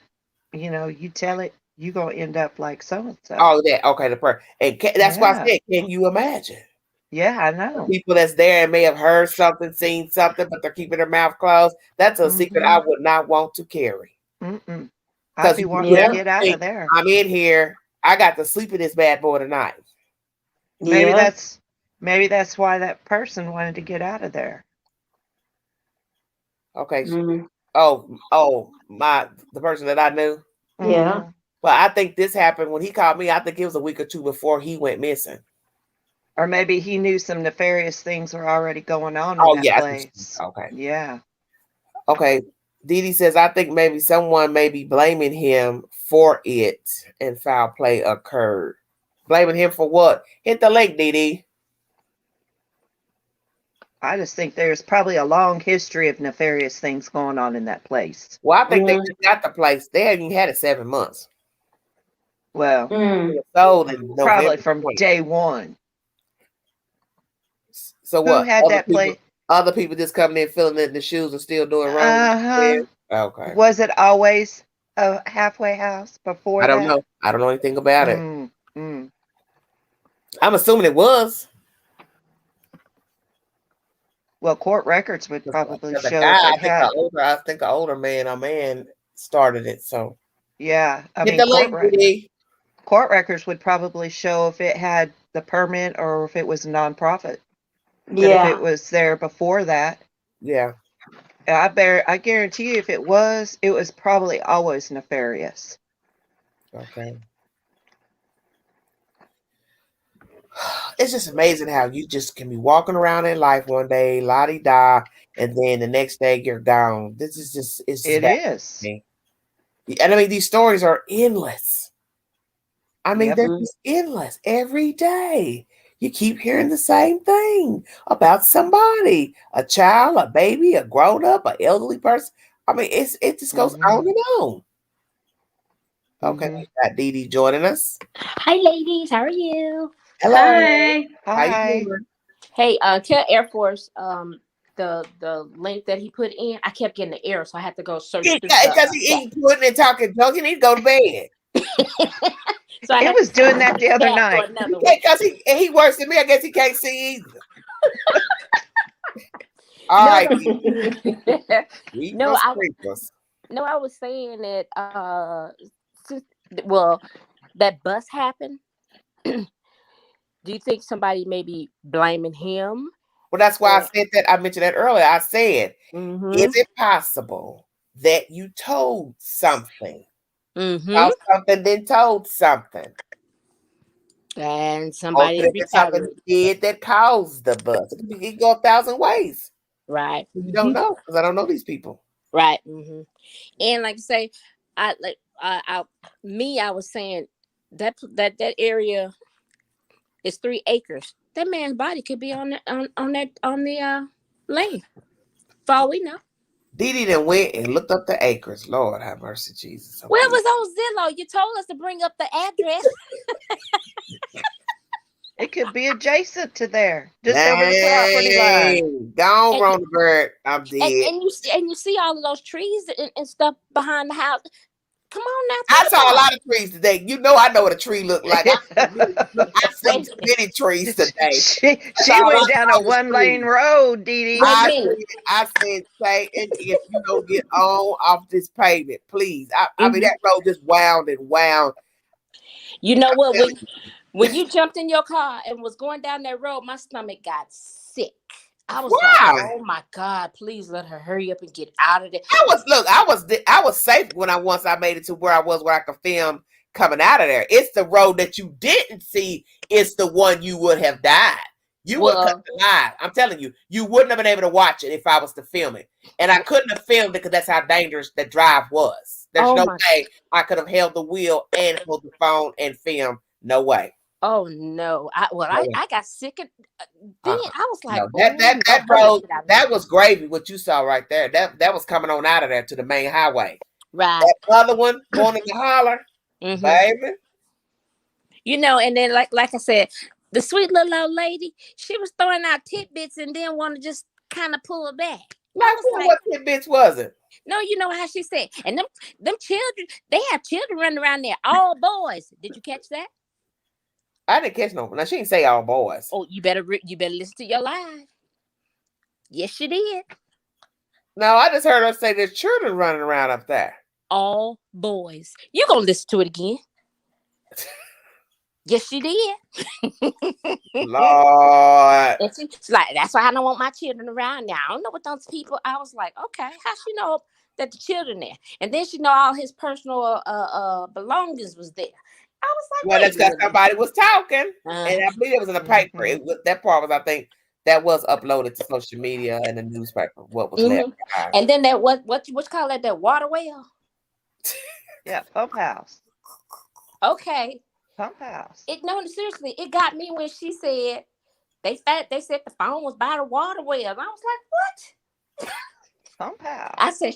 Speaker 8: you tell it, you gonna end up like so and so.
Speaker 1: Oh, that okay. And that's why I
Speaker 8: Yeah.
Speaker 1: said, can you imagine?
Speaker 8: Yeah, I
Speaker 1: The
Speaker 8: know.
Speaker 1: people that's there and may have heard something, seen something, but they're keeping their mouth closed. That's a secret I would not want to carry.
Speaker 8: Mm-mm. I'd
Speaker 1: Because
Speaker 8: be
Speaker 1: you
Speaker 8: wanting to
Speaker 1: would
Speaker 7: Yeah.
Speaker 8: get out
Speaker 1: think
Speaker 8: of there.
Speaker 1: I'm in here. I got to sleep in this bad boy tonight.
Speaker 8: Maybe
Speaker 7: Yeah.
Speaker 8: that's why that person wanted to get out of there.
Speaker 1: Okay.
Speaker 7: Mhm.
Speaker 1: Oh, the person that I knew.
Speaker 7: Yeah.
Speaker 8: Mhm.
Speaker 1: Well, I think this happened when he called me. I think it was a week or two before he went missing.
Speaker 8: Or maybe he knew some nefarious things were already going on in
Speaker 1: Oh
Speaker 8: that
Speaker 1: yeah.
Speaker 8: place.
Speaker 1: Okay.
Speaker 8: Yeah.
Speaker 1: Okay. Dee Dee says, I think maybe someone may be blaming him for it and foul play occurred. Blaming him for what? Hit the link, Dee Dee.
Speaker 8: I just think there's probably a long history of nefarious things going on in that place.
Speaker 1: Well, I think they
Speaker 7: Mm.
Speaker 1: just got the place. They haven't even had it 7 months.
Speaker 8: Well,
Speaker 1: It
Speaker 7: Mm.
Speaker 1: was sold in
Speaker 8: probably
Speaker 1: November
Speaker 8: from
Speaker 1: 20th.
Speaker 8: day one.
Speaker 1: So
Speaker 8: Who
Speaker 1: what?
Speaker 8: had that place?
Speaker 1: Other people just coming in, filling in the shoes and still doing wrong.
Speaker 8: Uh-huh.
Speaker 1: Okay.
Speaker 8: Was it always a halfway house before
Speaker 1: I don't
Speaker 8: that?
Speaker 1: know. I don't know anything about it.
Speaker 8: Mm.
Speaker 1: I'm assuming it was.
Speaker 8: Well, court records would probably
Speaker 1: The
Speaker 8: show
Speaker 1: guy,
Speaker 8: if it had.
Speaker 1: I think an older man started it. So
Speaker 8: Yeah, I
Speaker 1: hit
Speaker 8: mean
Speaker 1: the link, Dee.
Speaker 8: court records would probably show if it had the permit or if it was a nonprofit. But if it
Speaker 7: Yeah.
Speaker 8: was there before that,
Speaker 1: Yeah.
Speaker 8: I guarantee you, if it was probably always nefarious.
Speaker 1: Okay. It's just amazing how you just can be walking around in life one day, la-di-da, and then the next day you're gone. This is just, it's just
Speaker 8: It
Speaker 1: bad
Speaker 8: is.
Speaker 1: to me. And I mean, these stories are endless. I mean,
Speaker 8: Yep.
Speaker 1: they're just endless every day. You keep hearing the same thing about somebody, a child, a baby, a grown up, an elderly person. I mean, it just goes on and on. Okay, we got Dee Dee joining us.
Speaker 10: Hi, ladies. How are you?
Speaker 1: Hello.
Speaker 7: Hi.
Speaker 1: How you
Speaker 8: Hi.
Speaker 1: doing?
Speaker 10: Hey, tell Air Force the link that he put in. I kept getting the error, so I had to go search through
Speaker 1: Because he putting and talking junk, he need to go to bed.
Speaker 10: So
Speaker 8: It was doing that the other night.
Speaker 1: Because he worse than me. I guess he can't see either. All right.
Speaker 10: No, I was saying that well, that bus happened. Do you think somebody may be blaming him?
Speaker 1: Well, that's why I said that. I mentioned that earlier. I said, is it possible that you told something? Saw something, then told something.
Speaker 10: And somebody
Speaker 1: Or could something did that caused the bus. It could go 1,000 ways.
Speaker 10: Right.
Speaker 1: You don't know, because I don't know these people.
Speaker 10: Right. And like I say, I was saying that area is 3 acres. That man's body could be on the lane. For all we know.
Speaker 1: Dee Dee then went and looked up the acres. Lord have mercy, Jesus.
Speaker 10: Well, it was on Zillow. You told us to bring up the address.
Speaker 8: It could be adjacent to there, just over the property line.
Speaker 1: Gone, Ronald. I'm dead.
Speaker 10: And you see all of those trees and stuff behind the house. Come on now.
Speaker 1: I saw a lot of trees today. You know, I know what a tree looked like. I seen many trees today.
Speaker 8: She went down a 1-lane road, Dee Dee.
Speaker 1: I said, say, if you don't get on off this pavement, please. I mean, that road just wound and wound.
Speaker 10: You know what? When you jumped in your car and was going down that road, my stomach got sick. I was like, oh my God, please let her hurry up and get out of there.
Speaker 1: I was safe once I made it to where I could film coming out of there. It's the road that you didn't see. It's the one you would have died. You would cut alive. I'm telling you, you wouldn't have been able to watch it if I was to film it. And I couldn't have filmed it because that's how dangerous the drive was. There's no way I could have held the wheel and hold the phone and film. No way.
Speaker 10: Oh no! I got sick. Then I was like,
Speaker 1: that road, that was gravy. What you saw right there, that was coming on out of there to the main highway.
Speaker 10: Right.
Speaker 1: That other one going in the holler, baby.
Speaker 10: You know, and then like I said, the sweet little old lady, she was throwing out tidbits and then want to just kind of pull it back.
Speaker 1: What tidbits was it?
Speaker 10: No, you know how she said. And them children, they have children running around there, all boys. Did you catch that?
Speaker 1: I didn't catch no. Now she didn't say all boys.
Speaker 10: Oh, you better listen to your live. Yes, she did.
Speaker 1: No, I just heard her say there's children running around up there.
Speaker 10: All boys. You gonna listen to it again? Yes, she did.
Speaker 1: Lord.
Speaker 10: It's like, that's why I don't want my children around now. I don't know what those people. I was like, okay, how she know that the children there? And then she know all his personal belongings was there. I was like,
Speaker 1: well, that's because somebody was talking, and I believe it was in the paper.
Speaker 8: Mm-hmm.
Speaker 1: That part was, I think, that was uploaded to social media and the newspaper. What was left behind.
Speaker 10: And then that what you call that water well?
Speaker 8: Yeah, pump house.
Speaker 10: Okay.
Speaker 8: Pump house.
Speaker 10: No, seriously, it got me when she said they said the phone was by the water well. And I was like, what?
Speaker 8: Pump house.
Speaker 10: I said,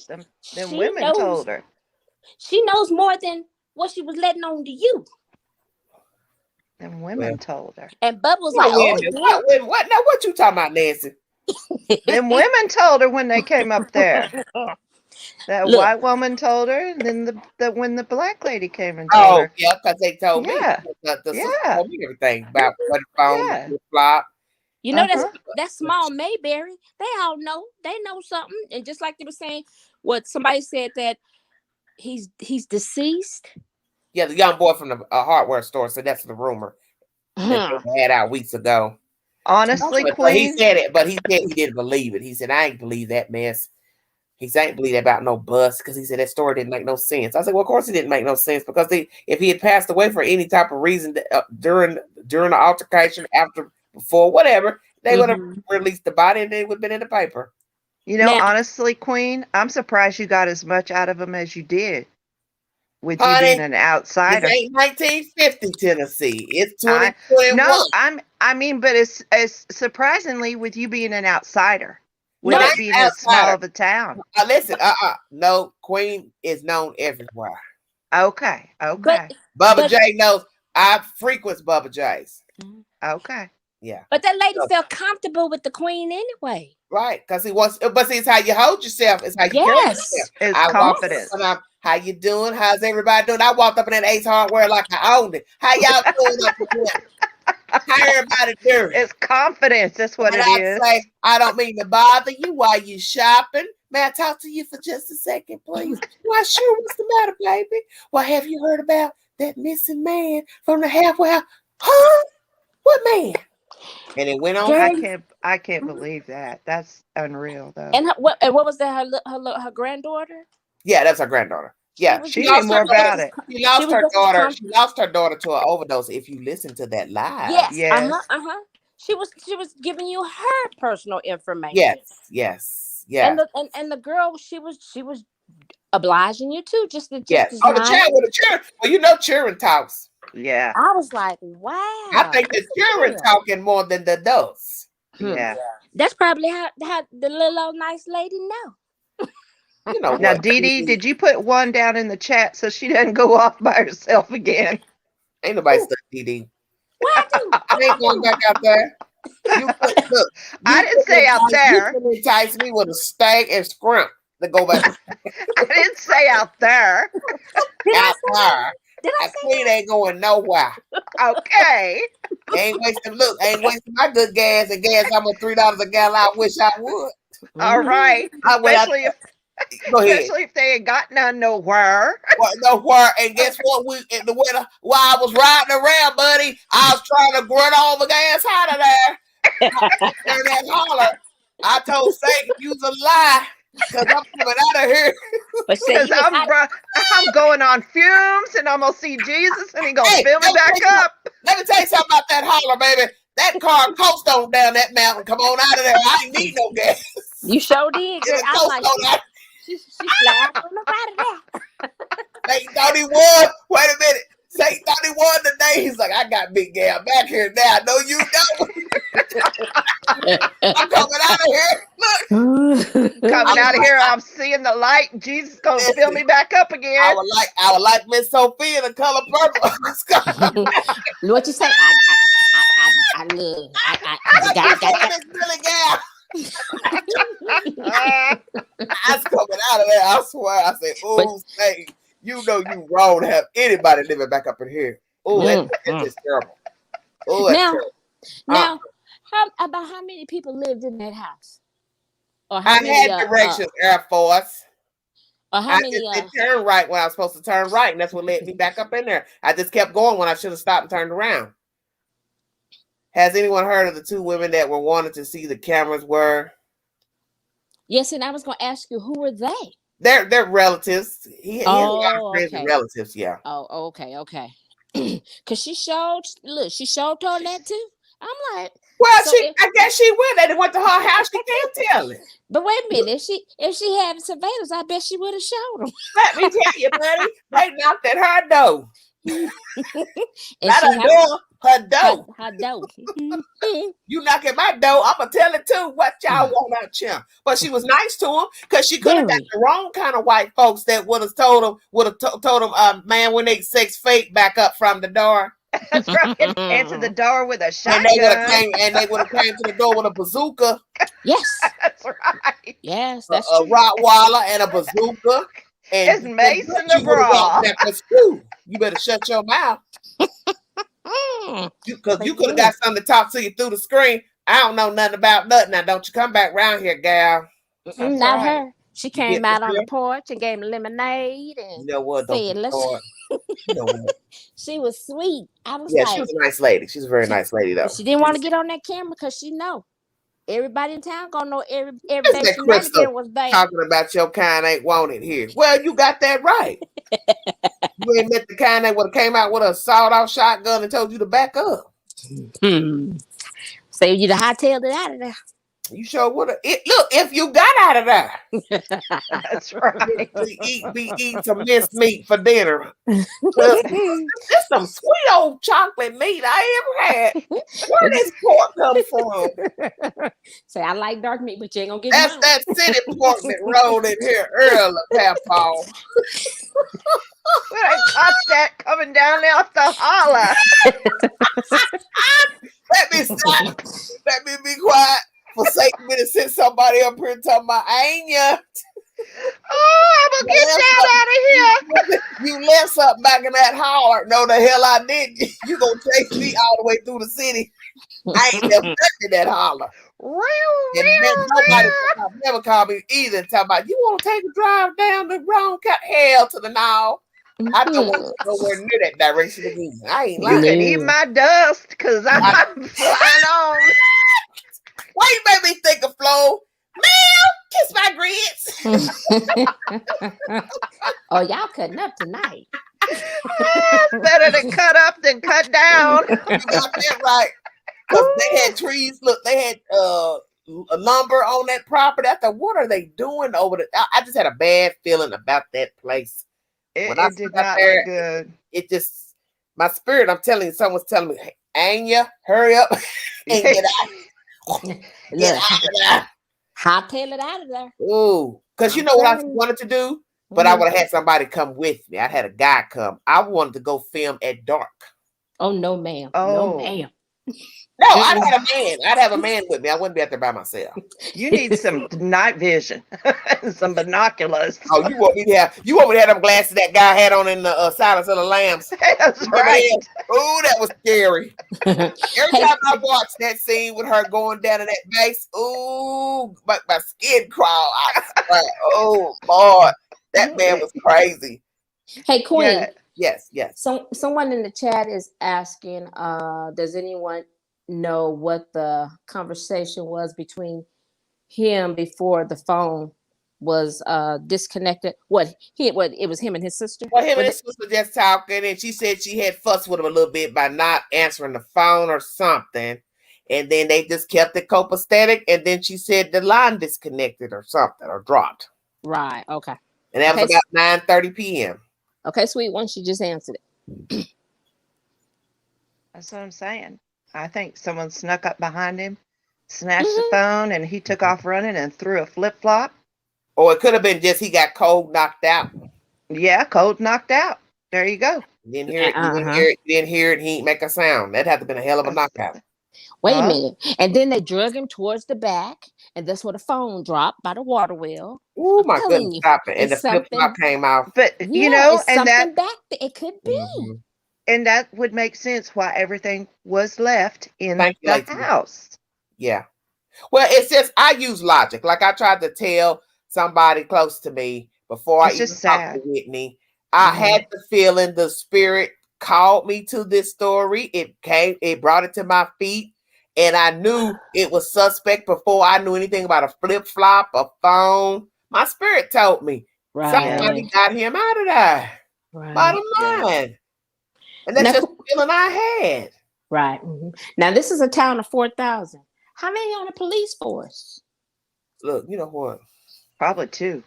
Speaker 8: them women told her.
Speaker 10: She knows more than what she was letting on to you.
Speaker 8: Them women told her.
Speaker 10: And Bubba was like,
Speaker 1: what? Now, what you talking about, Nancy?
Speaker 8: Them women told her when they came up there. That white woman told her, and then when the black lady came and told her.
Speaker 1: Yeah, because they told me. The sister told me everything about what phone flop.
Speaker 10: You know, that's small Mayberry. They all know. They know something. And just like they were saying, what somebody said that he's deceased.
Speaker 1: Yeah, the young boy from the hardware store said that's the rumor that they had out weeks ago.
Speaker 8: Honestly,
Speaker 1: Queen. But he said it, but he said he didn't believe it. He said, I ain't believe that mess. He said, I ain't believe about no bus, because he said that story didn't make no sense. I said, well, of course it didn't make no sense, because if he had passed away for any type of reason during the altercation, before, whatever, they would have released the body and it would have been in the paper.
Speaker 8: You know, honestly, Queen, I'm surprised you got as much out of him as you did. With you being an outsider.
Speaker 1: It ain't 1950 Tennessee. It's 2021.
Speaker 8: No, but it's surprisingly with you being an outsider. With it being as small of a town.
Speaker 1: Listen, no, Queen is known everywhere.
Speaker 8: Okay.
Speaker 1: Bubba J knows. I frequent Bubba J's.
Speaker 8: Okay.
Speaker 1: Yeah.
Speaker 10: But that lady felt comfortable with the Queen anyway.
Speaker 1: Right, because he wants. But see, it's how you hold yourself. It's how you carry yourself.
Speaker 8: It's confidence.
Speaker 1: How you doing? How's everybody doing? I walked up in that Ace Hardware like I owned it. How y'all doing? How everybody doing?
Speaker 8: It's confidence. That's what it is.
Speaker 1: Say, I don't mean to bother you while you shopping. May I talk to you for just a second, please? Why, sure. What's the matter, baby? Well, have you heard about that missing man from the halfway house? Huh? What man? And it went on.
Speaker 8: I can't believe that. That's unreal, though.
Speaker 10: And what was that? Her granddaughter?
Speaker 1: Yeah, that's her granddaughter. Yeah,
Speaker 8: she knew more about it.
Speaker 1: She lost her daughter. She lost her daughter to an overdose. If you listen to that live,
Speaker 10: yes. She was giving you her personal information.
Speaker 1: Yes.
Speaker 10: And the girl, she was obliging you too. Just
Speaker 1: the child with the children. Well, you know, children talks.
Speaker 8: Yeah.
Speaker 10: I was like, wow.
Speaker 1: I think the children talking more than the adults.
Speaker 8: Yeah.
Speaker 10: That's probably how the little old nice lady know.
Speaker 1: You know
Speaker 8: now, Dee Dee, did you put one down in the chat so she doesn't go off by herself again?
Speaker 1: Ain't nobody stuck Dee Dee.
Speaker 10: What?
Speaker 1: I ain't going back out there.
Speaker 8: I didn't say out there.
Speaker 1: You entice me with a steak and scrimp to go back.
Speaker 8: I didn't say out there.
Speaker 1: Out there. That Queen ain't going nowhere.
Speaker 8: Okay.
Speaker 1: Ain't wasting my good gas and gas. I'm at $3 a gallon. I wish I would.
Speaker 8: All right. Especially if they ain't got none nowhere.
Speaker 1: Nowhere. And guess what? In the winter, while I was riding around, buddy, I was trying to grunt all the gas out of there. And that holler. I told Satan, use a lie. Because I'm coming out of here.
Speaker 8: Because I'm going on fumes and I'm going to see Jesus and he's going to fill me back up.
Speaker 1: Let me tell you something about that holler, baby. That car coast on down that mountain. Come on out of there. I ain't need no gas.
Speaker 10: You sure did. I'm like, she flying from the there.
Speaker 1: Satan thought he won. Wait a minute. Satan thought he won today. He's like, I got big gal back here now. No, you don't. I'm coming out of here. Look.
Speaker 8: Coming out of here. I'm seeing the light. Jesus gonna fill me back up again.
Speaker 1: I would like Miss Sophia the color purple.
Speaker 10: What you say? I love. I got
Speaker 1: this really gal. I was coming out of there. I swear. I said, "Oh, say, you know you wrong to have anybody living back up in here." Oh, it's just terrible. Oh, that's terrible.
Speaker 10: Now, how many people lived in that house? Or
Speaker 1: I
Speaker 10: how many?
Speaker 1: had directions, Air Force.
Speaker 10: Or how many?
Speaker 1: I just did turn right when I was supposed to turn right, and that's what led me back up in there. I just kept going when I should have stopped and turned around. Has anyone heard of the two women that were wanted to see the cameras were?
Speaker 10: Yes, and I was going to ask you, who were they?
Speaker 1: They're relatives. He has a lot of friends and relatives. Yeah.
Speaker 10: Oh, okay. Because she showed told that too. I'm like,
Speaker 1: well, I guess she went. They went to her house. She can't tell it.
Speaker 10: But wait a minute, if she had surveillance, I bet she would have showed them.
Speaker 1: Let me tell you, buddy, they knocked at her door. Not her door, her door.
Speaker 10: Her door.
Speaker 1: You knock at my door, I'm gonna tell it too. What y'all want out here? But she was nice to him because she could have got the wrong kind of white folks that would have told him, man, when they 6 feet back up from the door.
Speaker 8: That's right. Answer the door with a shotgun.
Speaker 1: And they would have came to the door with a bazooka.
Speaker 10: Yes.
Speaker 8: That's right.
Speaker 10: Yes, that's
Speaker 1: a Rottweiler and a bazooka. And
Speaker 8: it's Mace in the bra.
Speaker 1: You better shut your mouth. Because you could have got something to talk to you through the screen. I don't know nothing about nothing. Now, don't you come back around here, gal.
Speaker 10: Not her. She came out on the porch and gave him lemonade. And
Speaker 1: you know what?
Speaker 10: She was sweet. I was
Speaker 1: she was a nice lady. She's a very nice lady, though.
Speaker 10: She didn't want to get on that camera because she know everybody in town gonna know everybody was there.
Speaker 1: Talking about your kind ain't wanted here. Well, you got that right. You ain't met the kind that would have came out with a sawed-off shotgun and told you to back up.
Speaker 10: So you hightailed it out of there.
Speaker 1: You sure would have. Look, if you got out of there.
Speaker 8: That's right.
Speaker 1: Be eating some minced meat for dinner. It's some sweet old chocolate meat I ever had. Where did this pork come from?
Speaker 10: Say, I like dark meat, but you ain't gonna get
Speaker 1: That's that city pork that rolled in here early, Papa.
Speaker 8: When I caught that coming down out the holler.
Speaker 1: Let me stop. Let me be quiet. Forsake me to send somebody up here talking about, ain't ya?
Speaker 8: Oh, I'm gonna get that out of here.
Speaker 1: You left something back in that holler. No, the hell I didn't. You gonna chase me all the way through the city. I ain't never touched that holler. Nobody never called me either and talk about, you want to take a drive down the wrong hell to the now. I don't want to go nowhere near that direction again. I ain't lying.
Speaker 8: You can eat my dust because I'm flying on.
Speaker 1: Why you made me think of Flo? Man, kiss my grits.
Speaker 10: Oh, y'all cutting up tonight.
Speaker 8: Better to cut up than cut down.
Speaker 1: You got that right. Because they had trees. Look, they had lumber on that property. I thought, what are they doing over there? I just had a bad feeling about that place.
Speaker 8: It did not look good.
Speaker 1: It just, my spirit, I'm telling you, someone's telling me, hey, Anya, hurry up and get out. Get out of there.
Speaker 10: Hightail it out of there.
Speaker 1: Ooh, because you know what I wanted to do? But I would have had somebody come with me. I had a guy come. I wanted to go film at dark.
Speaker 10: Oh, no, ma'am.
Speaker 8: Oh.
Speaker 10: No, ma'am.
Speaker 1: No, I'd have a man. I'd have a man with me. I wouldn't be out there by myself.
Speaker 8: You need some night vision, some binoculars.
Speaker 1: Oh, you want me to have them glasses that guy had on in the Silence of the Lambs?
Speaker 8: That's right.
Speaker 1: Oh, that was scary. Every time I watch that scene with her going down in that base, ooh, my skin crawl. Oh, Lord, that man was crazy.
Speaker 10: Hey, Queen.
Speaker 1: Yeah. Yes.
Speaker 10: Someone in the chat is asking, does anyone know what the conversation was between him before the phone was disconnected? It was him and his sister?
Speaker 1: Well, him and his sister just talking, and she said she had fussed with him a little bit by not answering the phone or something. And then they just kept it copacetic, and then she said the line disconnected or something, or dropped.
Speaker 10: Right, okay.
Speaker 1: And that was about 9:30 p.m.
Speaker 10: Okay, sweet one, she just answered it.
Speaker 8: That's what I'm saying. I think someone snuck up behind him, snatched the phone, and he took off running and threw a flip-flop.
Speaker 1: Or it could have been just he got cold knocked out.
Speaker 8: Yeah, cold knocked out. There you go.
Speaker 1: You didn't hear it. You didn't hear it. He didn't make a sound. That had to have been a hell of a knockout.
Speaker 10: Wait a minute. And then they drug him towards the back. and that's where the phone dropped by the water well.
Speaker 1: Oh
Speaker 10: I'm
Speaker 1: my
Speaker 10: telling
Speaker 1: goodness,
Speaker 10: you,
Speaker 1: stop it. And
Speaker 10: it's
Speaker 1: the flip flop
Speaker 10: something.
Speaker 1: came out.
Speaker 8: But
Speaker 10: Yeah, it's
Speaker 8: and
Speaker 10: something back there. It could be.
Speaker 1: Mhm.
Speaker 8: and that would make sense why everything was left in
Speaker 1: Thank you,
Speaker 8: the
Speaker 1: Lacey.
Speaker 8: house.
Speaker 1: Yeah. Well, it's just I use logic. Like I tried to tell somebody close to me before I
Speaker 8: It's
Speaker 1: even
Speaker 8: just
Speaker 1: talked to
Speaker 8: sad.
Speaker 1: Whitney. I had the feeling the spirit called me to this story. It brought it to my feet. And I knew it was suspect before I knew anything about a flip flop, a phone. My spirit told me somebody
Speaker 10: Right.
Speaker 1: got him out of there.
Speaker 10: Right.
Speaker 1: Bottom
Speaker 8: Yeah.
Speaker 1: line. And that's
Speaker 10: Now,
Speaker 1: just the feeling I had.
Speaker 10: right. Now this is a town of 4,000. How many on the police force?
Speaker 1: Look, you know what?
Speaker 8: Probably 2.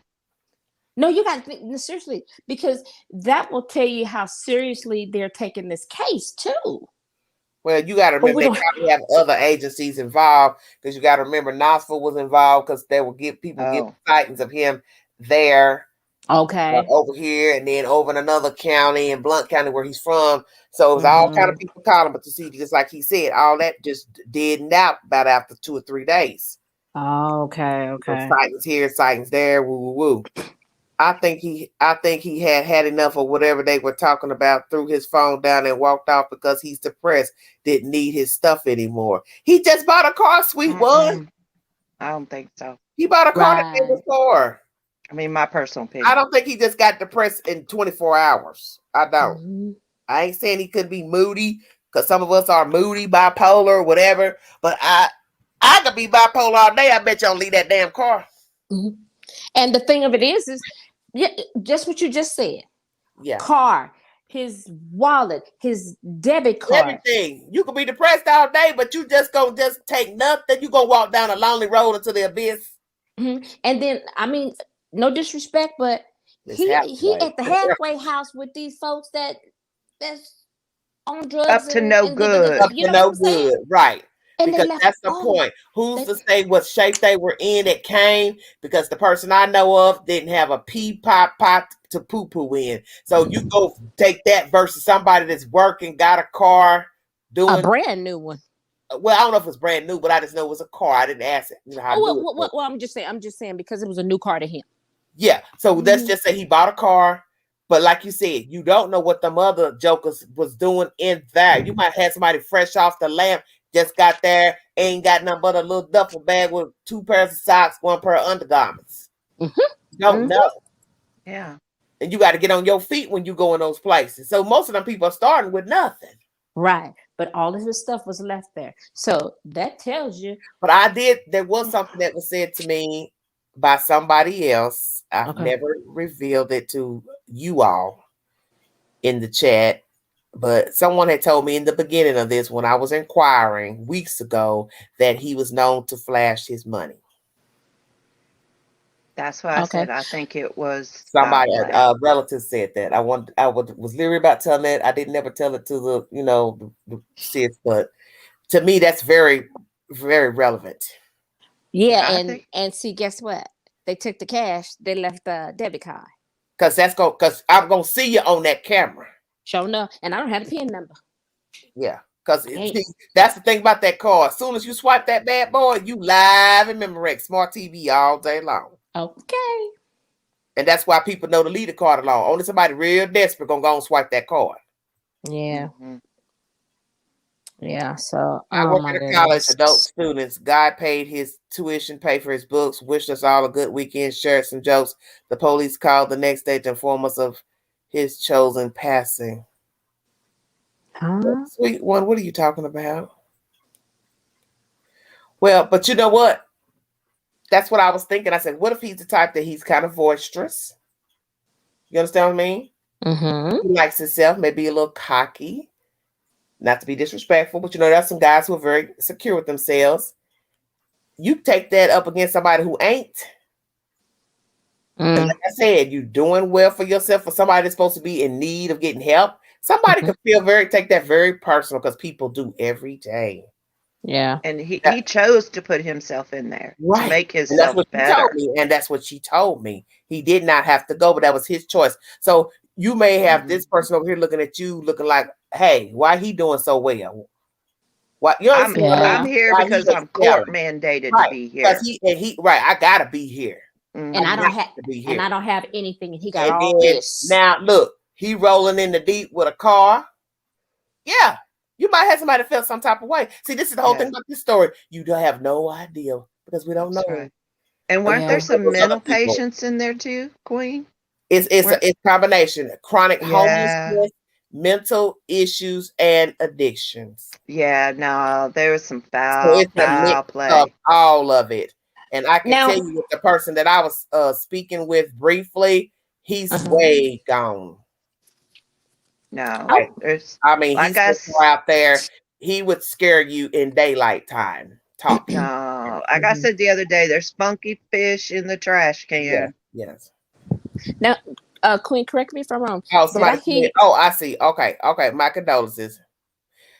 Speaker 10: No, you got to think seriously, because that will tell you how seriously they're taking this case too.
Speaker 1: Well, you got to
Speaker 10: But
Speaker 1: remember
Speaker 10: we
Speaker 1: they
Speaker 10: don't.
Speaker 1: probably have other agencies involved because you got to remember Knoxville was involved because they would give people give
Speaker 8: Oh.
Speaker 1: sightings of him there,
Speaker 10: Okay.
Speaker 1: over here, and then over in another county in Blount County where he's from. So it was all kind of people calling, but you see, just like he said, all that just did out about after 2 or 3 days.
Speaker 10: Oh, okay.
Speaker 1: So
Speaker 10: Okay.
Speaker 1: sightings here, sightings there, woo woo woo. I think he had enough of whatever they were talking about, threw his phone down and walked off because he's depressed, didn't need his stuff anymore. He just bought a car, sweet one.
Speaker 8: I don't think so.
Speaker 1: He bought a car the day
Speaker 10: Right.
Speaker 1: before.
Speaker 8: I mean, my personal
Speaker 1: I
Speaker 8: opinion.
Speaker 1: don't think he just got depressed in 24 hours. I don't.
Speaker 10: Mhm.
Speaker 1: I ain't saying he could be moody because some of us are moody, bipolar, whatever. But I could be bipolar all day. I bet you don't leave that damn car.
Speaker 10: Mhm. And the thing of it is yeah, just what you just said.
Speaker 1: Yeah.
Speaker 10: Car, his wallet, his debit card.
Speaker 1: Everything. You could be depressed all day, but you just gonna just take nothing. You gonna walk down a lonely road into the abyss.
Speaker 10: And then, I mean, no disrespect, but
Speaker 1: It's
Speaker 10: he
Speaker 1: halfway.
Speaker 10: at the halfway house with these folks that's on drugs
Speaker 8: Up to no good.
Speaker 1: Up
Speaker 10: you
Speaker 1: to
Speaker 10: know what
Speaker 1: no
Speaker 10: I'm saying?
Speaker 1: good, right?
Speaker 10: And they
Speaker 1: Because
Speaker 10: left.
Speaker 1: that's the
Speaker 10: Oh,
Speaker 1: point. Who's
Speaker 10: they,
Speaker 1: to say what shape they were in that came? Because the person I know of didn't have a pee pot to poo poo in. So you go take that versus somebody that's working, got a car,
Speaker 10: a
Speaker 1: doing
Speaker 10: brand new one.
Speaker 1: well. I don't know if it's brand new, but I just know it was a car. I didn't ask it. You know how to do it.
Speaker 10: Well, I'm just saying because it was a new car to him.
Speaker 1: Yeah. So let's just say he bought a car. But like you said, you don't know what the other jokers was doing in there. You might have somebody fresh off the lamp, just got there, ain't got nothing but a little duffel bag with 2 pairs of socks, 1 pair of undergarments. You don't know.
Speaker 8: Yeah.
Speaker 1: And you got to get on your feet when you go in those places. So most of them people are starting with nothing.
Speaker 10: Right. But all of his stuff was left there. So that tells you.
Speaker 1: But there was something that was said to me by somebody else. I've never revealed it to you all in the chat, but someone had told me in the beginning of this when I was inquiring weeks ago that he was known to flash his money.
Speaker 8: That's why I said I think it was
Speaker 1: somebody, a relative said that. I was literally about telling that. I didn't ever tell it to the sis, but to me that's very, very relevant.
Speaker 10: Yeah, and see, guess what? They took the cash. They left the debit card.
Speaker 1: Because I'm gonna see you on that camera.
Speaker 10: Sure enough, and I don't have the PIN number.
Speaker 1: Yeah, because that's the thing about that card. As soon as you swipe that bad boy, you live in Memorex Smart TV all day long.
Speaker 10: Okay.
Speaker 1: And that's why people know to leave the card alone. Only somebody real desperate gonna go and swipe that card.
Speaker 10: Yeah. Yeah. So
Speaker 1: I work at a college, adult students. Guy paid his tuition, paid for his books, wished us all a good weekend, shared some jokes. The police called the next day to inform us of his chosen passing. Sweet one, what are you talking about? Well, but you know what? That's what I was thinking. I said, what if he's the type that he's kind of boisterous? You understand what I mean?
Speaker 10: Mm-hmm.
Speaker 1: He likes himself, maybe a little cocky. Not to be disrespectful, but there's some guys who are very secure with themselves. You take that up against somebody who ain't. And like I said, you're doing well for yourself, for somebody that's supposed to be in need of getting help. Somebody could take that very personal because people do every day.
Speaker 10: Yeah.
Speaker 8: And he chose to put himself in there to make himself better.
Speaker 1: And that's what she told me. He did not have to go, but that was his choice. So you may have this person over here looking at you, looking like, hey, why he doing so well? What you
Speaker 8: I'm
Speaker 1: understand?
Speaker 10: Yeah.
Speaker 8: here
Speaker 1: Why he
Speaker 8: because
Speaker 1: was
Speaker 8: I'm court
Speaker 1: yelling.
Speaker 8: mandated to
Speaker 1: Right.
Speaker 8: be
Speaker 1: Because
Speaker 8: here.
Speaker 1: he right, I gotta be here.
Speaker 10: And
Speaker 1: I
Speaker 10: I
Speaker 1: got
Speaker 10: don't have
Speaker 1: to be
Speaker 10: and
Speaker 1: here.
Speaker 10: I don't have anything, and he got
Speaker 1: And
Speaker 10: all
Speaker 1: then
Speaker 10: this.
Speaker 1: now look, he rolling in the deep with a car. Yeah. You might have somebody feel some type of way. See, this is the whole thing about this story. You don't have no idea because we don't
Speaker 8: That's
Speaker 1: know.
Speaker 8: right. And
Speaker 1: And
Speaker 8: weren't there
Speaker 10: Yeah.
Speaker 8: some
Speaker 1: those other
Speaker 8: mental
Speaker 1: people.
Speaker 8: patients in there too, Queen?
Speaker 1: It's
Speaker 8: Weren't,
Speaker 1: a combination of chronic
Speaker 8: yeah.
Speaker 1: homelessness, mental issues, and addictions.
Speaker 8: Yeah, no, there was some
Speaker 1: So it's a mix
Speaker 8: foul
Speaker 1: of
Speaker 8: play.
Speaker 1: all of it. And I can
Speaker 10: Now,
Speaker 1: tell you with the person that I was speaking with briefly, he's
Speaker 10: uh-huh.
Speaker 1: way gone.
Speaker 8: No,
Speaker 1: Like,
Speaker 8: there's
Speaker 1: I mean,
Speaker 8: like
Speaker 1: he's
Speaker 8: I
Speaker 1: so out there. He would scare you in daylight time talking.
Speaker 8: no, like I said the other day, there's funky fish in the trash can.
Speaker 1: Yes, yes.
Speaker 10: Now, Queen, correct me if I'm wrong.
Speaker 1: Oh,
Speaker 10: Did
Speaker 1: somebody
Speaker 10: I hear?
Speaker 1: said, oh, I see. Okay, okay. My condolences.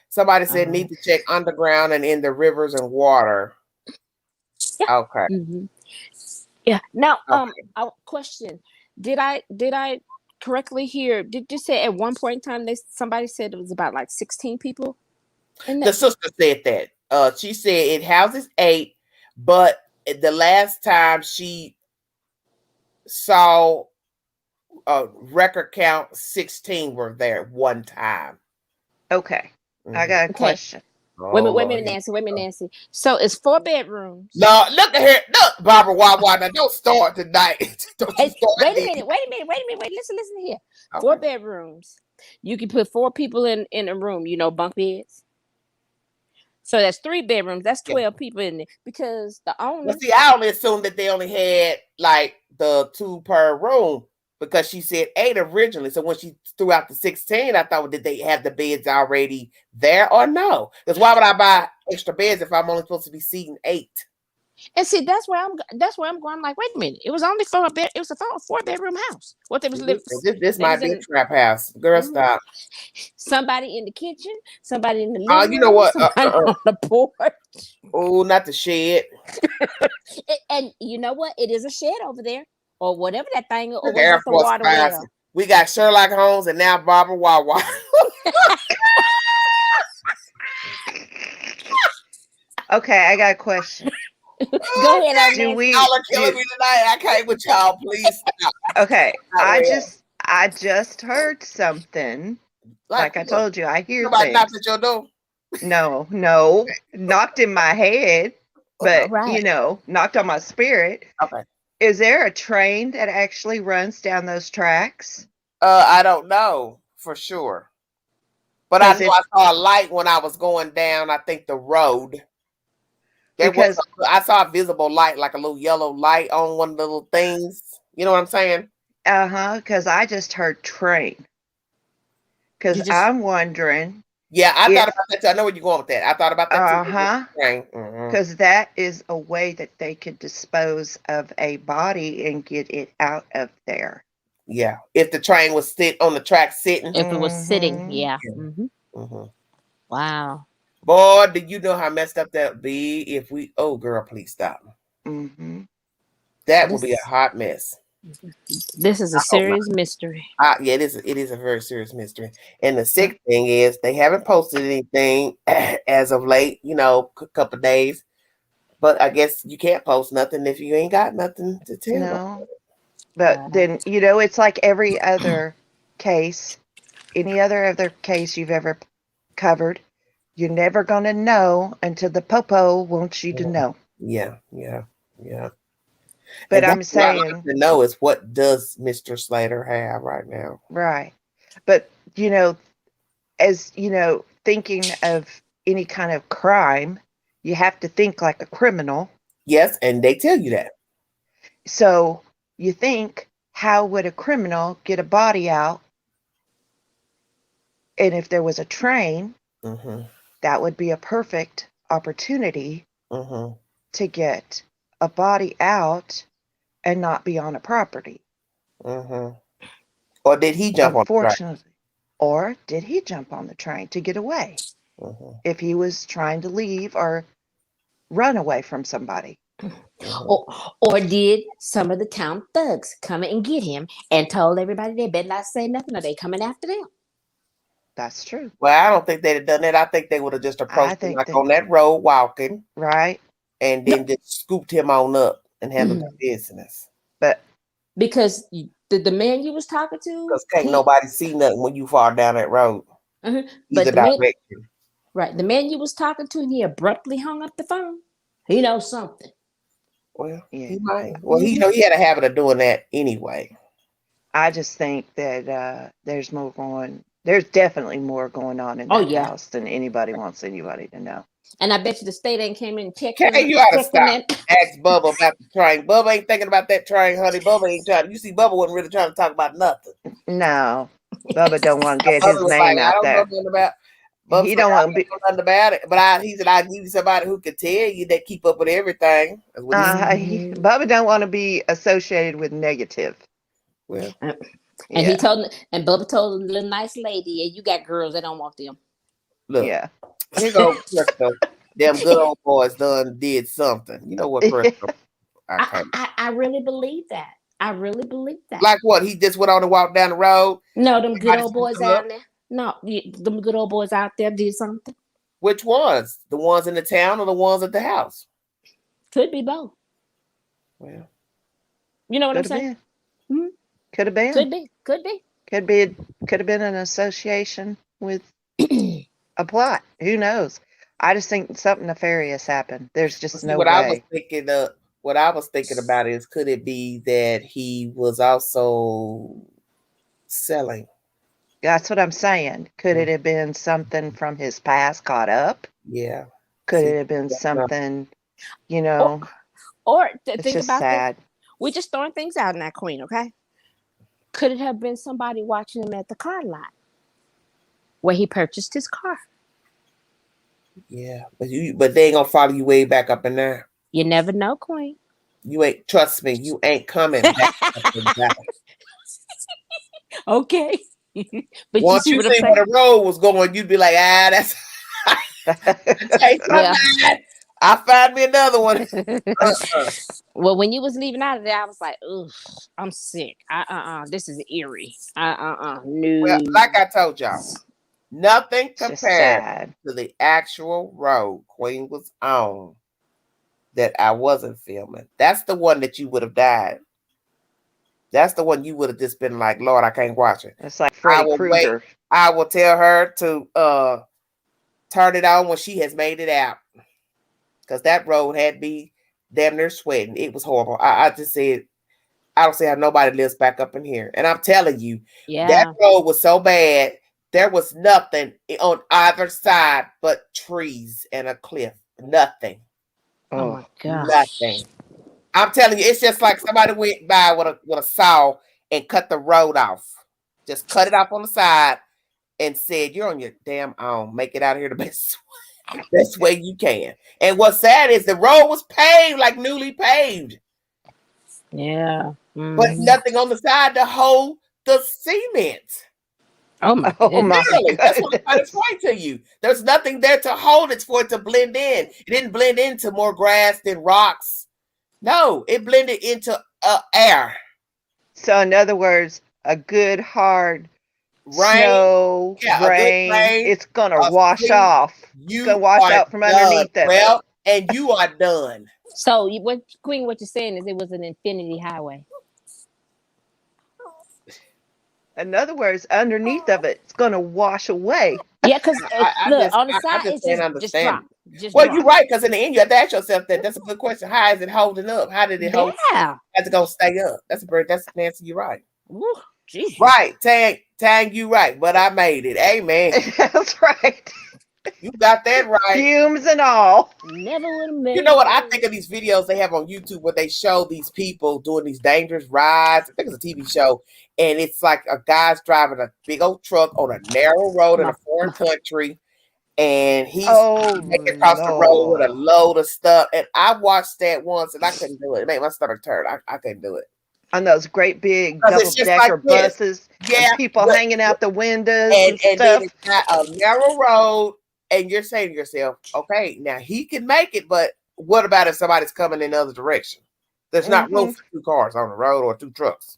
Speaker 1: Somebody said
Speaker 10: Uh,
Speaker 1: need to check underground and in the rivers and water.
Speaker 10: yeah.
Speaker 1: Okay.
Speaker 10: Mm-hmm. Yeah. Now,
Speaker 1: Okay.
Speaker 10: question: Did I correctly hear? Did you say at one point in time somebody said it was about like 16 people in
Speaker 1: The
Speaker 10: that?
Speaker 1: sister said that. She said it houses 8, but the last time she saw a record count, 16 were there one time.
Speaker 8: Okay, I
Speaker 1: Mhm.
Speaker 8: got a
Speaker 10: Okay.
Speaker 8: question.
Speaker 10: Wait a
Speaker 1: Oh,
Speaker 10: minute, Nancy. Wait a minute, Nancy. So it's 4 bedrooms.
Speaker 1: no, look at here. Look, Barbara Wawa. Now don't start tonight. Don't you
Speaker 10: Hey,
Speaker 1: start
Speaker 10: wait a
Speaker 1: this.
Speaker 10: minute. Wait a minute. Wait a minute. Wait. Listen here.
Speaker 1: Okay.
Speaker 10: 4 bedrooms. You can put 4 people in a room. You know, bunk beds. So that's 3 bedrooms. That's 12 people in there because the owner.
Speaker 1: Well, see, I only assumed that they only had like the 2 per room because she said 8 originally. So when she threw out the 16, I thought, did they have the beds already there or no? Because why would I buy extra beds if I'm only supposed to be seating 8?
Speaker 10: And see, that's where I'm going. I'm like, wait a minute. It was only 4 bed. It was a 4-bedroom house. What they was living.
Speaker 1: This
Speaker 10: They
Speaker 1: might
Speaker 10: was
Speaker 1: be a
Speaker 10: in
Speaker 1: trap house. Girl,
Speaker 10: Mhm.
Speaker 1: stop.
Speaker 10: Somebody in the kitchen, somebody in the living
Speaker 1: You know
Speaker 10: room,
Speaker 1: what?
Speaker 10: somebody on the porch.
Speaker 1: Oh, not the shed.
Speaker 10: And you know what? It is a shed over there, or whatever that thing, or
Speaker 1: Look
Speaker 10: was
Speaker 1: at Air
Speaker 10: that the
Speaker 1: Force
Speaker 10: water
Speaker 1: Spies.
Speaker 10: well?
Speaker 1: We got Sherlock Holmes and now Barbara Wawa.
Speaker 8: Okay, I got a question.
Speaker 10: Go ahead,
Speaker 8: Do
Speaker 10: Nancy.
Speaker 8: we?
Speaker 1: Y'all are killing me tonight. I can't with y'all. Please stop.
Speaker 8: Okay,
Speaker 1: Not real.
Speaker 8: I just heard something. Like I
Speaker 1: what?
Speaker 8: told you, I hear
Speaker 1: Somebody knocked
Speaker 8: things.
Speaker 1: at your door.
Speaker 8: No, knocked in my head, but
Speaker 10: Right.
Speaker 8: knocked on my spirit.
Speaker 1: Okay.
Speaker 8: Is there a train that actually runs down those tracks?
Speaker 1: I don't know for sure, but I
Speaker 8: 'Cause
Speaker 1: know
Speaker 8: if
Speaker 1: I saw a light when I was going down. I think the road.
Speaker 8: because
Speaker 1: I saw a visible light, like a little yellow light on one of the little things. You know what I'm saying?
Speaker 8: because I just heard train. Because
Speaker 10: You just
Speaker 8: I'm wondering
Speaker 1: Yeah, I thought
Speaker 8: if
Speaker 1: about that too. I know where you're going with that. I thought about that too.
Speaker 8: uh-huh, because that is a way that they could dispose of a body and get it out of there.
Speaker 1: Yeah, if the train was sit on the track sitting.
Speaker 10: if it was sitting,
Speaker 8: Mhm.
Speaker 10: yeah.
Speaker 1: Mhm.
Speaker 10: Wow.
Speaker 1: Boy, do you know how messed up that would be if we? Oh, girl, please stop.
Speaker 8: Mhm.
Speaker 1: That would be a
Speaker 10: This
Speaker 1: hot mess.
Speaker 10: this is a
Speaker 1: I hope not.
Speaker 10: serious mystery.
Speaker 1: Yeah, it is. It is a very serious mystery. And the sick thing is, they haven't posted anything as of late. You know, a couple of days. But I guess you can't post nothing if you ain't got nothing to tell.
Speaker 8: No. But then, it's like every other case, any other case you've ever covered, you're never going to know until the popo wants you to know.
Speaker 1: Yeah.
Speaker 8: But
Speaker 1: And
Speaker 8: I'm
Speaker 1: that's what I'd like
Speaker 8: saying,
Speaker 1: to know is what does Mr. Slater have right now?
Speaker 8: right. But, as, thinking of any kind of crime, you have to think like a criminal.
Speaker 1: Yes, and they tell you that.
Speaker 8: So you think, how would a criminal get a body out? And if there was a train, that would be a perfect opportunity to get a body out and not be on a property.
Speaker 1: Or did he jump on the train?
Speaker 8: Unfortunately. Or did he jump on the train to get away? If he was trying to leave or run away from somebody.
Speaker 10: Or did some of the town thugs come and get him and told everybody they better not say nothing or they coming after them?
Speaker 8: That's true.
Speaker 1: Well, I don't think they'd have done that. I think they would have just approached him like on that road walking.
Speaker 8: Right.
Speaker 1: And then just scooped him on up and handled the business.
Speaker 8: But
Speaker 10: because the man you was talking to,
Speaker 1: because can't nobody see nothing when you fall down that road.
Speaker 10: But the man you was talking to, and he abruptly hung up the phone. He knows something.
Speaker 1: Well, he might. Well, he had a habit of doing that anyway.
Speaker 8: I just think that there's definitely more going on in that house than anybody wants anybody to know.
Speaker 10: And I bet you the state ain't came in and checked.
Speaker 1: Okay, you ought to stop. Ask Bubba about the train. Bubba ain't thinking about that train, honey. Bubba ain't trying. You see, Bubba wasn't really trying to talk about nothing.
Speaker 8: No, Bubba don't want to get his name out there.
Speaker 1: Bubba he don't want to be nothing about it. But he said I'd give you somebody who could tell you that keep up with everything.
Speaker 8: Bubba don't want to be associated with negative.
Speaker 1: Well,
Speaker 10: and he told, and Bubba told the little nice lady, "Yeah, you got girls that don't want them."
Speaker 1: Look, here goes Crystal. Them good old boys did something. You know what, Crystal?
Speaker 10: I really believe that. I really believe that.
Speaker 1: Like what? He just went on and walked down the road?
Speaker 10: No, them good old boys out there. No, them good old boys out there did something.
Speaker 1: Which ones? The ones in the town or the ones at the house?
Speaker 10: Could be both.
Speaker 1: Well,
Speaker 10: you know what I'm saying?
Speaker 8: Mm-hmm. Could have been.
Speaker 10: Could be. Could be.
Speaker 8: Could have been an association with a plot. Who knows? I just think something nefarious happened. There's just no way.
Speaker 1: What I was thinking about is, could it be that he was also selling?
Speaker 8: That's what I'm saying. Could it have been something from his past caught up?
Speaker 1: Yeah.
Speaker 8: Could it have been something, you know?
Speaker 10: Or
Speaker 8: it's
Speaker 10: think
Speaker 8: just
Speaker 10: about
Speaker 8: sad.
Speaker 10: We're just throwing things out in that, Queen, okay? Could it have been somebody watching him at the car lot where he purchased his car?
Speaker 1: Yeah, but they ain't gonna follow you way back up in there.
Speaker 10: You never know, Queen.
Speaker 1: You ain't, trust me, you ain't coming back up and back.
Speaker 10: Okay. But
Speaker 1: once you see where the road was going, you'd be like, that's I find me another one.
Speaker 10: Well, when you was leaving out of there, I was like, ugh, I'm sick. This is eerie. No.
Speaker 1: Well, like I told y'all, nothing compared to the actual road Queen was on that I wasn't filming. That's the one that you would have died. That's the one you would have just been like, Lord, I can't watch it.
Speaker 8: It's like Freddy Krueger.
Speaker 1: I will tell her to turn it on when she has made it out. Because that road had me damn near sweating. It was horrible. I just said, I don't see how nobody lives back up in here. And I'm telling you, that road was so bad. There was nothing on either side but trees and a cliff. Nothing.
Speaker 10: Oh my God.
Speaker 1: Nothing. I'm telling you, it's just like somebody went by with a saw and cut the road off. Just cut it off on the side and said, you're on your damn own. Make it out here the best way you can. And what's sad is the road was paved, like newly paved.
Speaker 10: Yeah.
Speaker 1: But nothing on the side to hold the cement.
Speaker 10: Oh my
Speaker 1: Literally, that's what I'm trying to explain to you. There's nothing there to hold it for it to blend in. It didn't blend into more grass than rocks. No, it blended into air.
Speaker 8: So in other words, a good hard snow, rain, it's gonna wash off. It's gonna wash out from underneath that.
Speaker 1: Well, and you are done.
Speaker 10: So Queen, what you're saying is it was an infinity highway.
Speaker 8: In other words, underneath of it, it's gonna wash away.
Speaker 10: Yeah, because look, on the side, it's just drop.
Speaker 1: You're right, because in the end, you have to ask yourself that. That's a good question. How is it holding up? How did it hold?
Speaker 10: Yeah.
Speaker 1: How's it gonna stay up? That's an answer. You're right.
Speaker 10: Ooh, geez.
Speaker 1: Right, Tang, you right, but I made it. Amen.
Speaker 8: That's right.
Speaker 1: You got that right.
Speaker 8: Fumes and all.
Speaker 10: Never would have made.
Speaker 1: You know what? I think of these videos they have on YouTube where they show these people doing these dangerous rides. I think it's a TV show, and it's like a guy's driving a big old truck on a narrow road in a foreign country, and he's making across the road with a load of stuff. And I watched that once, and I couldn't do it. It made my stomach turn. I couldn't do it.
Speaker 8: On those great big double-decker buses, and people hanging out the windows and stuff.
Speaker 1: Then it's got a narrow road, and you're saying to yourself, okay, now he can make it, but what about if somebody's coming in the other direction? There's not room for two cars on the road or two trucks.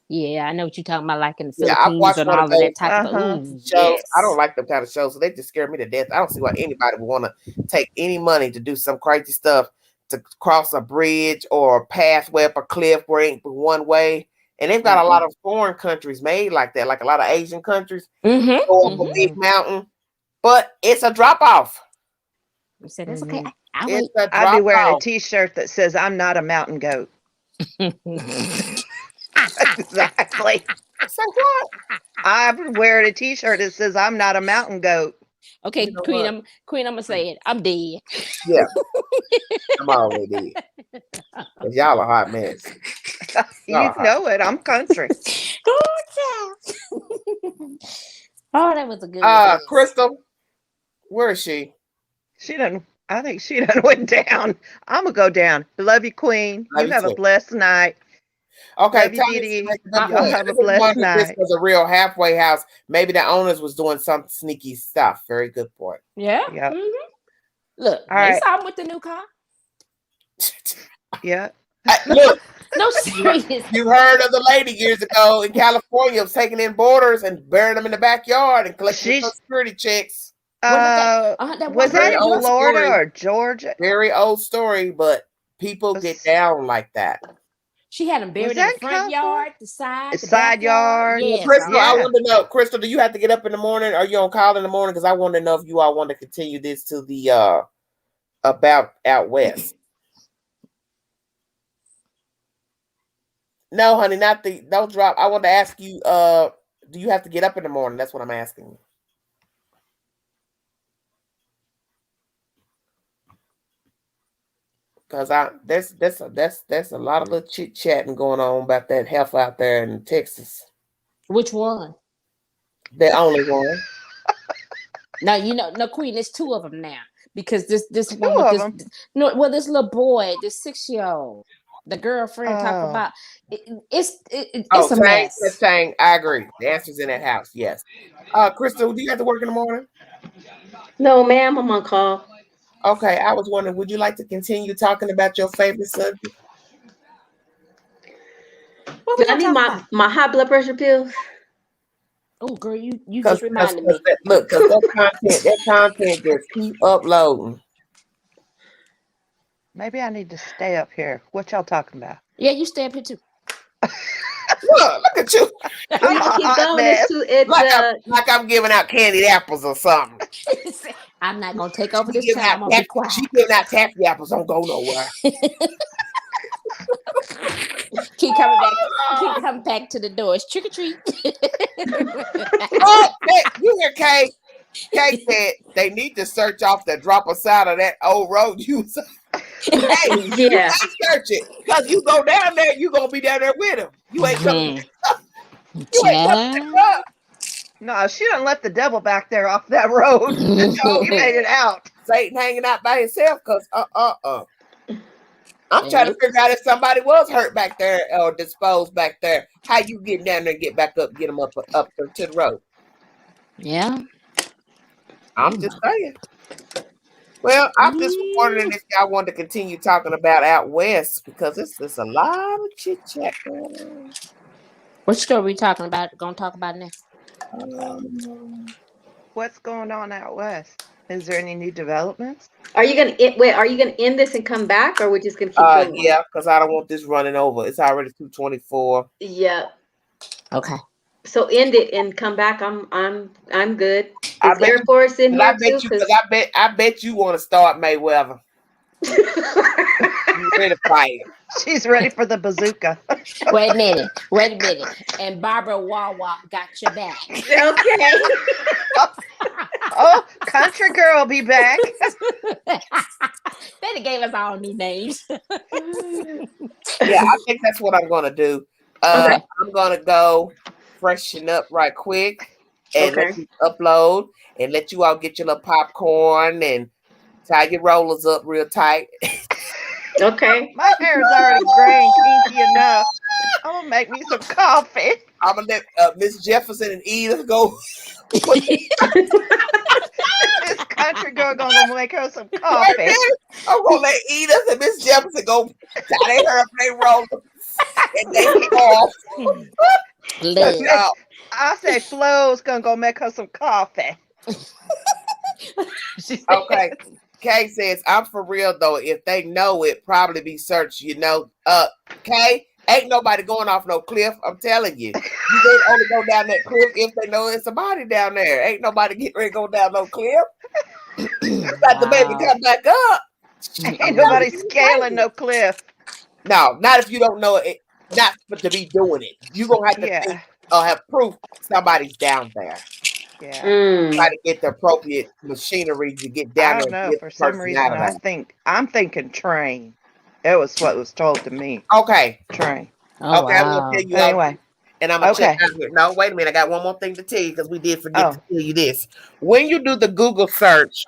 Speaker 10: Yeah, I know what you're talking about, like in the
Speaker 1: Yeah, I've
Speaker 10: Philippines
Speaker 1: watched
Speaker 10: and
Speaker 1: one of
Speaker 10: all of
Speaker 1: those
Speaker 10: that type of.
Speaker 8: Uh-huh.
Speaker 10: Ooh,
Speaker 1: shows. I don't
Speaker 10: yes.
Speaker 1: like them kind of shows, so they just scare me to death. I don't see why anybody would want to take any money to do some crazy stuff to cross a bridge or a pathway up a cliff where it ain't one way. And they've got a lot of foreign countries made like that, like a lot of Asian countries go up a big mountain, but it's a drop off.
Speaker 10: You said that's okay. I
Speaker 1: It's
Speaker 10: wait.
Speaker 1: a
Speaker 8: I'd be
Speaker 1: drop
Speaker 8: wearing a
Speaker 1: off.
Speaker 8: T-shirt that says "I'm not a mountain goat." Exactly.
Speaker 1: So what?
Speaker 8: I'd be wearing a T-shirt that says "I'm not a mountain goat."
Speaker 10: Okay,
Speaker 1: You know
Speaker 10: Queen.
Speaker 1: what?
Speaker 10: I'm gonna say it. I'm dead.
Speaker 1: Yeah, I'm already dead. 'Cause y'all a hot mess. Y'all
Speaker 8: You
Speaker 1: a hot.
Speaker 8: know it. I'm country.
Speaker 10: Oh, that was a good one.
Speaker 1: Crystal, where is she?
Speaker 8: She done. I think she done went down. I'm gonna go down. Love you, Queen.
Speaker 1: Love
Speaker 8: You
Speaker 1: you
Speaker 8: have a
Speaker 1: too.
Speaker 8: blessed night.
Speaker 1: Okay,
Speaker 8: Love you,
Speaker 1: Tony
Speaker 8: Dee
Speaker 1: makes
Speaker 8: Dee.
Speaker 1: a good
Speaker 8: Y'all
Speaker 1: point.
Speaker 8: have
Speaker 1: I
Speaker 8: a
Speaker 1: just
Speaker 8: blessed
Speaker 1: wondered if this
Speaker 8: night.
Speaker 1: was a real halfway house. Maybe the owners was doing some sneaky stuff. Very good point.
Speaker 10: Yeah.
Speaker 8: Yep.
Speaker 10: Look,
Speaker 8: All
Speaker 10: they
Speaker 8: right.
Speaker 10: saw him with the new car.
Speaker 8: Yeah.
Speaker 1: Look,
Speaker 10: No, serious.
Speaker 1: you heard of the lady years ago in California was taking in borders and burying them in the backyard and collecting
Speaker 8: She's
Speaker 1: Social security checks.
Speaker 10: That
Speaker 8: was
Speaker 10: one
Speaker 8: that
Speaker 1: Very
Speaker 8: in
Speaker 1: old
Speaker 8: Florida
Speaker 1: story.
Speaker 8: or Georgia?
Speaker 1: Very old story, but people get down like that.
Speaker 10: She had them
Speaker 8: Was
Speaker 10: buried in
Speaker 8: that
Speaker 10: the
Speaker 8: in
Speaker 10: front
Speaker 8: California?
Speaker 10: yard, the side,
Speaker 8: The
Speaker 10: the
Speaker 8: side
Speaker 10: backyard.
Speaker 8: yard.
Speaker 10: Yes.
Speaker 1: Crystal, I
Speaker 8: Yeah.
Speaker 1: want to know, Crystal, do you have to get up in the morning? Are you on call in the morning? Because I want to know if you all want to continue this to the about out west. No, honey, not the don't drop. I want to ask you, do you have to get up in the morning? That's what I'm asking. Because that's a lot of little chit chatting going on about that health out there in Texas.
Speaker 10: Which one?
Speaker 1: The only one.
Speaker 10: Now no, Queen. There's two of them now because this
Speaker 8: Two
Speaker 10: one with
Speaker 8: of
Speaker 10: this
Speaker 8: them.
Speaker 10: this little boy, this 6-year-old, the girlfriend talk
Speaker 8: Oh.
Speaker 10: about it's
Speaker 1: Oh,
Speaker 10: a mess.
Speaker 1: Tang, I agree. The answer's in that house. Yes. Crystal, do you have to work in the morning?
Speaker 7: No, ma'am, I'm on call.
Speaker 1: Okay, I was wondering, would you like to continue talking about your favorite subject?
Speaker 10: What
Speaker 7: Do
Speaker 10: we
Speaker 7: I
Speaker 10: gonna
Speaker 7: need
Speaker 10: talk about?
Speaker 7: my high blood pressure pills?
Speaker 10: Oh, girl, you
Speaker 1: Because
Speaker 10: just reminded me.
Speaker 1: look, because that content just keep uploading.
Speaker 8: Maybe I need to stay up here. What y'all talking about?
Speaker 10: Yeah, you stay up here too.
Speaker 1: Look at you.
Speaker 8: I'm a
Speaker 7: Keep
Speaker 8: hot
Speaker 7: going.
Speaker 8: mess.
Speaker 1: Like I'm giving out candied apples or something.
Speaker 10: I'm not gonna take over this
Speaker 1: Giving
Speaker 10: time.
Speaker 1: out
Speaker 10: I'm gonna be quiet.
Speaker 1: She giving out taffy apples. Don't go nowhere.
Speaker 10: Keep coming back. Keep coming back to the door. It's trick or treat.
Speaker 1: Oh, you hear Kay? Kay said they need to search off the drop aside of that old road you was. Hey, you
Speaker 7: Yeah.
Speaker 1: can't search it because you go down there, you gonna be down there with him. You ain't coming. You ain't coming up.
Speaker 8: No, she done let the devil back there off that road. She made it out.
Speaker 1: Satan hanging out by himself because I'm trying to figure out if somebody was hurt back there or disposed back there. How you get down there and get back up, get them up to the road.
Speaker 10: Yeah.
Speaker 1: I'm just saying. Well, I'm just wondering if y'all want to continue talking about out west because there's a lot of chit chat going on.
Speaker 10: What story we talking about? Gonna talk about next?
Speaker 8: What's going on out west? Is there any new developments?
Speaker 7: Are you gonna Are you gonna end this and come back, or we're just gonna keep going?
Speaker 1: Yeah, because I don't want this running over. It's already 2:24.
Speaker 7: Yeah.
Speaker 10: Okay.
Speaker 7: So end it and come back. I'm good.
Speaker 1: I
Speaker 7: Is
Speaker 1: bet
Speaker 7: Air Force in here too?
Speaker 1: Because I bet you want to start Mayweather. You ready to fight?
Speaker 8: She's ready for the bazooka.
Speaker 10: Wait a minute. And Barbara Wawa got your back.
Speaker 7: Okay.
Speaker 8: Oh, country girl be back.
Speaker 10: They gave us all new names.
Speaker 1: Yeah, I think that's what I'm gonna do.
Speaker 10: Okay.
Speaker 1: I'm gonna go freshen up right quick and let you upload and let you all get your little popcorn and tie your rollers up real tight.
Speaker 7: Okay.
Speaker 8: My hair's already gray and kinky enough. I'm gonna make me some coffee.
Speaker 1: I'm gonna let Miss Jefferson and Edith go.
Speaker 8: Miss country girl gonna make her some
Speaker 1: Wait a
Speaker 8: coffee.
Speaker 1: minute. I'm gonna let Edith and Miss Jefferson go tie their hair up, they roll and they fall.
Speaker 10: Look.
Speaker 1: Y'all,
Speaker 8: I say Flo's gonna go make her some coffee.
Speaker 1: okay. Kay says, I'm for real though. If they know it, probably be searched, Kay, ain't nobody going off no cliff. I'm telling you. You can only go down that cliff if they know it's a body down there. Ain't nobody getting ready to go down no cliff. You got the baby come back up.
Speaker 8: Ain't nobody scaling no cliff.
Speaker 1: No, not if you don't know it. Not to be doing it. You're gonna have to think or have proof somebody's down there.
Speaker 8: Yeah.
Speaker 1: Try to get the appropriate machinery to get down
Speaker 8: I
Speaker 1: there.
Speaker 8: don't know. For some reason, I'm thinking train. That was what was told to me.
Speaker 1: Okay.
Speaker 8: Train.
Speaker 10: Oh,
Speaker 1: okay, I'm gonna tell you
Speaker 8: anyway.
Speaker 1: And I'm gonna check out here. No, wait a minute. I got one more thing to tell you because we did forget to tell you this. When you do the Google search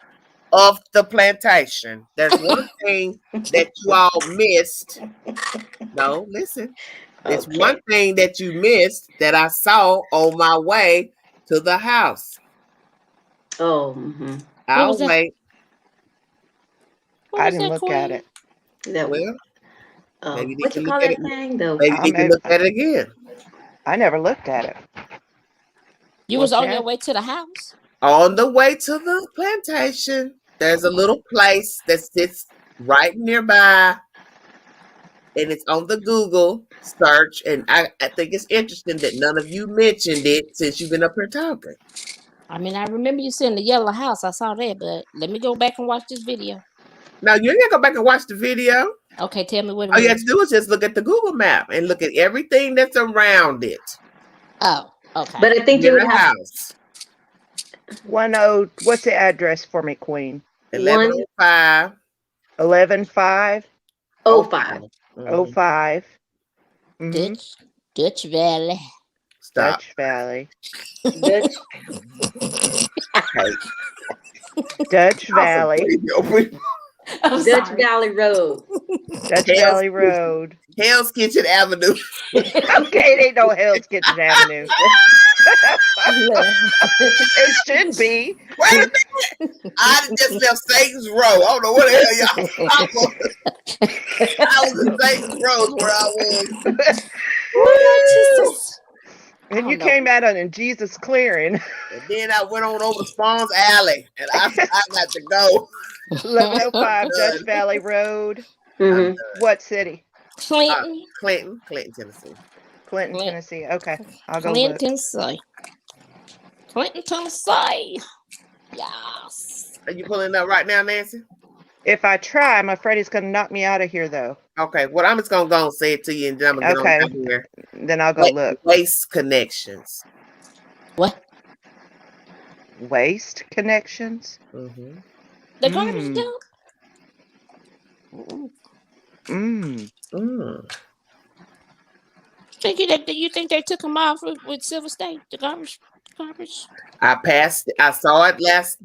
Speaker 1: of the plantation, there's one thing that you all missed. No, listen. There's one thing that you missed that I saw on my way to the house.
Speaker 7: Oh,
Speaker 1: I'll wait.
Speaker 8: I didn't look at it.
Speaker 1: Well, maybe
Speaker 7: what you call that thing though?
Speaker 1: Maybe you can look at it again.
Speaker 8: I never looked at it.
Speaker 10: You was on your way to the house?
Speaker 1: On the way to the plantation, there's a little place that sits right nearby. And it's on the Google search. And I think it's interesting that none of you mentioned it since you've been up here talking.
Speaker 10: I mean, I remember you saying the yellow house. I saw that, but let me go back and watch this video.
Speaker 1: Now, you ain't go back and watch the video.
Speaker 10: Okay, tell me what it
Speaker 1: All
Speaker 10: was.
Speaker 1: you have to do is just look at the Google map and look at everything that's around it.
Speaker 10: Oh, okay.
Speaker 7: But I think you would have...
Speaker 8: What's the address for me, Queen?
Speaker 1: 1105.
Speaker 8: 11-5?
Speaker 7: 05.
Speaker 8: 05.
Speaker 10: Dutch Valley.
Speaker 1: Stop.
Speaker 8: Dutch Valley.
Speaker 7: Dutch
Speaker 8: Valley.
Speaker 7: Dutch Valley Road.
Speaker 8: Dutch Valley Road.
Speaker 1: Hell's Kitchen Avenue.
Speaker 8: Okay, it ain't no Hell's Kitchen Avenue. It should be.
Speaker 1: Wait a minute. I just left Satan's Row. I don't know what the hell y'all. I was in Satan's Row where I was.
Speaker 8: And you came out on Jesus Clearing.
Speaker 1: And then I went on over to Spawn's Alley, and I got to go.
Speaker 8: 1105 Dutch Valley Road. What city?
Speaker 10: Clinton.
Speaker 1: Clinton, Tennessee.
Speaker 8: Clinton, Tennessee. Okay, I'll go
Speaker 10: Clinton,
Speaker 8: look.
Speaker 10: Tennessee. Clinton, Tennessee. Yes.
Speaker 1: Are you pulling up right now, Nancy?
Speaker 8: If I try, I'm afraid he's going to knock me out of here, though.
Speaker 1: Okay, well, I'm just going to go and say it to you, and then I'm going to get on here.
Speaker 8: Then I'll go look.
Speaker 1: Waste connections.
Speaker 10: What?
Speaker 8: Waste connections?
Speaker 10: The garbage dump? You think they took them off with Silver State, the garbage?
Speaker 1: I saw it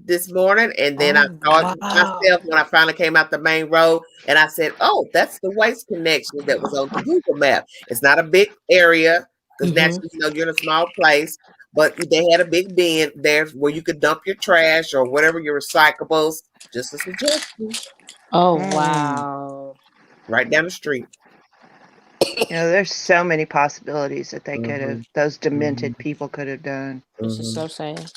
Speaker 1: this morning, and then I saw it myself when I finally came out the main road, and I said, "Oh, that's the waste connection that was on the Google map." It's not a big area because naturally, you're in a small place, but they had a big bin there where you could dump your trash or whatever your recyclables. Just a suggestion.
Speaker 10: Oh wow!
Speaker 1: Right down the street.
Speaker 8: There's so many possibilities that they could have, those demented people could have done.
Speaker 10: This is so sad.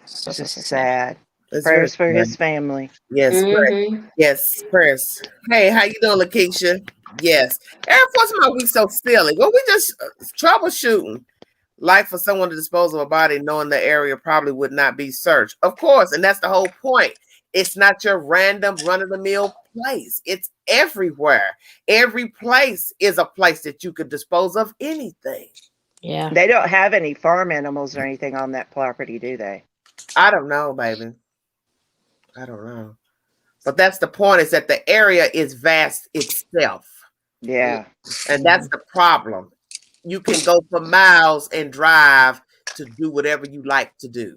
Speaker 8: This is sad.
Speaker 1: It's
Speaker 8: Prayers for his family.
Speaker 1: Yes, yes, prayers. Hey, how you doing, Lakeisha? Yes. Every once in a while, we so silly. Well, we just troubleshooting. Like for someone to dispose of a body, knowing the area probably would not be searched. Of course, and that's the whole point. It's not your random run-of-the-mill place. It's everywhere. Every place is a place that you could dispose of anything.
Speaker 10: Yeah.
Speaker 8: They don't have any farm animals or anything on that property, do they?
Speaker 1: I don't know, baby. I don't know. But that's the point, is that the area is vast itself.
Speaker 8: Yeah.
Speaker 1: And that's the problem. You can go for miles and drive to do whatever you like to do.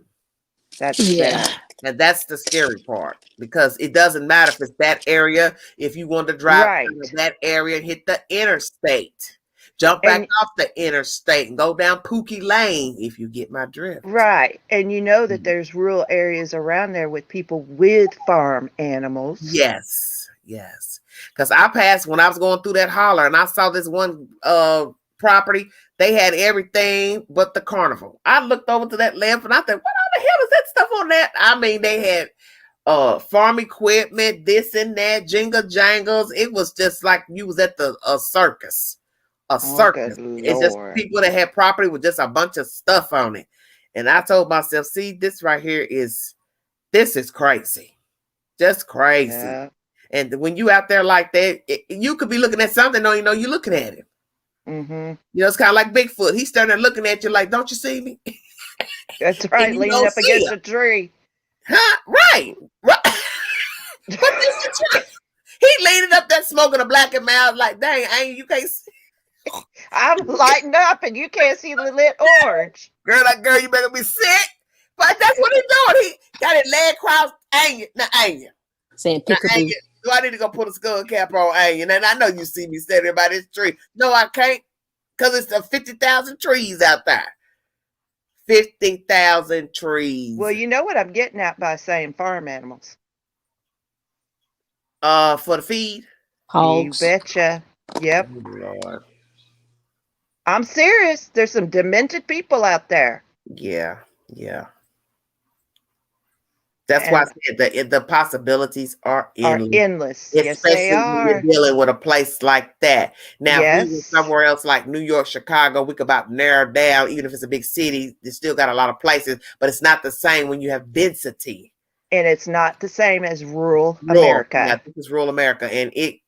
Speaker 8: That's sad.
Speaker 1: And that's the scary part, because it doesn't matter if it's that area. If you want to drive to that area and hit the interstate, Jump back off the interstate and go down Pookie Lane, if you get my drift.
Speaker 8: Right. And you know that there's rural areas around there with people with farm animals.
Speaker 1: Yes. Because I passed when I was going through that holler and I saw this one property. They had everything but the carnival. I looked over to that left and I thought, what the hell is that stuff on that? I mean, they had farm equipment, this and that, jingle jangles. It was just like you was at the circus. Circus. It's just people that had property with just a bunch of stuff on it. And I told myself, see, this right here is crazy. Just crazy. Yeah. And when you out there like that, you could be looking at something, don't you know you're looking at him.
Speaker 8: Mm-hmm.
Speaker 1: You know, it's kind of like Bigfoot. He's standing there looking at you like, don't you see me?
Speaker 8: That's right, leaning up against a tree.
Speaker 1: Huh? Right. But this is true. He leaning up there smoking a black and mild like, dang, ain't you can't see.
Speaker 8: I'm lighting up and you can't see the lit orange.
Speaker 1: Girl, you better be sick. But that's what he's doing. He got his leg crossed. Ain't you?
Speaker 10: Saying peekaboo.
Speaker 1: Do I need to go put a skull cap on? Ain't you? And I know you see me standing by this tree. No, I can't. Because it's the 50,000 trees out there. 50,000 trees.
Speaker 8: Well, you know what I'm getting at by saying farm animals.
Speaker 1: For the feed?
Speaker 10: Hogs.
Speaker 8: You betcha. Yep.
Speaker 1: Oh, Lord.
Speaker 8: I'm serious. There's some demented people out there.
Speaker 1: Yeah. That's why I said the possibilities are endless.
Speaker 8: Yes, they
Speaker 1: Especially
Speaker 8: are.
Speaker 1: when you're dealing with a place like that. Now, if we were somewhere else like New York, Chicago, we could about narrow down, even if it's a big city, they still got a lot of places, but it's not the same when you have density.
Speaker 8: And it's not the same as rural America.
Speaker 1: Yeah, this is rural America. And it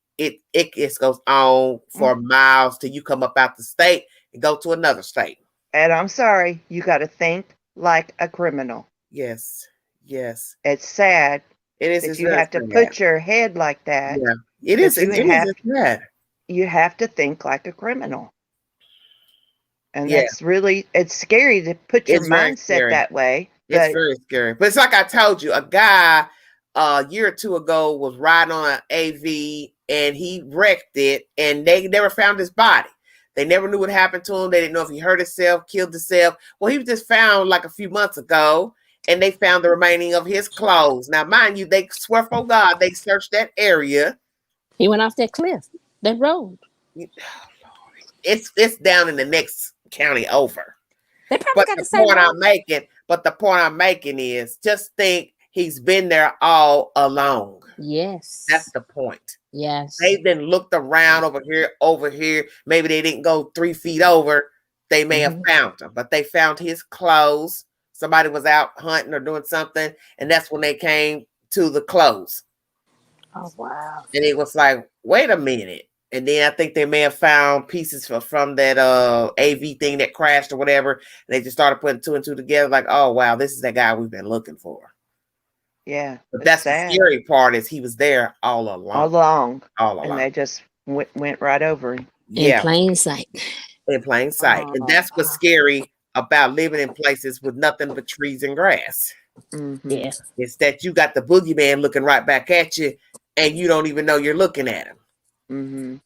Speaker 1: goes on for miles till you come up out the state and go to another state.
Speaker 8: And I'm sorry, you got to think like a criminal.
Speaker 1: Yes.
Speaker 8: It's sad.
Speaker 1: It is.
Speaker 8: That you have to put your head like that.
Speaker 1: Yeah, it is.
Speaker 8: You have to think like a criminal. And that's really, it's scary to put your mindset that way.
Speaker 1: It's very scary. But it's like I told you, a guy a year or two ago was riding on an AV and he wrecked it and they never found his body. They never knew what happened to him. They didn't know if he hurt himself, killed himself. Well, he was just found like a few months ago and they found the remaining of his clothes. Now, mind you, they swear for God, they searched that area.
Speaker 10: He went off that cliff, that road.
Speaker 1: It's down in the next county over.
Speaker 10: They probably got
Speaker 1: the point I'm making is just think he's been there all along.
Speaker 10: Yes.
Speaker 1: That's the point.
Speaker 10: Yes.
Speaker 1: They then looked around over here. Maybe they didn't go 3 feet over. They may have found him, but they found his clothes. Somebody was out hunting or doing something, and that's when they came to the clothes.
Speaker 10: Oh, wow.
Speaker 1: And it was like, wait a minute. And then I think they may have found pieces from that AV thing that crashed or whatever. And they just started putting 2 and 2 together like, oh, wow, this is that guy we've been looking for.
Speaker 8: Yeah.
Speaker 1: But that's sad. The scary part is he was there all along.
Speaker 8: And they just went right over him.
Speaker 10: In plain sight.
Speaker 1: In plain sight. And that's what's scary about living in places with nothing but trees and grass.
Speaker 8: Mm-hmm.
Speaker 10: Yes.
Speaker 1: It's that you got the boogeyman looking right back at you and you don't even know you're looking at him.
Speaker 8: Mm-hmm.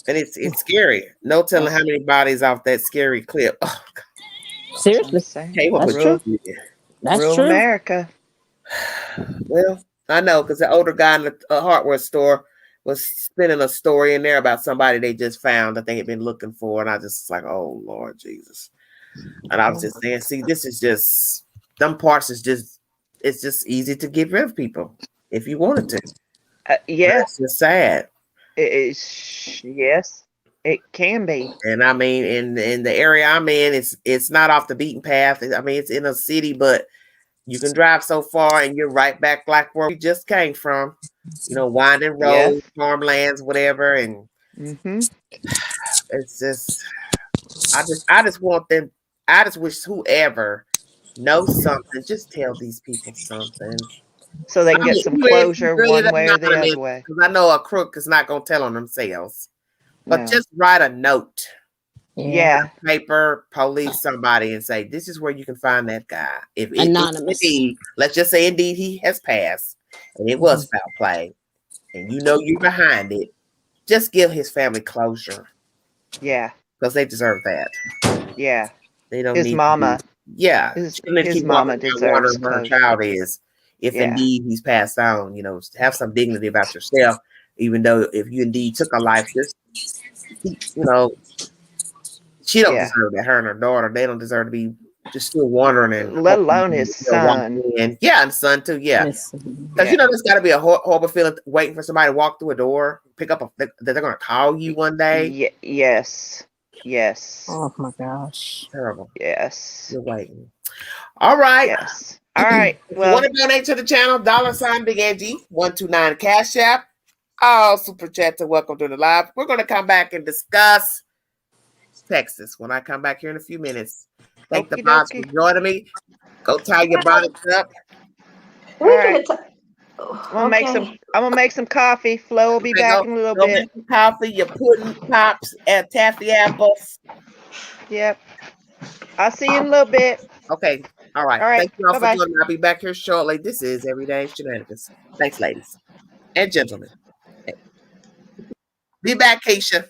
Speaker 1: And it's scary. No telling how many bodies off that scary clip. Oh, God.
Speaker 10: Seriously.
Speaker 8: That's true. That's real true. America.
Speaker 1: Well, I know because the older guy in the hardware store was spinning a story in there about somebody they just found that they had been looking for. And I just like, oh, Lord Jesus. And I was just saying, see, this is just, them parts is just, it's just easy to get rid of people if you wanted to.
Speaker 8: Yes.
Speaker 1: It's sad.
Speaker 8: Yes, it can be.
Speaker 1: And I mean, in the area I'm in, it's not off the beaten path. I mean, it's in a city, but you can drive so far and you're right back like where you just came from. You know, winding roads, farmlands, whatever. And it's just, I just want them. I just wish whoever knows something, just tell these people something.
Speaker 8: So they can get some closure one way or the other way.
Speaker 1: Because I know a crook is not going to tell on themselves. But just write a note.
Speaker 8: Yeah.
Speaker 1: Paper, police, somebody, and say, this is where you can find that guy. If
Speaker 10: anonymous.
Speaker 1: Let's just say indeed he has passed and it was foul play and you know you're behind it, just give his family closure.
Speaker 8: Yeah.
Speaker 1: because they deserve that.
Speaker 8: Yeah.
Speaker 1: They don't
Speaker 8: His
Speaker 1: need
Speaker 8: mama.
Speaker 1: to be, yeah.
Speaker 8: His
Speaker 1: Keep
Speaker 8: mama
Speaker 1: wondering
Speaker 8: deserves
Speaker 1: where her
Speaker 8: closure.
Speaker 1: child is, if indeed he's passed on. Have some dignity about yourself, even though if you indeed took a life, just she don't deserve that. Her and her daughter, they don't deserve to be just still wandering and
Speaker 8: let alone his son.
Speaker 1: Yeah, and son too. Yeah, because there's got to be a horrible feeling waiting for somebody to walk through a door, pick up that they're going to call you one day.
Speaker 8: Yes.
Speaker 10: Oh my gosh.
Speaker 1: Terrible.
Speaker 8: Yes.
Speaker 1: You're waiting. All right.
Speaker 8: Yes. All right.
Speaker 1: If you want to donate to the channel, $ Big Angie 129 Cash App. Oh, super chat to welcome to the live. We're going to come back and discuss Texas when I come back here in a few minutes. Thank the moms for joining me. Go tie your bonnets up.
Speaker 8: All right. I'm gonna make some coffee. Flo will be back in a little bit.
Speaker 1: Make some coffee, your pudding pops, and taffy apples.
Speaker 8: Yep. I'll see you in a little bit.
Speaker 1: Okay. All right. Thank you all for joining me. I'll be back here shortly. This is Everyday Shenanigans. Thanks, ladies and gentlemen. Be back, Keisha.